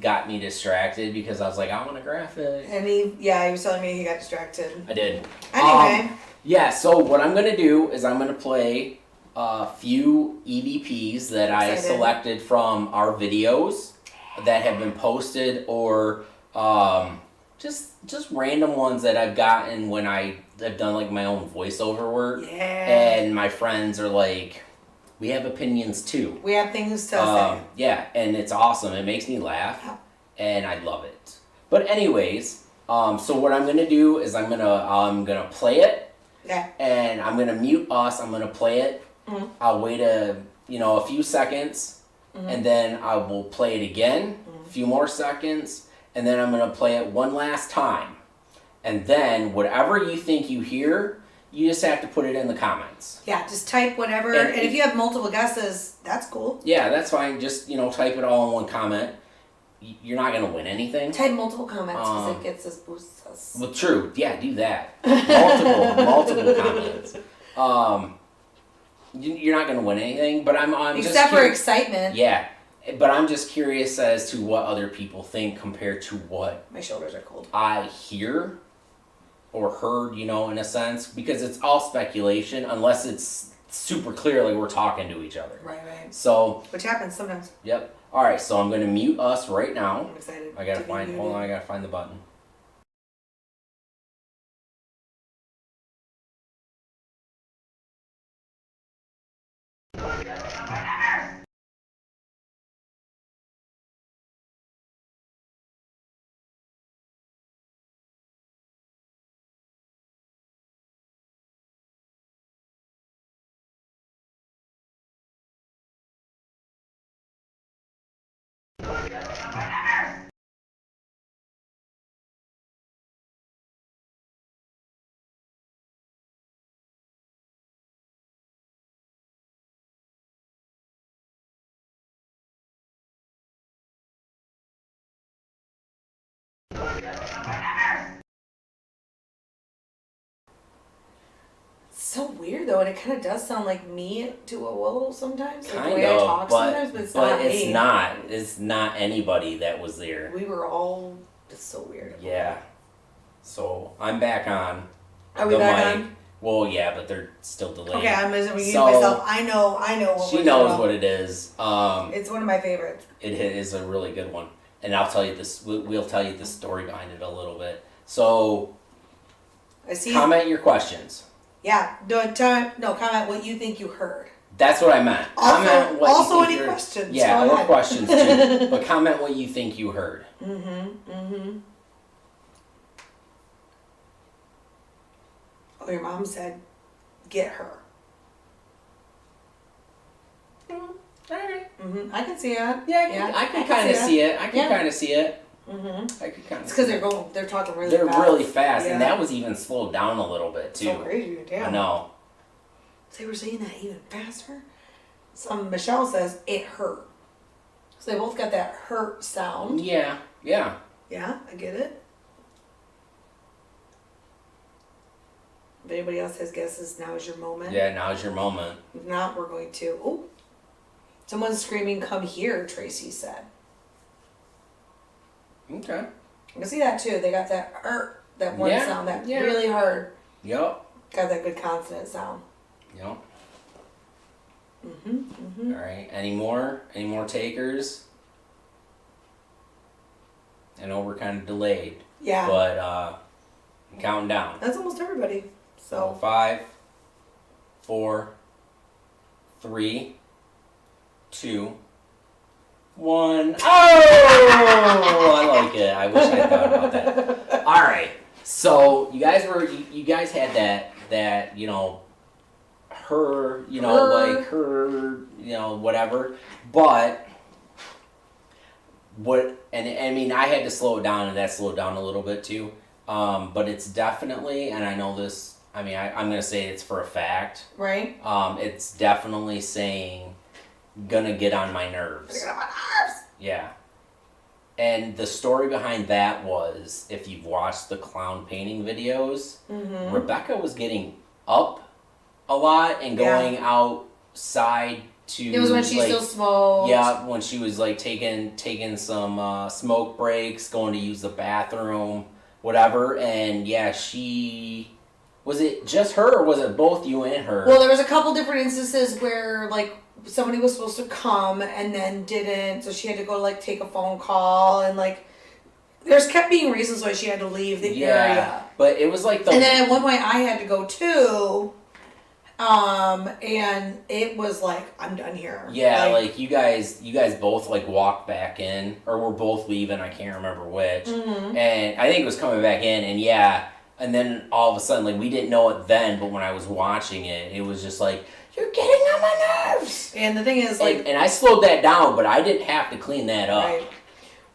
got me distracted because I was like, I want a graphic. And he was telling me he got distracted. I did. Anyway. Yeah, so what I'm going to do is I'm going to play a few EVPs that I selected from our videos that have been posted or just random ones that I've gotten when I've done like my own voiceover work. Yeah. And my friends are like, we have opinions too. We have things to say. Yeah, and it's awesome. It makes me laugh, and I love it. But anyways, so what I'm gonna do is I'm gonna play it, and I'm gonna mute us. I'm gonna play it. Mm-hmm. I'll wait a few seconds, and then I will play it again, a few more seconds, and then I'm gonna play it one last time, and then whatever you think you hear, you just have to put it in the comments. Yeah, just type whatever. And if you have multiple guesses, that's cool. Yeah, that's fine. Just, type it all in one comment. You're not going to win anything. Type multiple comments because it gets us, boosts us. Well, true. Yeah, do that. Multiple comments. You're not going to win anything, but I'm Except just for excitement. Yeah, but I'm just curious as to what other people think compared to what My shoulders are cold. I hear or heard, in a sense, because it's all speculation unless it's super clear, like we're talking to each other. Right. So. Which happens sometimes. Yep. All right. So I'm gonna mute us right now. I'm excited. I gotta find. Hold on. I gotta find the button. So weird though, and it kind of does sound like me to a little sometimes. Like Kind the way I of, talk sometimes, but it's not it's me. not. It's not anybody that was there. We were all just so weird. Yeah. So I'm back on. Are we back on? Well, yeah, but they're still delayed. Okay, I'm using myself. I know. What she knows what it is. It's one of my favorites. It is a really good one, and I'll tell you this. We'll tell you the story behind it a little bit. So, I see. Comment your questions. Yeah. Comment what you think you heard. That's what I meant. Comment what also you think any questions. Yeah, or questions too. But comment what you think you heard. Oh, your mom said, get her. Alright. I can see it. Yeah, I can kind of see it. I can kind of see it. I could kind of. It's because they're talking really fast. They're really fast, and that was even slowed down a little bit too. So crazy, damn. I know. They were saying that even faster. Michelle says it hurt. So they both got that hurt sound. Yeah. Yeah, I get it. If anybody else has guesses, now is your moment. Yeah, now's your moment. If not, we're going to. Oh, someone's screaming, "Come here!" Tracy said. Okay. I can see that too. They got that that one sound, that really hard. Yep. Got that good consonant sound. Yep. All right. Any more takers? I know we're kind of delayed. Yeah. But I'm counting down. That's almost everybody. So 5, 4, 3, 2, 1. Oh, I like it. I wish I thought about that. All right. So you guys had that her, like her, whatever. But and I mean, I had to slow it down, and that slowed down a little bit too. But it's definitely, and I know this. I mean, I'm gonna say it's for a fact. Right. It's definitely saying, "Gonna get on my nerves." Get on my nerves. Yeah. And the story behind that was, if you've watched the clown painting videos, Rebecca was getting up a lot and going outside to. It was when she still smoked. Yeah, when she was like taking some smoke breaks, going to use the bathroom, whatever. And yeah, was it just her or was it both you and her? Well, there was a couple different instances where like somebody was supposed to come and then didn't, so she had to go like take a phone call, and like there's kept being reasons why she had to leave the area. But it was like and then at one point I had to go too. And it was like, I'm done here. Yeah, like you guys both like walked back in, or were both leaving, I can't remember which. And I think it was coming back in, and then all of a sudden, like we didn't know it then, but when I was watching it, it was just like, you're getting on my nerves. And the thing is, like, and I slowed that down, but I didn't have to clean that up. Right.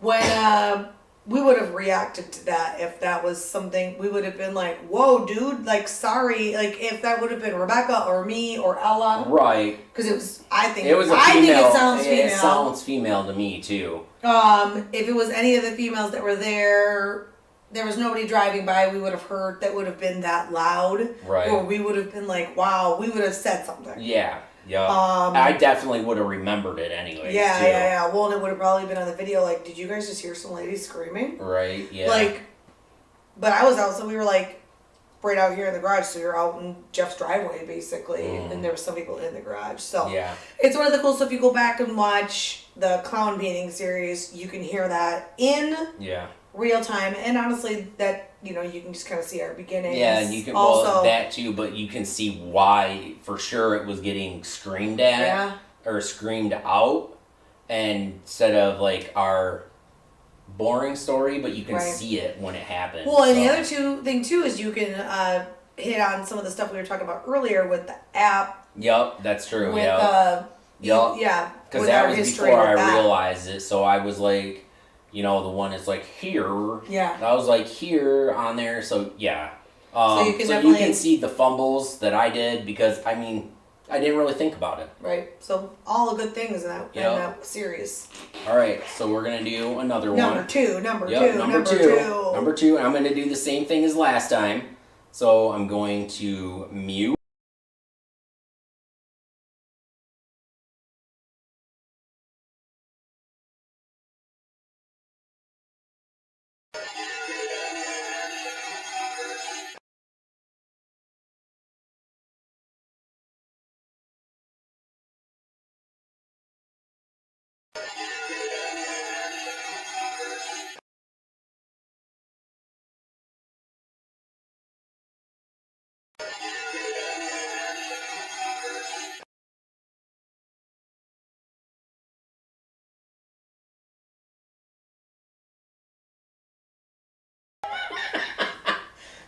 When we would have reacted to that if that was something, we would have been like, whoa, dude, like, sorry. Like, if that would have been Rebecca or me or Ella. Right. Because it was, I think it sounds female. It sounds female to me, too. If it was any of the females that were there was nobody driving by, we would have heard, that would have been that loud. Right. Or we would have been like, wow, we would have said something. Yeah. Yeah. I definitely would have remembered it anyways. Yeah, too. yeah. Well, and it would have probably been on the video, like, did you guys just hear some lady screaming? Right, yeah. Like, but I was out, so we were like, right out here in the garage, so you're out in Jeff's driveway basically, and there were some people in the garage. So Yeah. it's one of the cool stuff. If you go back and watch the clown painting series, you can hear that in real time, and honestly, that you can just kind of see our beginnings. Yeah, and you can also that too, but you can see why for sure it was getting screamed at or screamed out, and instead of like our boring story, but you can see it when it happens. Well, and the other thing too is you can hit on some of the stuff we were talking about earlier with the app. Yep, that's true. With yeah, because that was before I realized it. So I was like, the one is like here. Yeah. I was like here on there. So yeah. So you can see the fumbles that I did because I didn't really think about it. Right. So all the good things in that series. All right. So we're gonna do another one. Number two. Number two. I'm gonna do the same thing as last time. So I'm going to mute.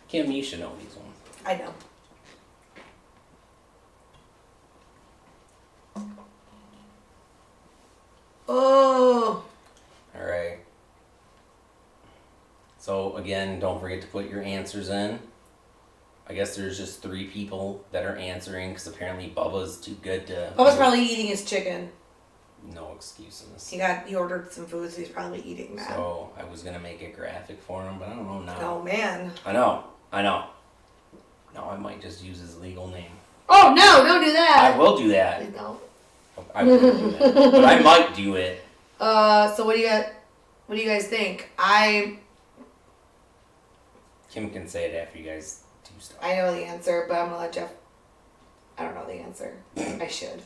Kim, you should know these ones. I know. Oh. All right. So again, don't forget to put your answers in. I guess there's just 3 people that are answering because apparently Bubba's too good to. Bubba's probably eating his chicken. No excuses. He ordered some food, so he's probably eating that. So I was gonna make it graphic for him, but I don't know now. Oh man. I know. No, I might just use his legal name. Oh no! Don't do that. I will do that. No. I will do that, but I might do it. So what do you guys think? Kim can say it after you guys do stuff. I know the answer, but I'm gonna let Jeff. I don't know the answer. I should.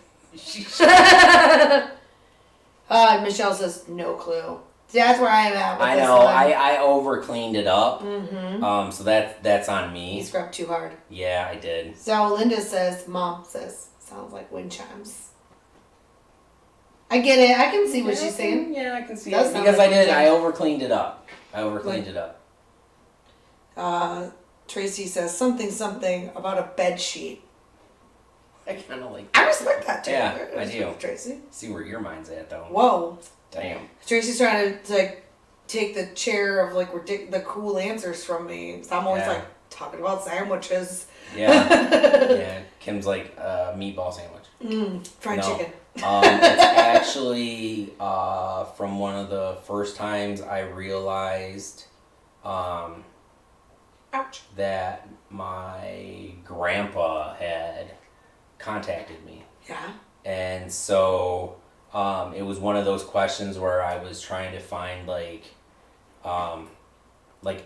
Michelle says no clue. See, that's where I am at. With I know. I over cleaned it up. Mm-hmm. So that's on me. You scrubbed too hard. Yeah, I did. So Mom says, sounds like wind chimes. I get it. I can see what she's saying. Yeah, I can see it. Because I did. I over cleaned it up. Tracy says something about a bed sheet. I kind of like that. I respect that too. Yeah, I do. Tracy. See where your mind's at though. Whoa. Damn. Tracy's trying to take the chair of the cool answers from me. So I'm always talking about sandwiches. Yeah. Yeah. Kim's like meatball sandwich. Fried chicken. It's actually from one of the first times I realized that my grandpa had contacted me. Yeah. And so it was one of those questions where I was trying to find like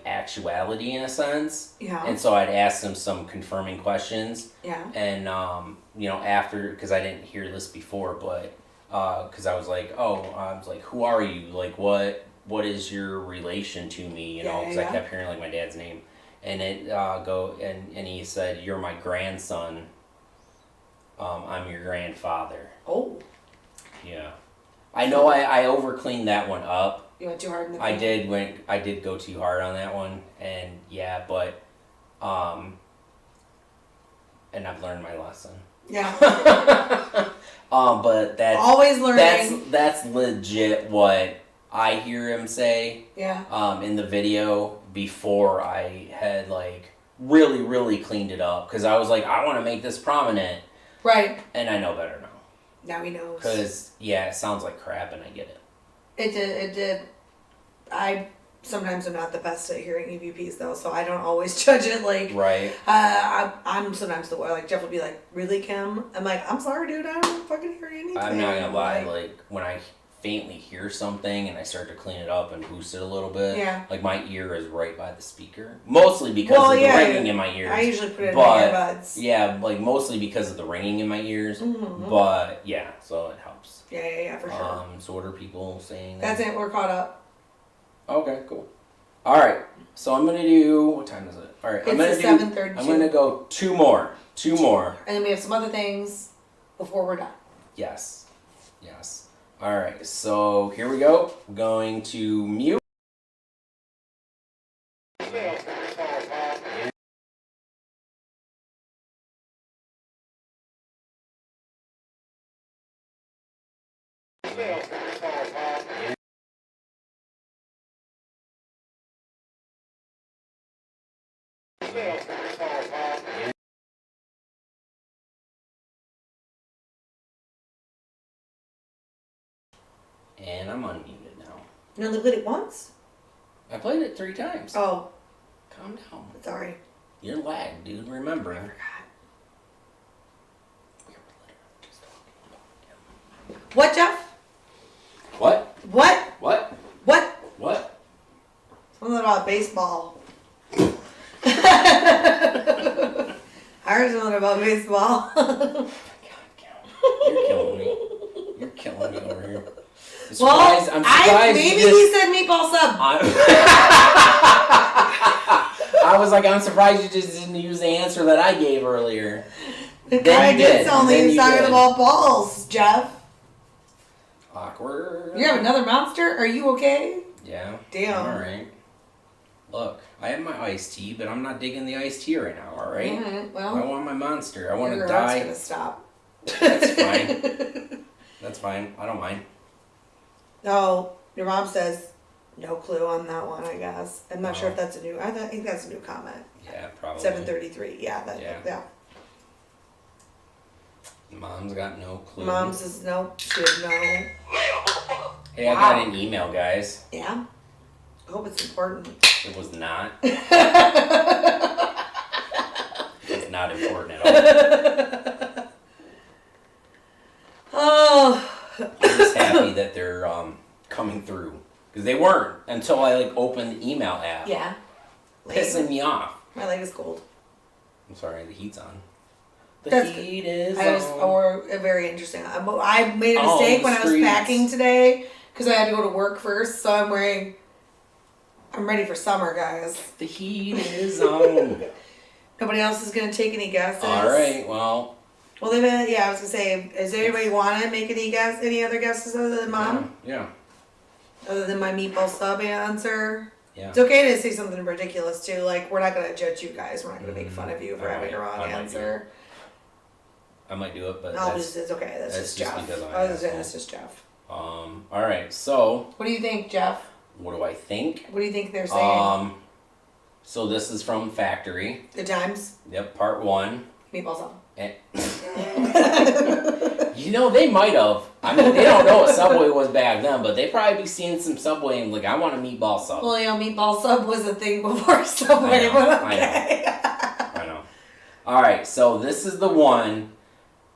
actuality in a sense. Yeah. And so I'd ask them some confirming questions. Yeah. And after, because I didn't hear this before, but because I was like, who are you? Like, what is your relation to me? Because I kept hearing like my dad's name, and it and he said, "You're my grandson. I'm your grandfather." Oh. Yeah. I know I over cleaned that one up. You went too hard in the I did go too hard on that one, and but and I've learned my lesson. Yeah. But that's always learning. That's legit what I hear him say. Yeah. In the video before I had really, really cleaned it up, because I was like, I want to make this prominent. Right. And I know better now. Now he knows. Because it sounds like crap, and I get it. It did. I sometimes am not the best at hearing EVPs though, so I don't always judge it Right. I'm sometimes the way Jeff will be like, "Really, Kim?" I'm like, "I'm sorry, dude. I don't fucking hear anything." I'm not gonna lie. When I faintly hear something and I start to clean it up and boost it a little bit. Yeah. Like my ear is right by the speaker. Mostly because of the ringing in my ears. I usually put it in my earbuds. Yeah, like mostly because of the ringing in my ears. Mm-hmm. But yeah, so it helps. Yeah, for sure. So what are people saying? That's it, we're caught up. Okay, cool. Alright. So I'm gonna do, what time is it? Alright, I'm gonna do 7:32. I'm gonna go two more. And then we have some other things before we're done. Yes. Alright, so here we go. I'm going to mute. And I'm unmuted now. You only played it once? I played it 3 times. Oh. Calm down. Sorry. You're lagged, dude. Remember. I forgot. We were literally just talking about him. What, Jeff? What? What? What? What? What? Something about baseball. I heard something about baseball. God, you're killing me. You're killing me over here. I'm surprised maybe he said meatball sub. I was like, I'm surprised you just didn't use the answer that I gave earlier. The guy did sound like he was talking about balls, Jeff. Awkward. You have another monster? Are you okay? Yeah. Damn. Alright. Look, I have my iced tea, but I'm not digging the iced tea right now, alright? Mm-hmm. Well, I want my monster. I want to your die. gonna stop. That's fine. That's fine. I don't mind. No, your mom says no clue on that one, I guess. I'm not sure if that's a new, I think that's a new comment. Yeah, probably. 7:33, yeah. Yeah. Mom's got no clue. Mom says no, she has no. Hey, I got an email, guys. Yeah? I hope it's important. It was not. It's not important at all. Oh. I'm just happy that they're coming through. Because they weren't until I opened the email app. Yeah. Pissing me off. My leg is cold. I'm sorry, the heat's on. That's heat is or very interesting. I made a mistake when I was packing today because I had to go to work first, so I'm ready for summer, guys. The heat is on. Nobody else is going to take any guesses. All right, well, I was going to say, does anybody want to make any other guesses other than Mom? Yeah. Other than my meatball sub answer? Yeah. It's okay to say something ridiculous, too. We're not going to judge you guys. We're not going to make fun of you for having a wrong answer. I might do it, but it's okay. That's just Jeff. Because That's just Jeff. All right, so. What do you think, Jeff? What do I think? What do you think they're saying? So this is from Factory. Good Times? Yep, part 1. Meatball sub. They might have. I mean, they don't know what Subway was back then, but they probably be seeing some Subway and I want a meatball sub. Well, meatball sub was a thing before Subway, but okay. I know. All right, so this is the one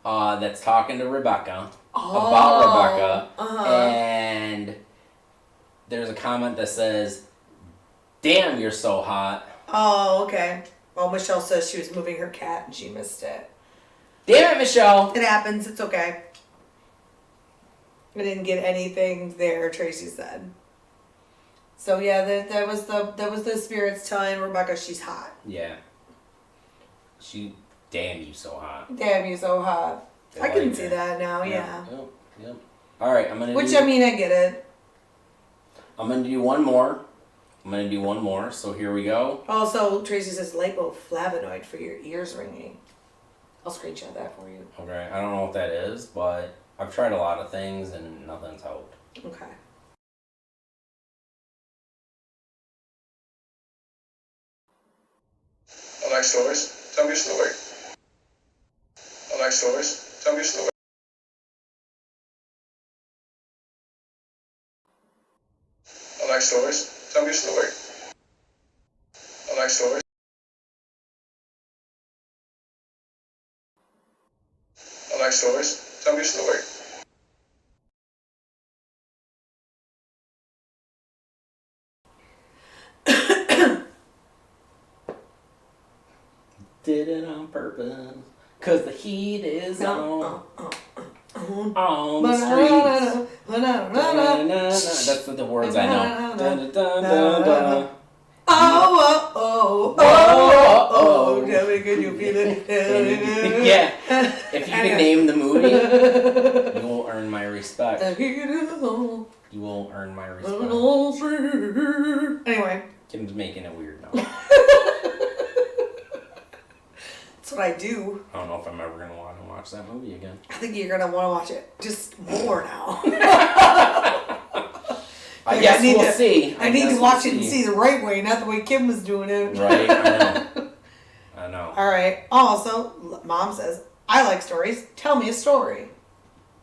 that's talking to Rebecca about Rebecca, and there's a comment that says, "Damn, you're so hot." Oh, okay. Well, Michelle says she was moving her cat and she missed it. Damn it, Michelle. It happens. It's okay. I didn't get anything there, Tracy said. So yeah, that was the spirits telling Rebecca she's hot. Yeah. Damn you so hot. Damn you so hot. I can see that now. Yeah. Yep. All right, I'm gonna. I get it. I'm gonna do one more. So here we go. Also, Tracy says lipoflavonoid for your ears ringing. I'll screenshot that for you. Okay, I don't know what that is, but I've tried a lot of things and nothing's helped. Okay. I like stories. Tell me a story. I like stories. Tell me a story. I like stories. Tell me a story. I like stories. I like stories. Tell me a story. did it on purpose. Cause the heat is on the streets. That's the words I know. Oh, can you feel it? Yeah. If you can name the movie, you will earn my respect. You will earn my respect. Anyway. Kim's making it weird now. That's what I do. I don't know if I'm ever gonna want to watch that movie again. I think you're gonna want to watch it just more now. I guess we'll see. I need to watch it and see the right way, not the way Kim was doing it. Right, I know. All right. Also, Mom says, I like stories. Tell me a story.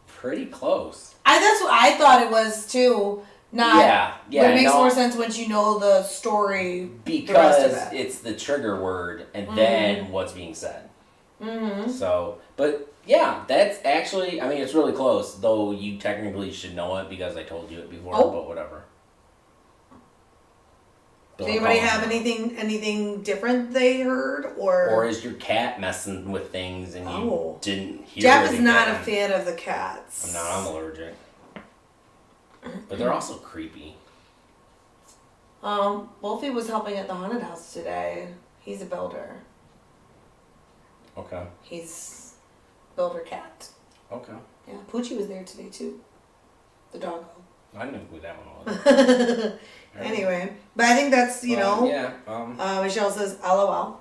Pretty close. That's what I thought it was too. Not. Yeah. But it makes more sense once you know the story. Because it's the trigger word and then what's being said. Mm-hmm. So, but yeah, that's actually, I mean, it's really close. Though you technically should know it because I told you it before, but whatever. Does anybody have anything different they heard, or is your cat messing with things and you didn't hear? Jeff is not a fan of the cats. I'm not. I'm allergic. But they're also creepy. Wolfie was helping at the haunted house today. He's a builder. Okay. He's builder cat. Okay. Yeah, Poochie was there today too. The doggo. I didn't know who that one was. Anyway, but I think that's, Yeah. Michelle says, LOL.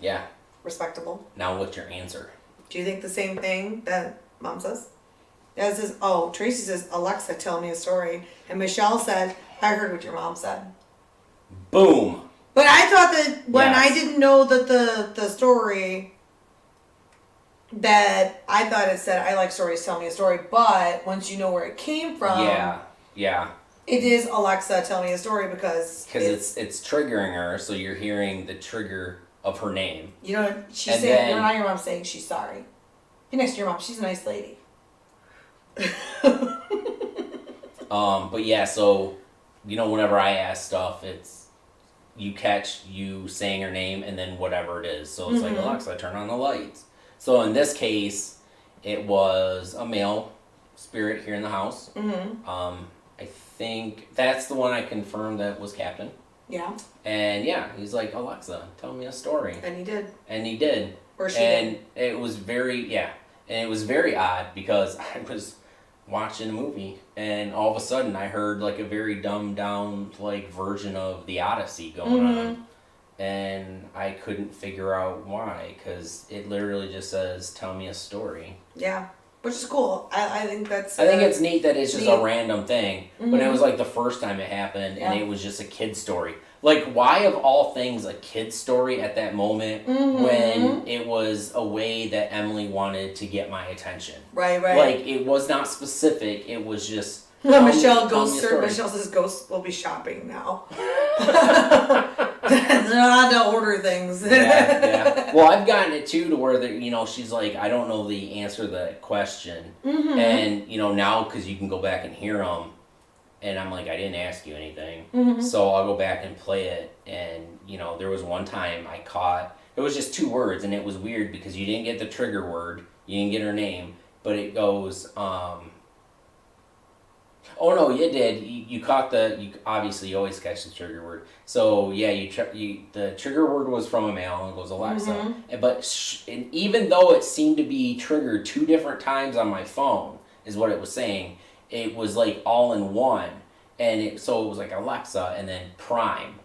Yeah. Respectable. Now what's your answer? Do you think the same thing that Mom says? Dad says, Tracy says, Alexa, tell me a story. And Michelle said, I heard what your mom said. Boom. But I thought that when I didn't know that the story, that I thought it said, I like stories, tell me a story. But once you know where it came from. Yeah. It is Alexa, tell me a story because it's triggering her, so you're hearing the trigger of her name. You know, she's saying, now your mom's saying she's sorry. Be nice to your mom. She's a nice lady. But yeah, so, whenever I ask stuff, it's, you catch you saying her name and then whatever it is. So it's like, Alexa, turn on the lights. So in this case, it was a male spirit here in the house. Mm-hmm. I think that's the one I confirmed that was Captain. Yeah. And yeah, he's like, Alexa, tell me a story. And he did. Or she did. And it was very odd because I was watching a movie and all of a sudden I heard like a very dumbed down like version of the Odyssey going on. And I couldn't figure out why, because it literally just says, tell me a story. Yeah. Which is cool. I think that's... I think it's neat that it's just a random thing. But it was like the first time it happened, and it was just a kid's story. Like, why of all things a kid's story at that moment when it was a way that Emily wanted to get my attention? Right. Like, it was not specific. It was just... Michelle says ghosts will be shopping now. They're not to order things. Yeah. Well, I've gotten it too to where she's like, I don't know the answer to that question, and now because you can go back and hear them, and I'm like, I didn't ask you anything, so I'll go back and play it, and there was one time I caught it was just 2 words, and it was weird because you didn't get the trigger word, you didn't get her name, but it goes Oh no, you did. You caught you obviously you always catch the trigger word. So yeah, the trigger word was from a male and it goes Alexa. But and even though it seemed to be triggered 2 different times on my phone, is what it was saying. It was like all in one, and so it was like Alexa and then Prime.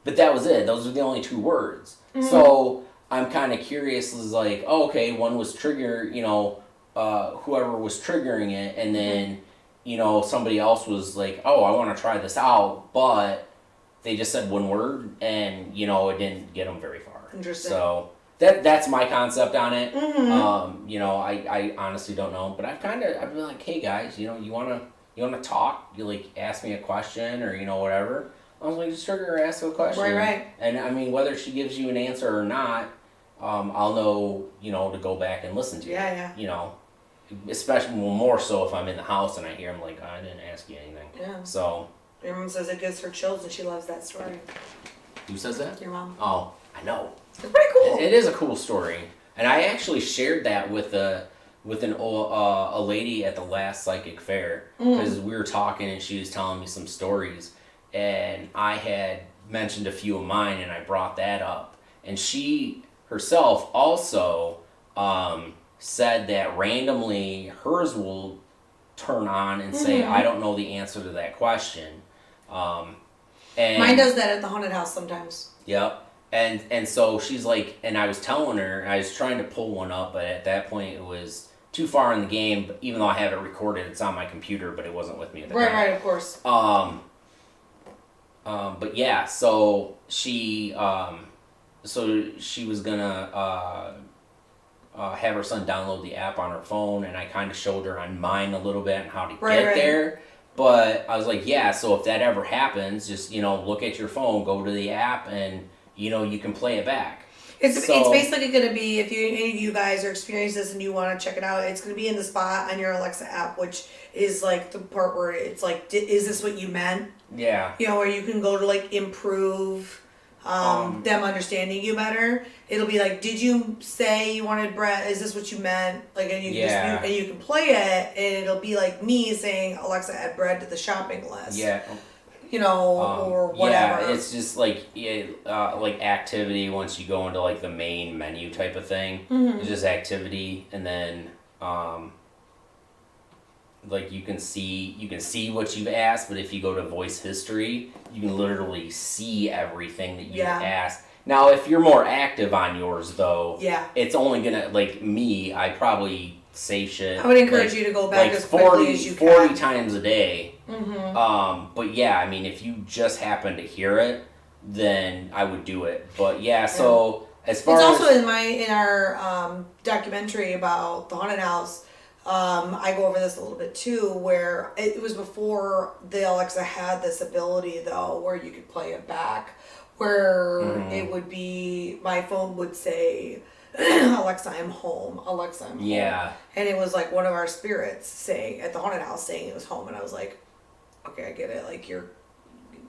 But that was it. Those were the only 2 words. So I'm kind of curious. Is like, okay, one was trigger. Whoever was triggering it, and then. Somebody else was like, oh, I want to try this out, but they just said 1 word, and, it didn't get them very far. Interesting. So that's my concept on it. I honestly don't know, but I've been like, hey guys, you want to talk? You ask me a question or, whatever. I was like, just trigger her, ask a question. Right. And I mean, whether she gives you an answer or not, I'll know, to go back and listen to it. Yeah. Especially more so if I'm in the house and I hear him like, I didn't ask you anything. Yeah. So. Your mom says it gives her chills and she loves that story. Who says that? Your mom. Oh, I know. It's pretty cool. It is a cool story, and I actually shared that with a lady at the last psychic fair because we were talking and she was telling me some stories, and I had mentioned a few of mine and I brought that up, and she herself also said that randomly hers will turn on and say, I don't know the answer to that question. And mine does that at the haunted house sometimes. Yep. And so she's like, and I was telling her, I was trying to pull one up, but at that point it was too far in the game. But even though I have it recorded, it's on my computer, but it wasn't with me at the time. Right, of course. But yeah, so she was gonna have her son download the app on her phone, and I kind of showed her on mine a little bit and how to get there. But I was like, yeah, so if that ever happens, just, look at your phone, go to the app, and, you can play it back. It's basically going to be, if any of you guys are experiencing this and you want to check it out, it's going to be in the spot on your Alexa app, which is like the part where it's like, is this what you meant? Yeah. Where you can go to like improve them understanding you better. It'll be like, did you say you wanted bread? Is this what you meant? Like, and you and you can play it, and it'll be like me saying, Alexa, add bread to the shopping list. Yeah. Or whatever. Yeah, it's just like like activity once you go into like the main menu type of thing. It's just activity, and then like you can see what you've asked, but if you go to voice history, you can literally see everything that you've asked. Now, if you're more active on yours, though, it's only gonna, like me, I probably say shit. I would encourage you to go back as quickly as you can. 40 times a day. But yeah, I mean, if you just happen to hear it, then I would do it. But yeah, so as far as... It's also in our documentary about the haunted house, I go over this a little bit too, where it was before the Alexa had this ability, though, where you could play it back, where it would be, my phone would say, Alexa, I'm home. Alexa, I'm home. Yeah. And it was like one of our spirits saying, at the haunted house, saying it was home. And I was like, okay, I get it. Like,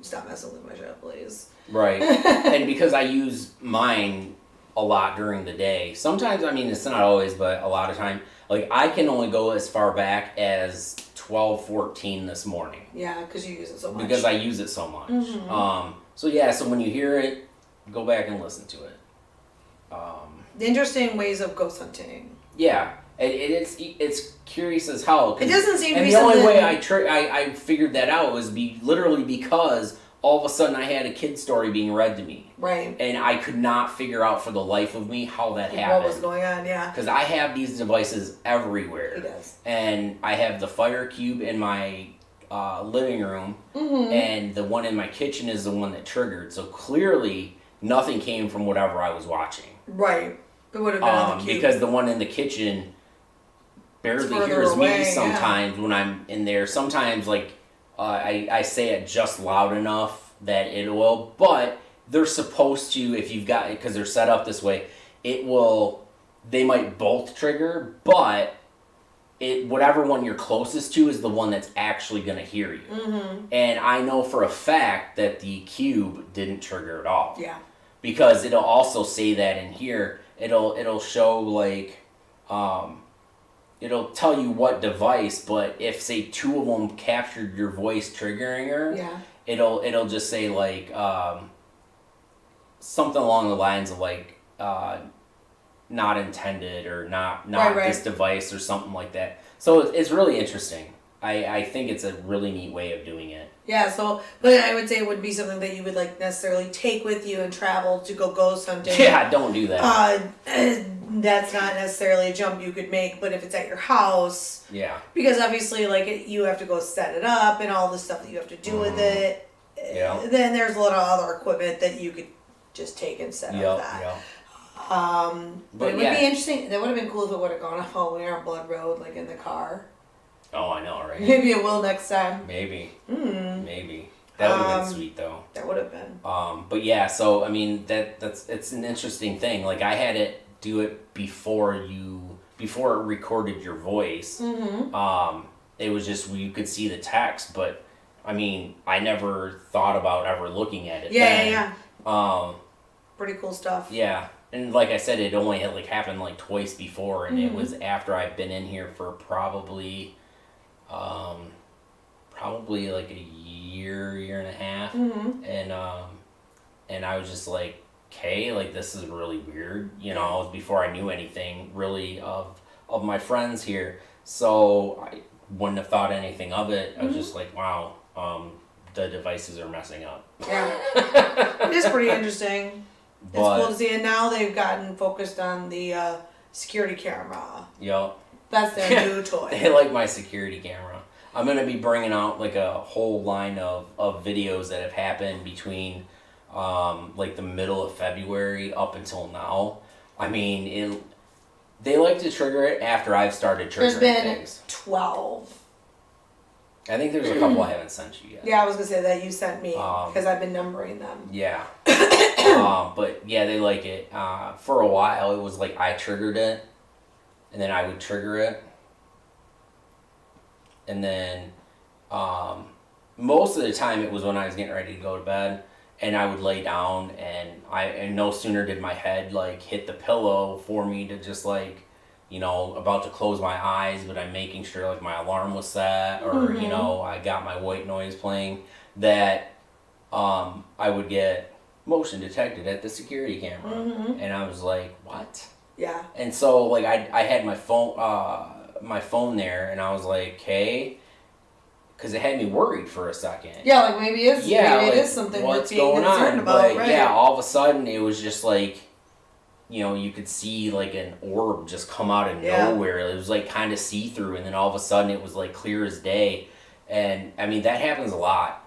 stop messing with my shit, please. Right. And because I use mine a lot during the day, sometimes, I mean, it's not always, but a lot of time, like, I can only go as far back as 12:14 this morning. Yeah, because you use it so much. Because I use it so much. So yeah, so when you hear it, go back and listen to it. Interesting ways of ghost hunting. Yeah, it's curious as hell. It doesn't seem to be something... And the only way I figured that out was literally because all of a sudden I had a kid story being read to me. Right. And I could not figure out for the life of me how that happened. What was going on, yeah. Because I have these devices everywhere. He does. And I have the fire cube in my living room, and the one in my kitchen is the one that triggered. So clearly, nothing came from whatever I was watching. Right. It would have been on the cube. Because the one in the kitchen barely hears me sometimes when I'm in there. Sometimes, like, I say it just loud enough that it will, but they're supposed to, if you've got it, because they're set up this way, they might both trigger, but whatever one you're closest to is the one that's actually going to hear you. And I know for a fact that the cube didn't trigger at all. Yeah. Because it'll also say that in here. It'll show, like, it'll tell you what device, but if, say, two of them captured your voice triggering her, it'll just say, like, something along the lines of, like, not intended or not this device or something like that. So it's really interesting. I think it's a really neat way of doing it. Yeah, but I would say it would be something that you would like necessarily take with you and travel to go ghost hunting. Yeah, don't do that. That's not necessarily a jump you could make, but if it's at your house, because obviously, like, you have to go set it up and all the stuff that you have to do with it. Then there's a lot of other equipment that you could just take instead of that. But it would be interesting. That would have been cool if it would have gone off while we were on Blood Road, like in the car. Oh, I know, right? Maybe it will next time. Maybe. Maybe. That would have been sweet, though. That would have been. But yeah, so I mean it's an interesting thing. Like, I had it do it before it recorded your voice. It was just you could see the text, but I mean, I never thought about ever looking at it. Yeah. Pretty cool stuff. Yeah. and like I said, it only had like happened like twice before, and it was after I've been in here for probably like a year and a half, and I was just like, okay, like this is really weird, you know, before I knew anything really of my friends here, so I wouldn't have thought anything of it. I was just like, wow, the devices are messing up. Yeah. It is pretty interesting. It's cool to see, and now they've gotten focused on the security camera. Yep. That's their new toy. They like my security camera. I'm going to be bringing out like a whole line of videos that have happened between like the middle of February up until now. I mean, they like to trigger it after I've started triggering There's been things. 12. I think there's a couple I haven't sent you yet. Yeah, I was going to say that you sent me because I've been numbering them. Yeah. But yeah, they like it. For a while, it was like I triggered it, and then I would trigger it. And then most of the time it was when I was getting ready to go to bed, and I would lay down, and no sooner did my head like hit the pillow for me to just like, you know, about to close my eyes, but I'm making sure like my alarm was set, or you know, I got my white noise playing, that I would get motion detected at the security camera, and I was like, what? Yeah. And so like I had my phone there, and I was like, hey, because it had me worried for a second. Yeah, like maybe it is something what's that's being going concerned on? about, But right? yeah, all of a sudden it was just like, you know, you could see like an orb just come out of nowhere. It was like kind of see-through, and then all of a sudden it was like clear as day. And I mean, that happens a lot.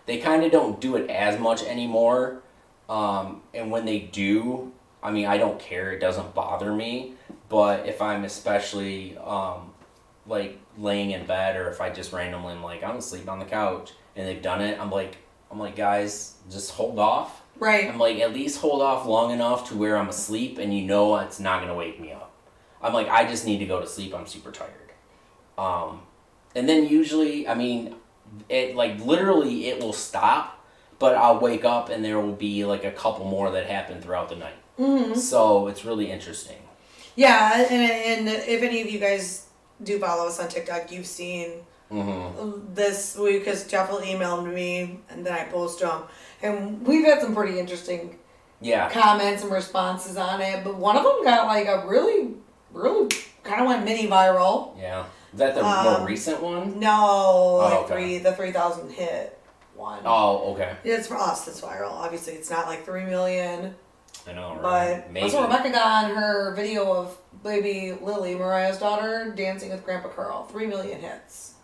They kind of don't do it as much anymore. And when they do, I mean, I don't care. It doesn't bother me. But if I'm especially like laying in bed, or if I just randomly am like, I'm gonna sleep on the couch, and they've done it, I'm like, guys, just hold off. Right. I'm like, at least hold off long enough to where I'm asleep and you know it's not gonna wake me up. I'm like, I just need to go to sleep. I'm super tired. And then usually, I mean, it like literally it will stop, but I'll wake up and there will be like a couple more that happen throughout the night. So it's really interesting. Yeah, and if any of you guys do follow us on TikTok, you've seen this week, because Jeff will email me and then I post them. And we've had some pretty interesting comments and responses on it, but one of them got like a really, really kind of went mini viral. Yeah. Is that the more recent one? No, the 3,000 hit one. Oh, okay. It's for us, it's viral. Obviously, it's not like 3 million. I know, right? But maybe. also Rebecca got on her video of baby Lily, Mariah's daughter, dancing with Grandpa Carl. 3 million hits.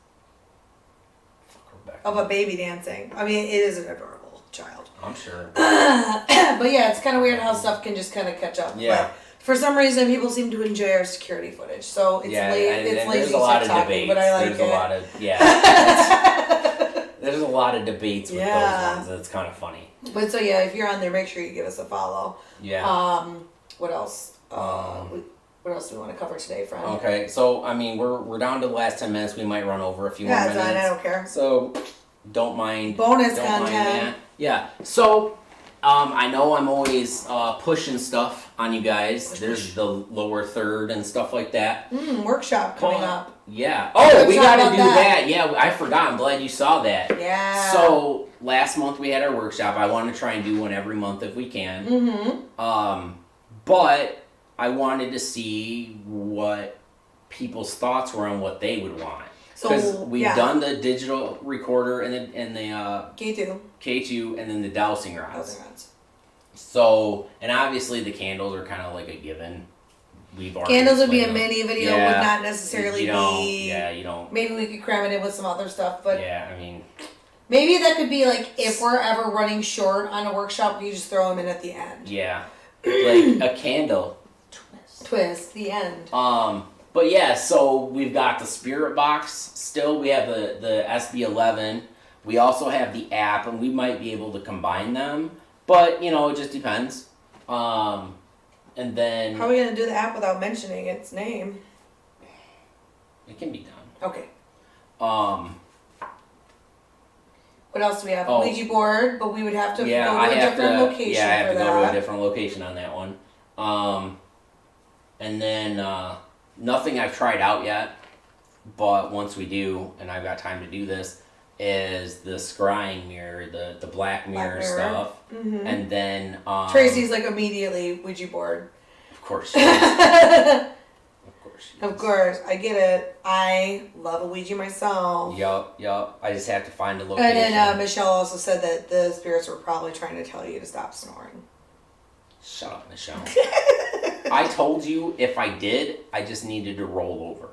Fuck Rebecca. Of a baby dancing. I mean, it is an adorable child. I'm sure. But yeah, it's kind of weird how stuff can just kind of catch up. Yeah. But for some reason, people seem to enjoy our security footage. So it's it's lazy there's a lot of TikToking, debates. but I like there's it. a lot of there's a lot of debates with those ones. It's kind of funny. But so yeah, if you're on there, make sure you give us a follow. Yeah. What else? What else do we want to cover today, friend? Okay, so I mean we're down to the last 10 minutes. We might run over a few more minutes. Yeah, I don't care. So don't mind. Bonus don't content. Mind that. Yeah. So I know I'm always pushing stuff on you guys. There's the lower third and stuff like that. Workshop coming up. Yeah. Oh, we got to do that. that. Yeah, I forgot. I'm glad you saw that. Yeah. So last month we had our workshop. I want to try and do one every month if we can. But I wanted to see what people's thoughts were on what they would want. Because we've done the digital recorder and the K2 and then the dowsing rods. So, and obviously the candles are kind of like a given. Candles would be a mini video, would not necessarily be. Yeah, you don't. Maybe we could cram it in with some other stuff, but. Yeah, I mean. Maybe that could be like, if we're ever running short on a workshop, we just throw them in at the end. Yeah. Like a candle. Twist, the end. But yeah, so we've got the Spirit Box still. We have the SB11. We also have the app, and we might be able to combine them. But, you know, it just depends. And then... How are we going to do the app without mentioning its name? It can be done. Okay. What What else do we have? Oh. Ouija board, but we would have to go to I a have different to. location Yeah, I have for to that. go to a different location on that one. And then nothing I've tried out yet, but once we do, and I've got time to do this, is the scrying mirror, the black mirror stuff, and then Tracy's like immediately Ouija board. Of course. She is. Of course, I get it. I love a Ouija myself. Yup. I just have to find a location. And then Michelle also said that the spirits were probably trying to tell you to stop snoring. Shut up, Michelle. I told you if I did, I just needed to roll over.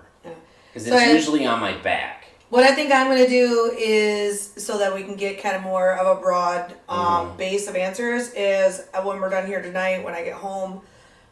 Because it's usually on my back. What I think I'm going to do is, so that we can get kind of more of a broad base of answers, is when we're done here tonight, when I get home,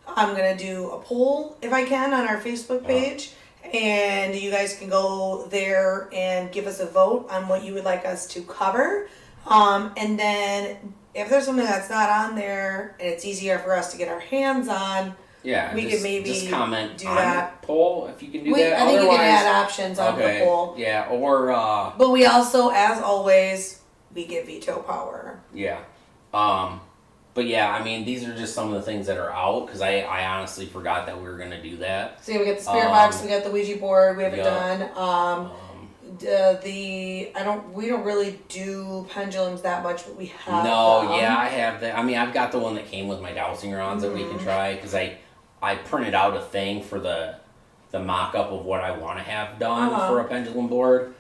I'm going to do a poll, if I can, on our Facebook page. And you guys can go there and give us a vote on what you would like us to cover. And then if there's something that's not on there and it's easier for us to get our hands on, we could maybe just comment do on that. The poll if you can do that. I think you can Otherwise, add options on the poll. Yeah, or But we also, as always, we get veto power. Yeah. But yeah, I mean, these are just some of the things that are out because I honestly forgot that we were gonna do that. So we got the spirit box, we got the Ouija board, we haven't done. We don't really do pendulums that much, but we have. I have that. I mean, I've got the one that came with my dowsing rods that we can try because I printed out a thing for the mock-up of what I want to have done for a pendulum board.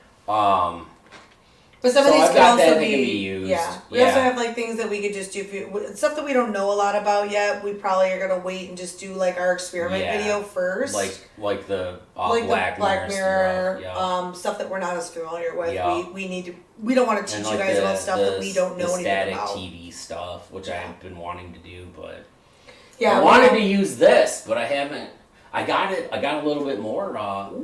But some of these I've can got also that be used. Yeah. We also have like things that we could just do stuff that we don't know a lot about yet. We probably are gonna wait and just do like our experiment video first. Like the like black mirror stuff. Stuff that we're not as familiar with. Yeah. We don't want to teach you guys about stuff that we don't know anything about. The static TV stuff, which I've been wanting to do, but I wanted to use this, but I haven't. I got a little bit more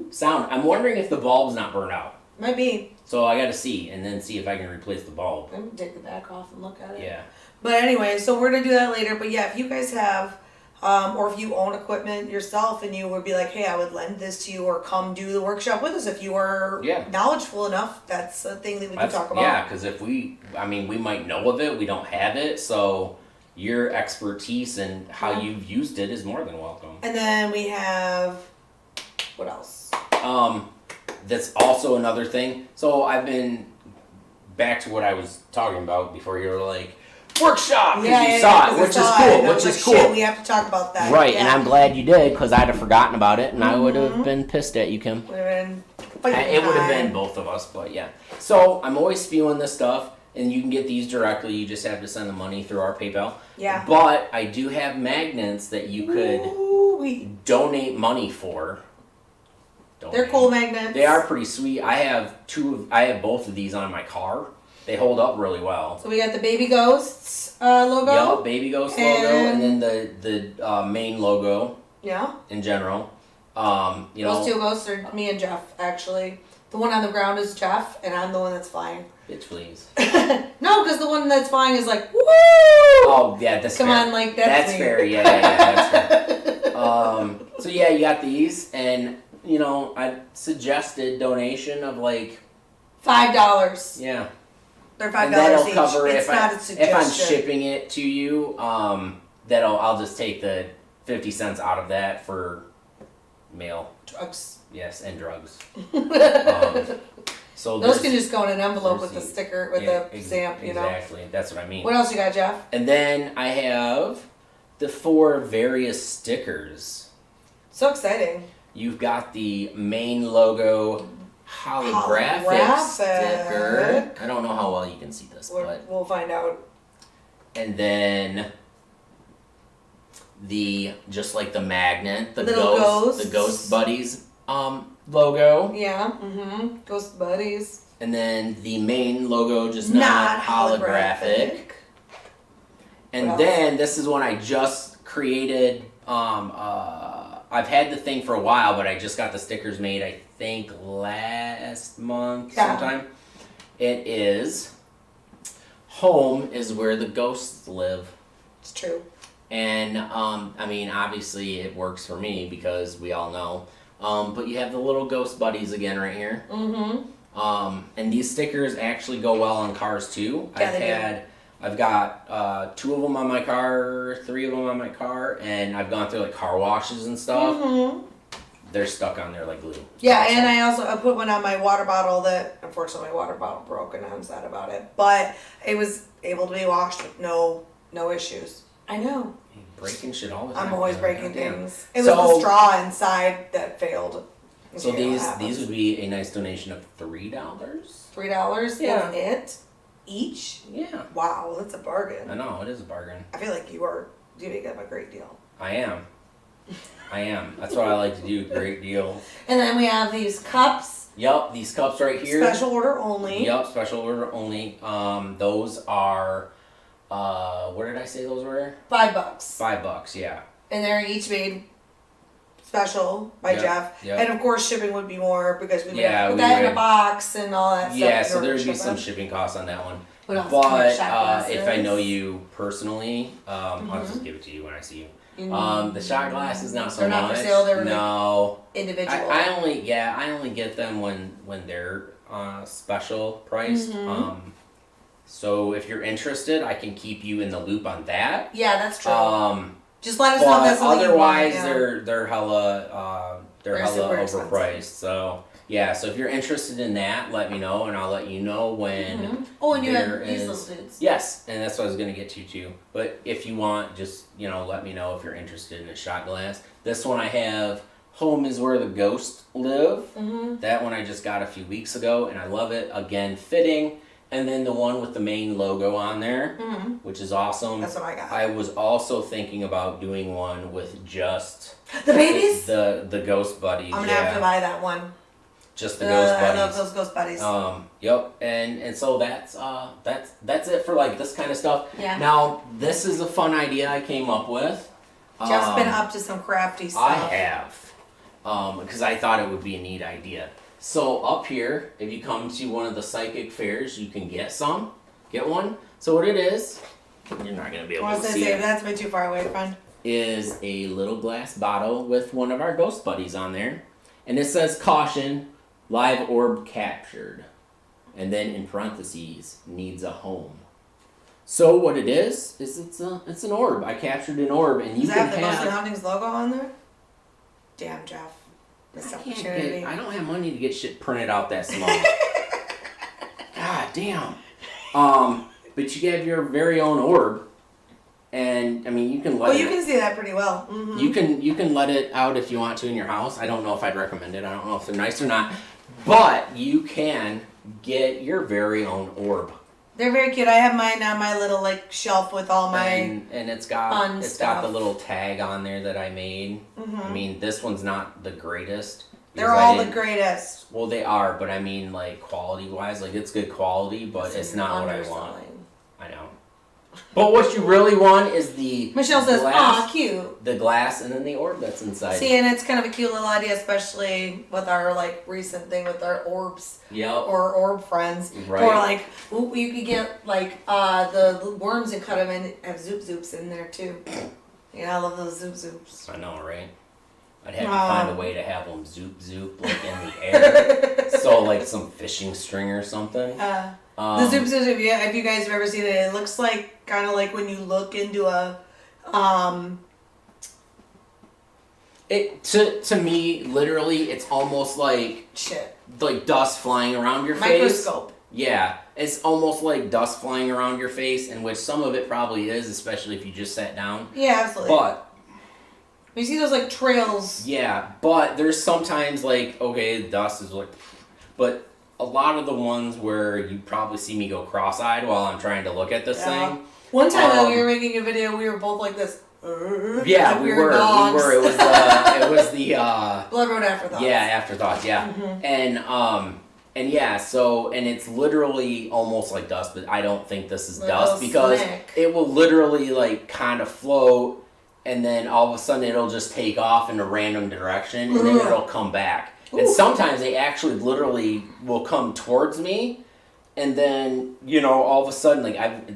sound. I'm wondering if the bulb's not burned out. Might be. So I got to see, and then see if I can replace the bulb. I'm gonna take the back off and look at it. Yeah. But anyway, so we're gonna do that later. But yeah, if you guys have, or if you own equipment yourself and you would be like, hey, I would lend this to you, or come do the workshop with us if you are knowledgeable enough. That's a thing that we can talk about. Yeah, because we might know of it, we don't have it, so your expertise and how you've used it is more than welcome. And then we have, what else? That's also another thing. So I've been back to what I was talking about before. You were like, workshop, because you saw it, which is cool. Which is cool. Shit, we have to talk about that. Right, and I'm glad you did because I'd have forgotten about it, and I would have been pissed at you, Kim. Would have been. It would have been both of us, but yeah. So I'm always spewing this stuff, and you can get these directly. You just have to send the money through our PayPal. Yeah. But I do have magnets that you could donate money for. They're cool magnets. They are pretty sweet. I have both of these on my car. They hold up really well. So we got the Baby Ghosts logo. Yeah, Baby Ghost logo, and then the main logo. Yeah. In general, those two ghosts are me and Jeff actually. The one on the ground is Jeff, and I'm the one that's flying. Bitch, please. No, because the one that's flying is like woo. Oh yeah, that's Come fair. on, like that's fair. Yeah, that's fair. So yeah, you got these, and I suggested donation of like $5. Yeah. They're $5 and that'll each. Cover it's not a suggestion. If I'm shipping it to you, I'll just take the 50 cents out of that for mail. Drugs. Yes, and drugs. So those can just go in an envelope with the sticker, with the stamp, Exactly, that's what I mean. What else you got, Jeff? And then I have the 4 various stickers. So exciting. You've got the main logo holographic sticker. I don't know how well you can see this, but we'll find out. And then just like the magnet, the Ghost Buddies logo. Yeah, Ghost Buddies. And then the main logo, just not holographic. And then this is one I just created. I've had the thing for a while, but I just got the stickers made, I think, last month sometime. It is home is where the ghosts live. It's true. And, obviously it works for me because we all know. But you have the little ghost buddies again right here. And these stickers actually go well on cars too. Yeah, I've got 2 of them on my car, 3 of them on my car, and I've gone through like car washes and stuff. Mm-hmm. They're stuck on there like glue. Yeah, and I put one on my water bottle that, unfortunately, my water bottle broke, and I'm sad about it. But it was able to be washed with no issues. I know. Breaking shit all the time. I'm always breaking Goddamn. things. It was the straw inside that failed. So these would be a nice donation of $3. $3? Yeah. That's it? Each? Yeah. Wow, that's a bargain. I know, it is a bargain. I feel like you make up a great deal. I am. That's what I like to do. Great deal. And then we have these cups. Yep, these cups right here. Special order only. Yep, special order only. Those are, what did I say those were? $5. $5, yeah. And they're each made special by Jeff. Yep. And of course shipping would be more because we would Yeah, put we that in would. a box and all that stuff. Yeah, in so order there'd to be ship some them. shipping costs on that one. What else? But Shot if I know glasses. you personally, I'll just give it to you when I see you. Mm. The shot glasses not so They're much. not for sale, they're no. individual. I only get them when they're special priced. Mm-hmm. So if you're interested, I can keep you in the loop on that. Yeah, that's true. Just let us know if But that's something otherwise, you want. they're hella They're hella super overpriced. expensive. So yeah, so if you're interested in that, let me know, and I'll let you know when. Mm-hmm. Oh, and you there have these is- little dudes. Yes, and that's what I was gonna get to too. But if you want, just let me know if you're interested in a shot glass. This one I have. Home is where the ghosts live. Mm-hmm. That one I just got a few weeks ago, and I love it. Again, fitting. And then the one with the main logo on there, Mm-hmm. which is awesome. That's what I got. I was also thinking about doing one with just The babies? the ghost buddies. I'm gonna have to buy that one. Just the ghost I buddies. love those ghost buddies. Yep, and so that's it for like this kind of stuff. Yeah. Now this is a fun idea I came up with. Jeff's been up to some crafty stuff. I have, because I thought it would be a neat idea. So up here, if you come to one of the psychic fairs, you can get one. So what it is, you're not gonna be able I was to gonna see say, it. that's way too far away, friend. Is a little glass bottle with one of our ghost buddies on there, and it says caution, live orb captured, and then in parentheses needs a home. So what it is it's an orb. I captured an orb, and you Does can that have the Ghostly have. Hauntings logo on there? Damn, Jeff. Missed opportunity. I don't have money to get shit printed out that small. God damn. But you have your very own orb, and I mean you can let. Well, you can see that pretty well. Mm-hmm. You can let it out if you want to in your house. I don't know if I'd recommend it. I don't know if they're nice or not, but you can get your very own orb. They're very cute. I have mine on my little shelf with all my. And it's got fun got the stuff. little tag on there that I made. Mm-hmm. I mean, this one's not the greatest. They're because I all the didn't- greatest. Well, they are, but I mean, like quality wise, like it's good quality, but it's not what I want. Underselling. I know. But what you really want is the Michelle says, glass, "Aw, cute." the glass, and then the orb that's inside. See, and it's kind of a cute little idea, especially with our recent thing with our orbs Yep. or orb friends. Right. Or you could get the worms and cut them and have zoop zoops in there too. Yeah, I love those zoop zoops. I know, right? I'd have to find a way to have them zoop zoop like in the air. So like some fishing string or something. The zoop zoops, if you guys have ever seen it, it looks like kind of like when you look into a It to me, literally, it's almost like dust flying around your face. microscope. Yeah, it's almost like dust flying around your face, and which some of it probably is, especially if you just sat down. Yeah, absolutely. But you see those trails. yeah, but there's sometimes okay, dust is but a lot of the ones where you probably see me go cross-eyed while I'm trying to look at this thing. One time when we were making a video, we were both like this. Yeah, like we were were. dogs. We were. It was the Blood Road Afterthoughts. Yeah, afterthoughts. Yeah, and yeah. So it's literally almost like dust, but I don't think this is Little dust because slick. it will literally kind of float, and then all of a sudden it'll just take off in a random direction, and then it'll come back. And sometimes they actually literally will come towards me, and then all of a sudden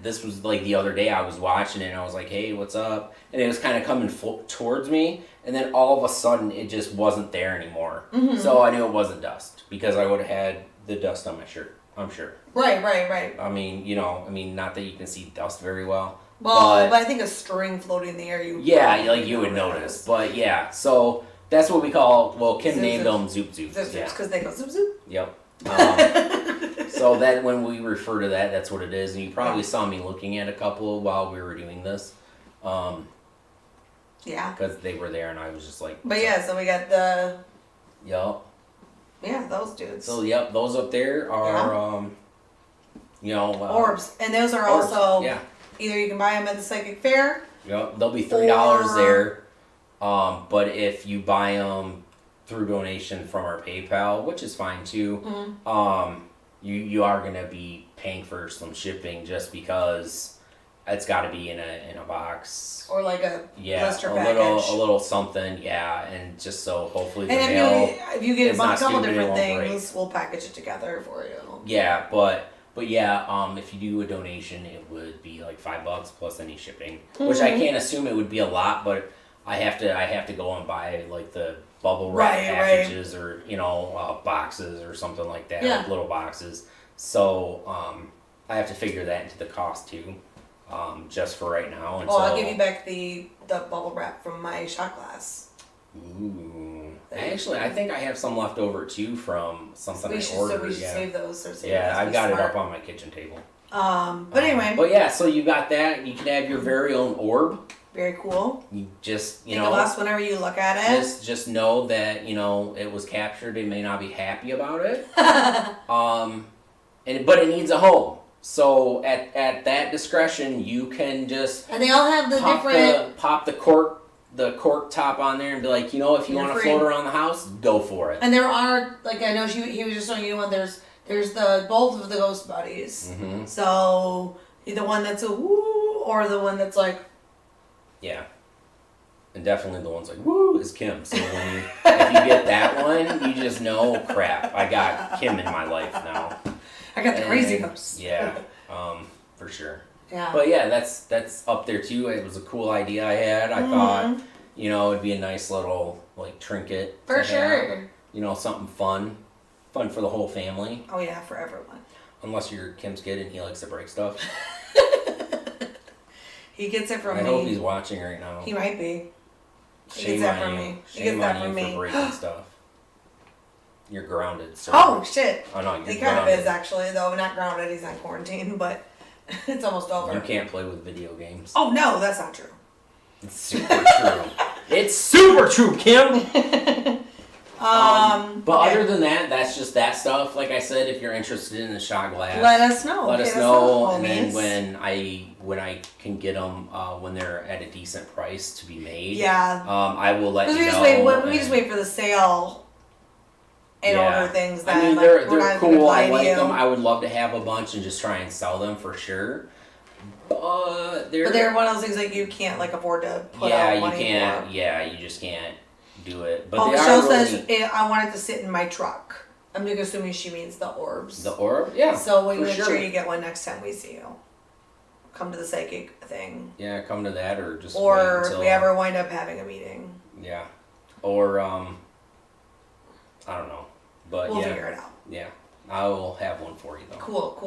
this was the other day I was watching it and I was like, hey, what's up? And it was kind of coming towards me, and then all of a sudden it just wasn't there anymore. So I knew it wasn't dust because I would have had the dust on my shirt. I'm sure. Right. I mean, not that you can see dust very well. Well, but I think a string floating in the air, you would notice. But yeah, so that's what we call. Well, Kim named them Zoop Zoops. Zoop Zoops, because they go Zoop Zoop. Yep. So that when we refer to that, that's what it is. And you probably saw me looking at a couple while we were doing this. Yeah. Because they were there, and I was just like. But yeah, so we got the. Yep. Yeah, those dudes. So yep, those up there are orbs, and those are orbs. Also either you can buy them at the psychic fair. Yep, they'll be $3 there. But if you buy them through donation from our PayPal, which is fine too, you are gonna be paying for some shipping just because it's got to be in a box or like a blister package. a little something, and just so hopefully the and mail. If you get a couple different things, we'll package it together for you. Yeah, but if you do a donation, it would be like $5 plus any shipping, which I can't assume it would be a lot, but I have to go and buy like the bubble wrap packages or boxes or something like that, like little boxes. So I have to figure that into the cost too, just for right now. I'll give you back the bubble wrap from my shot glass. Ooh. Actually, I think I have some left over too from something I ordered. So we should save those. I've got it up on my kitchen table. But anyway. But yeah, so you got that. You can have your very own orb. Very cool. You just, Think of us whenever you look at it. Just know that, it was captured. They may not be happy about it. But it needs a home. So at that discretion, you can just and they all have the pop the cork top on there and be like, if you want to float around the house, go for it. And there are, like, I know he was just showing you one. There's both of the ghost buddies. Mm-hmm. So the one that's a woo or the one that's like. Yeah. And definitely the one's like, woo, is Kim. So if you get that one, you just know, crap, I got Kim in my life now. I got the crazy ghosts. Yeah, for sure. Yeah. But yeah, that's up there too. It was a cool idea I had. I thought, it'd be a nice little like trinket. For sure. Something fun for the whole family. Oh yeah, for everyone. Unless you're Kim's kid and he likes to break stuff. He gets it from me. I hope he's watching right now. He might be. He gets that from me. Shame on you for breaking stuff. You're grounded, sir. Oh shit! Oh no, you're he kind of is actually, though. Not grounded. He's on quarantine, but it's almost over. You can't play with video games. Oh no, that's not true. It's super true. It's super true, Kim. But other than that, that's just that stuff. Like I said, if you're interested in the shot glass, let us know. Let us know, and then when I can get them when they're at a decent price to be made, I will let you know. We just wait for the sale and order things. Then, I mean, they're cool. I like them. I would love to have a bunch and just try and sell them for sure. But they're one of those things that you can't afford to put out money for. Yeah, you just can't do it. But Michelle says I want it to sit in my truck. I'm assuming she means the orbs. The orb, yeah. So we make sure you get one next time we see you. Come to the psychic thing. Yeah, come to that, or just or if we ever wind up having a meeting. Yeah, or I don't know, but we'll figure it out. Yeah, I will have one for you though. Cool.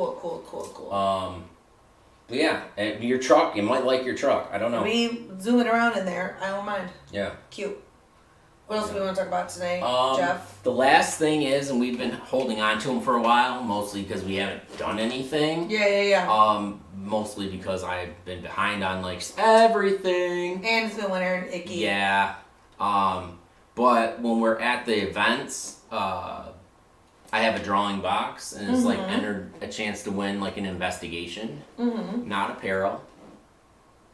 But yeah, and your truck, you might like your truck. I don't know. We zooming around in there. I don't mind. Yeah. Cute. What else do we want to talk about today, Jeff? The last thing is, and we've been holding on to them for a while, mostly because we haven't done anything. Yeah. Mostly because I've been behind on everything. And it's been winter and icky. Yeah. But when we're at the events, I have a drawing box, and it's entered a chance to win an investigation. Mm-hmm. Not apparel.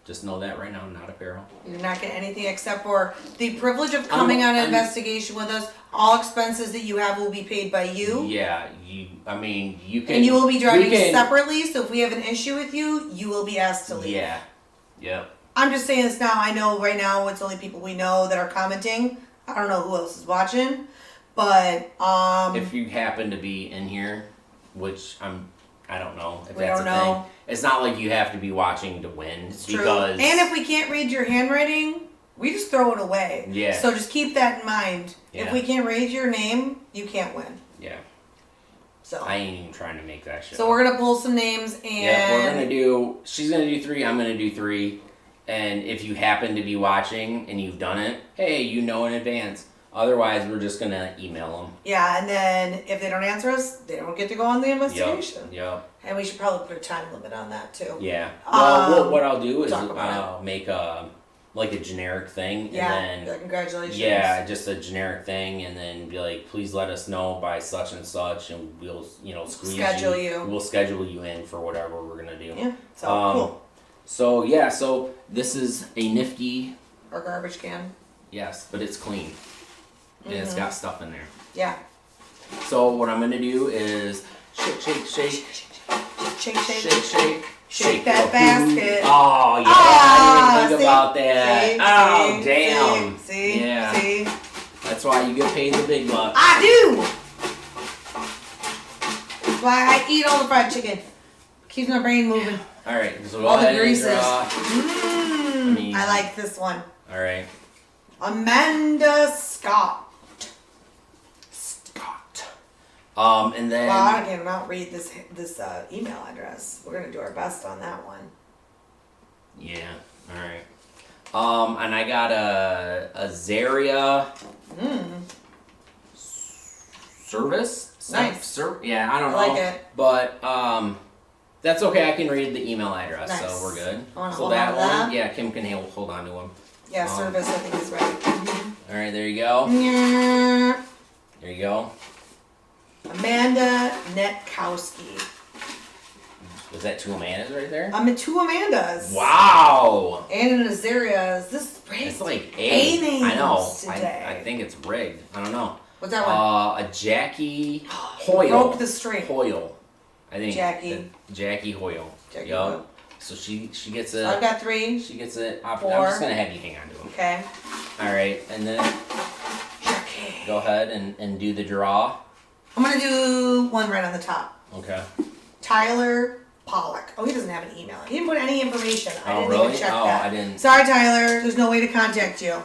Just know that right now, not apparel. You're not getting anything except for the privilege of coming on an investigation with us. All expenses that you have will be paid by you. Yeah, you can. And you will be driving separately, so if we have an issue with you, you will be asked to leave. Yeah. Yep. I'm just saying this now. I know right now it's only people we know that are commenting. I don't know who else is watching. But, if you happen to be in here, which I don't know if we that's don't a know. thing. It's not like you have to be watching to win. It's true. And if we can't read your handwriting, we just throw it away. Yeah. So just keep that in mind. Yeah. If we can't read your name, you can't win. Yeah. So I ain't even trying to make that shit. So we're gonna pull some names and she's gonna do 3, I'm gonna do 3. And if you happen to be watching and you've done it, hey, you know in advance. Otherwise, we're just gonna email them. Yeah, and then if they don't answer us, they don't get to go on the investigation. Yep. And we should probably put a time limit on that too. Yeah. Well, what I'll do is I'll make a generic thing, Yeah. and then Congratulations. yeah, just a generic thing, and then be like, please let us know by such and such, and we'll Schedule you. We'll schedule you in for whatever we're gonna do. Yeah. So cool. So yeah, so this is a nifty. Or garbage can. Yes, but it's clean. And it's got stuff in there. Yeah. So what I'm gonna do is shake that basket. Oh yeah, I didn't think about that. Damn. See? Yeah. See? That's why you get paid the big bucks. I do. That's why I eat all the fried chicken. Keeps my brain moving. All right, so go All the ahead and greases. draw. I like this one. All right. Amanda Scott. And then. Well, I cannot read this email address. We're gonna do our best on that one. Yeah. All right. And I got a Zaria. Service. Nice. Yeah, I don't know. I like it. But that's okay. I can read the email address, Nice. so we're good. Wanna So hold that on to one, that? yeah, Kim can hold on to him. Yeah, service I think is right. All right, there you go. Yeah. There you go. Amanda Netkowski. Was that 2 Amandas right there? I'm at 2 Amandas. Wow. And an Azaria's. This is rigged. It's like A A. names I know. today. I think it's rigged. I don't know. What's that one? A Jackie Hoyle. Broke the string. Hoyle. I think. Jackie. Jackie Hoyle. Jackie Yup. Hoyle. So she gets So I've a. got 3. She gets it. I'm 4. just gonna have you hang on to them. Okay. All right, and then Jackie. go ahead and do the draw. I'm gonna do one right on the top. Okay. Tyler Pollock. Oh, he doesn't have an email. He didn't put any information. I Oh, didn't really? even check Oh, that. I didn't. Sorry, Tyler. There's no way to contact you.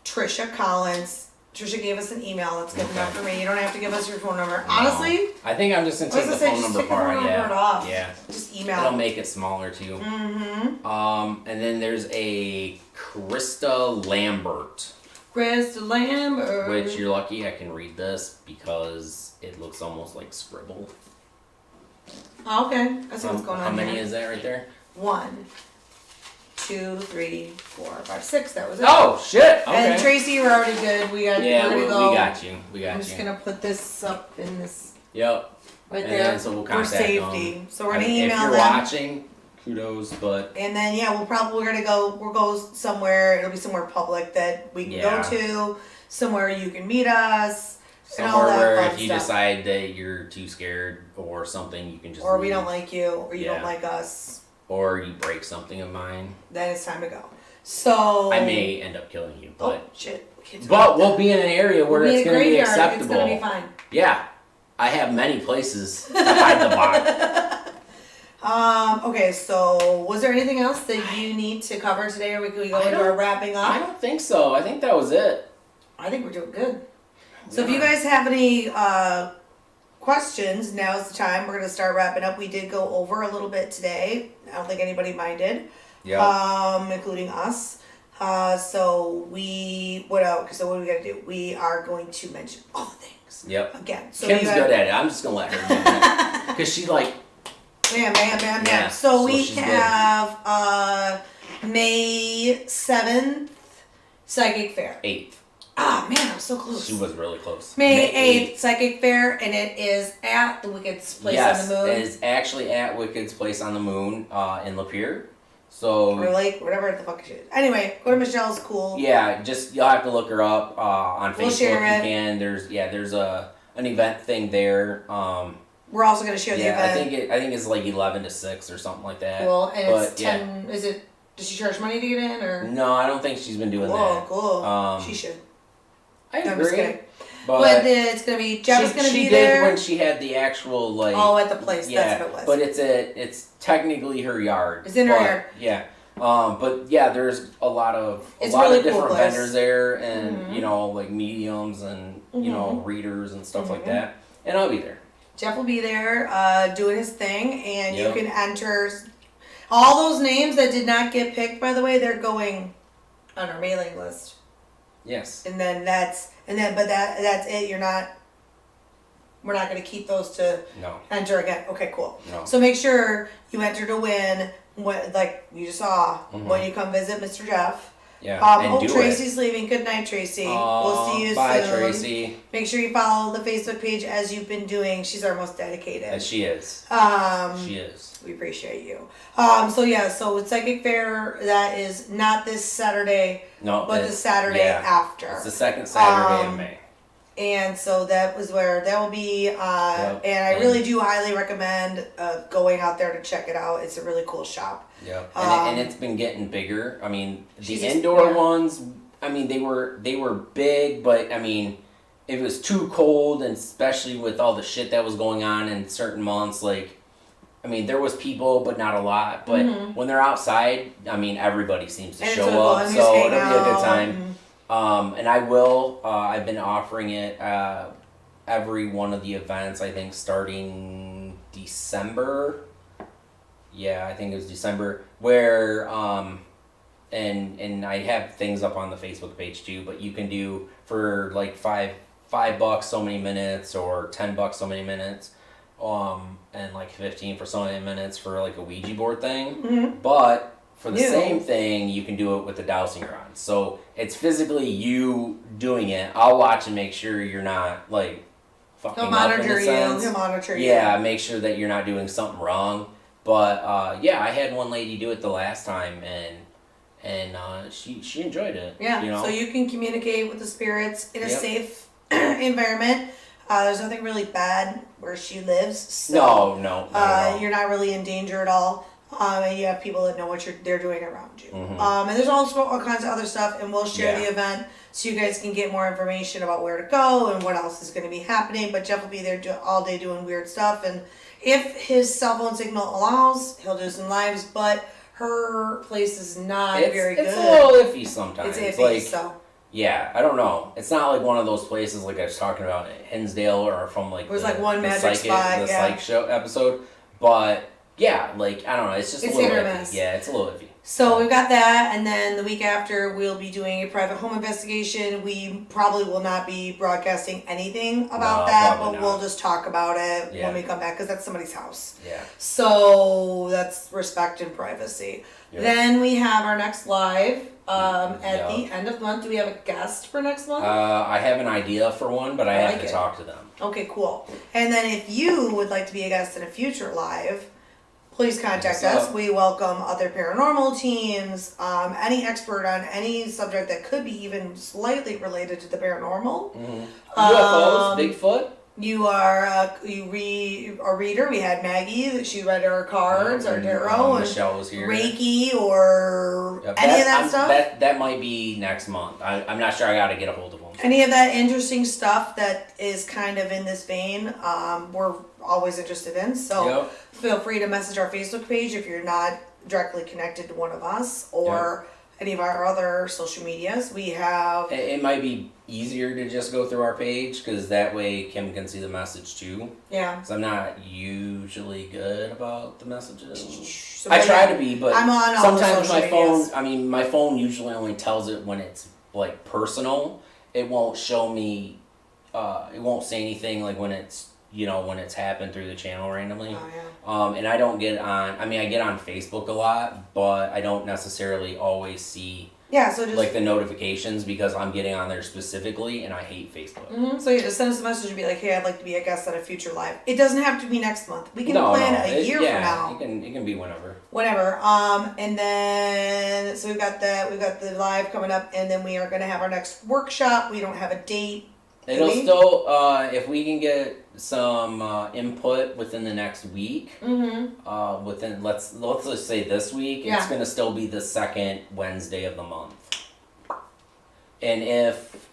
Trisha Collins. Trisha gave us an email. That's good enough for me. You don't have to give us your phone number. Honestly, I think I'm just gonna I was take the gonna say, phone just number take the part. phone number off. Yeah. just It'll email. make it smaller too. Mm-hmm. And then there's a Krista Lambert, Krista Lambert. which you're lucky I can read this because it looks almost like scribble. Oh, okay. I see what's going on How many here. is that right there? 1, 2, 3, 4, 5, 6. That was it. Oh shit! Okay. And Tracy, we're already good. yeah, we're we gonna go. got you. We got I'm you. just gonna put this up in this Yep. right And there then, so we'll for contact safety. them. So we're gonna If email you're them. watching, kudos, but And then yeah, we're gonna go. We'll go somewhere. It'll be somewhere public that we can Yeah. go to. Somewhere you can meet us. And all somewhere that where fun if you stuff. decide that you're too scared or something, you can just Or we leave. don't like you, or you don't Yeah. like us. Or you break something of mine. Then it's time to go. So I may end up killing you, Oh but shit! We can't do but that. we'll be in an area where We'll be it's in a going to be graveyard. acceptable. It's gonna be fine. Yeah, I have many places to hide the body. Okay, so was there anything else that you need to cover today, or we could go I into our don't- wrapping up? I don't think so. I think that was it. I think we're doing good. So if Yeah. you guys have any questions, now's the time. We're gonna start wrapping up. We did go over a little bit today. I don't think anybody minded, including us. So what else? So what are we gonna do? We are going to mention all the things Yep. again. So Kim's you good at it. I'm just gonna let her do it because she like. bam, bam, bam, bam. Yeah, So so we she's good. have May 7th Psychic Fair. 8th. Ah man, I'm so close. She was really close. May 8th, Psychic Fair, and it is at the Wicked's Place Yes, on the Moon. it is actually at Wicked's Place on the Moon in Lapeer. So Or Lake, whatever the fuck it is. Anyway, go to Michelle's Cool. yeah, just you'll have to look her up on Facebook. We'll share You it. can. There's an event thing there. We're also going to share the Yeah, event. I think it's like 11 to 6 or something like that. Cool. And But, it's 10. Is it, does she charge money to get in? Or? No, I don't think she's been doing Whoa, that. cool. She should. I No, I'm agree. just kidding. But But it's going to be, Jeff is going to be she there. did when she had the actual like. Oh, at the place. Yeah, That's what it was. but it's technically her yard. It's in her but, yard. Yeah, But yeah, there's a lot of really cool different place. vendors there, and you know, like mediums and you know, readers and stuff like that. And I'll be there. Jeff will be there doing his thing, and Yep. you can enter all those names that did not get picked. By the way, they're going on our mailing list, Yes. and then that's it. We're not going to keep those to No. enter again. Okay, cool. No. So make sure you enter to win. What, like you just saw when you come visit Mr. Jeff. Yeah. Oh, and do Tracy's leaving. Good night, Tracy. We'll see you bye, soon. Tracy. Make sure you follow the Facebook page as you've been doing. She's our most dedicated. As she is. She is. We appreciate you. So it's Psychic Fair. That is not this Saturday, No. but the Saturday after. It's the second Saturday in May. And so that was where that will be. And I really do highly recommend going out there to check it out. It's a really cool shop. Yeah, and it's been getting bigger. I mean, the indoor ones. I mean, they were big, but I mean, it was too cold, and especially with all the shit that was going on in certain months. Like, I mean, there was people, but not a lot. But when they're outside, I mean, everybody seems to show up, so it'll be a good time. And I will. I've been offering it every one of the events. I think starting December. Yeah, I think it was December. Where and I have things up on the Facebook page too. But you can do for like $5 so many minutes, or $10 so many minutes, and like 15 for so many minutes for like a Ouija board thing. But for the same thing, you can do it with the dowsing rod. So it's physically you doing it. I'll watch and make sure you're not like fucking He'll up monitor in a sense. He'll monitor you. Yeah, make sure that you're not doing something wrong. But yeah, I had one lady do it the last time, and she enjoyed it. Yeah. You know? So you can communicate with the spirits in a safe environment. There's nothing really bad where she lives. So, no, not at all. You're not really in danger at all. And you have people that know what they're doing around you. And there's also all kinds of other stuff, and we'll share the event so you guys can get more information about where to go and what else is going to be happening. But Jeff will be there all day doing weird stuff, and if his cell phone signal allows, he'll do some lives. But her place is not very good. It's a little iffy sometimes. It's iffy, like, yeah, I don't know. It's not like one of those places like I was talking about in Hinsdale, or from like it was like one magic spot, the Psych show episode. But yeah, like I don't know, it's just a little iffy. Yeah, it's a little iffy. So we've got that, and then the week after we'll be doing a private home investigation. We probably will not be broadcasting anything about that, but we'll just talk about it when we come back, because that's somebody's house. Yeah. So that's respect and privacy. Yep. Then we have our next live at the end of the month. Do we have a guest for next month? I have an idea for one, but I have to talk to them. Okay, cool. And then if you would like to be a guest in a future live, please contact us. We welcome other paranormal teams, any expert on any subject that could be even slightly related to the paranormal. UFOs, Bigfoot. You are a reader. We had Maggie. She read our cards, our tarot, and Michelle was here. Reiki, or any of that stuff. That might be next month. I'm not sure. I got to get a hold of them. Any of that interesting stuff that is kind of in this vein, we're always interested in. So feel free to message our Facebook page if you're not directly connected to one of us, or any of our other social medias. We have... It might be easier to just go through our page, because that way Kim can see the message too. Yeah. Because I'm not usually good about the messages. I try to be, but I'm on all sometimes the social phone, my phone usually only tells it when it's like personal. It won't show me, it won't say anything like when it's, when it's happened through the channel randomly. Oh, yeah. And I don't get on, I get on Facebook a lot, but I don't necessarily always see so just, like the notifications, because I'm getting on there specifically, and I hate Facebook. So just send us a message and be like, hey, I'd like to be a guest on a future live. It doesn't have to be next month. We can plan a year from now. It can be whenever. Whatever. And then, so we've got the live coming up, and then we are going to have our next workshop. We don't have a date. It'll still, if we can get some input within the next week, within let's just say this week, it's gonna still be the second Wednesday of the month. And if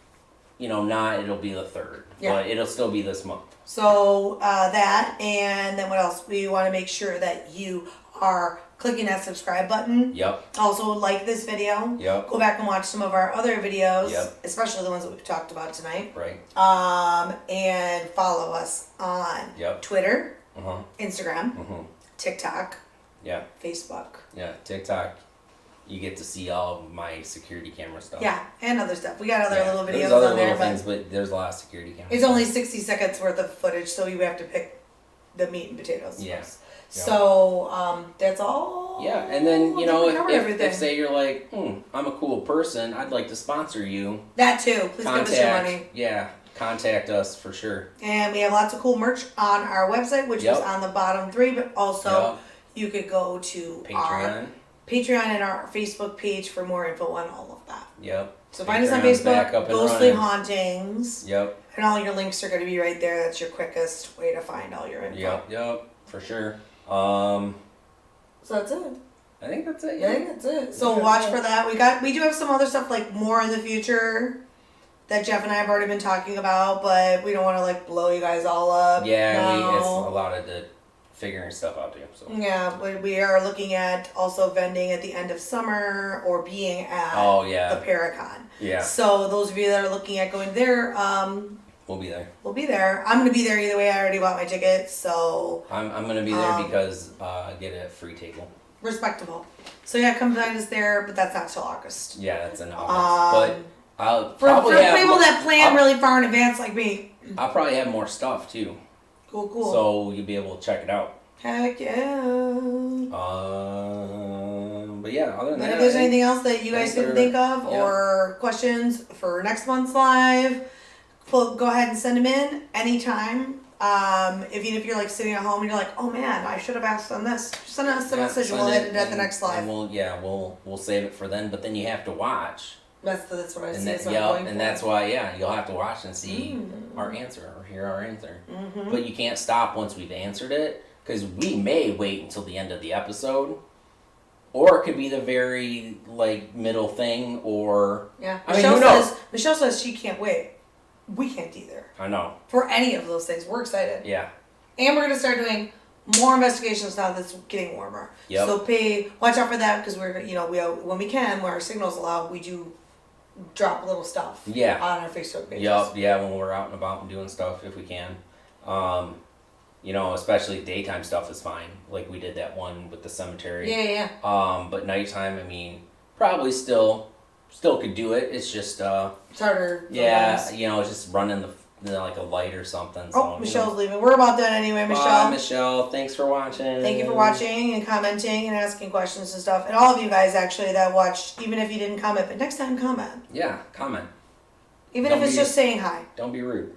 not, it'll be the third. But it'll still be this month. So that, and then what else? We want to make sure that you are clicking that subscribe button. Yep. Also, like this video. Yep. Go back and watch some of our other videos, Yep. especially the ones that we've talked about tonight. Right. And follow us on Yep. Twitter, Uh-huh. Instagram, Uh-huh. TikTok, Yeah. Facebook. Yeah. TikTok. You get to see all of my security camera stuff. Yeah, and other stuff. We got other little videos There's other on there, little but things, but there's a lot of security cameras. it's only 60 seconds worth of footage, so you have to pick the meat and potatoes. Yeah. So that's all. Yeah, and then, you know, We covered if everything. say you're like, I'm a cool person, I'd like to sponsor you. That too. Please give us your money. Yeah, contact us for sure. And we have lots of cool merch on our website, which is on the bottom 3, but also you could go to our Patreon and our Facebook page for more info on all of that. Yep. So find us on Patreon's back Facebook, up and Ghostly running. Hauntings. Yep. And all your links are going to be right there. That's your quickest way to find all your info. Yep, for sure. So that's it. I think that's it. Yeah, I think that's it. So watch for that. We do have some other stuff like more in the future that Jeff and I have already been talking about, but we don't want to like blow you guys all up. Yeah, it's a lot of the figuring stuff out too. So. Yeah, we are looking at also vending at the end of summer or being at the Paracon. Yeah. So those of you that are looking at going there, we'll be there. we'll be there. I'm gonna be there either way. I already bought my ticket, so I'm gonna be there because I get a free table. respectable. So yeah, come find us there, but that's not till August. Yeah, that's in August. But I'll For probably have people that plan really far in advance like me. I'll probably have more stuff too. Cool. So you'll be able to check it out. Heck yeah. But yeah, other than And that, if there's anything else that you guys thanks can for- think of or questions for next month's live, go ahead and send them in anytime. Even if you're like sitting at home and you're like, oh man, I should have asked on this. Send us a message and we'll edit it at the next live. And we'll save it for then. But then you have to watch. That's what I And say. that's why you'll have to watch and see our answer or hear our answer. Mm-hmm. But you can't stop once we've answered it because we may wait until the end of the episode, or it could be the very like middle thing. Or yeah, I mean, who knows? Michelle says she can't wait. We can't either. I know. For any of those things, we're excited. Yeah. And we're gonna start doing more investigations now that's getting warmer. Yep. So watch out for that because we're when we can, where our signals allow, we do drop little stuff. Yeah. On our Facebook pages. Yup. Yeah. When we're out and about and doing stuff, if we can, especially daytime stuff is fine. Like we did that one with the cemetery. Yeah. But nighttime, I mean, probably still could do it. It's just It's harder. yeah, sometimes. it's just running the like a light or something. Oh, So, Michelle's leaving. We're about done anyway, Michelle. Bye, Michelle. Thanks for watching. Thank you for watching and commenting and asking questions and stuff. And all of you guys actually that watched, even if you didn't comment, but next time comment. Yeah, comment. Even Don't if it's be- just saying hi. Don't be rude.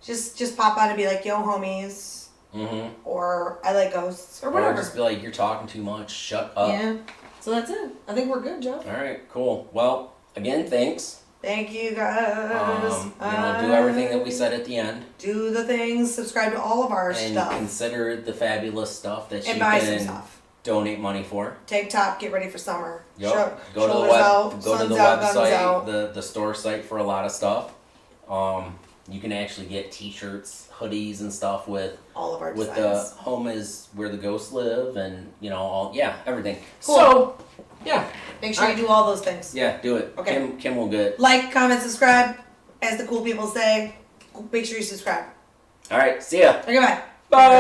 Just pop out and be like, yo homies. Mm-hmm. Or I like ghosts. Or whatever. Or just be like, you're talking too much. Shut up. Yeah. So that's it. I think we're good, Joe. All right, cool. Well, again, thanks. Thank you guys. Do everything that we said at the end. Do the things. Subscribe to all of our And stuff. consider the fabulous stuff that And you buy some can stuff. donate money for. Take top. Get ready for summer. Yep. Go to the website, the store site for a lot of stuff. You can actually get T-shirts, hoodies, and stuff with all of our with designs. the home is where the ghosts live, and everything. Cool. So yeah, Make sure you do all those things. yeah, do it. Okay. Kim will get. Like, comment, subscribe. As the cool people say, make sure you subscribe. All right, see ya. Okay, bye. Bye.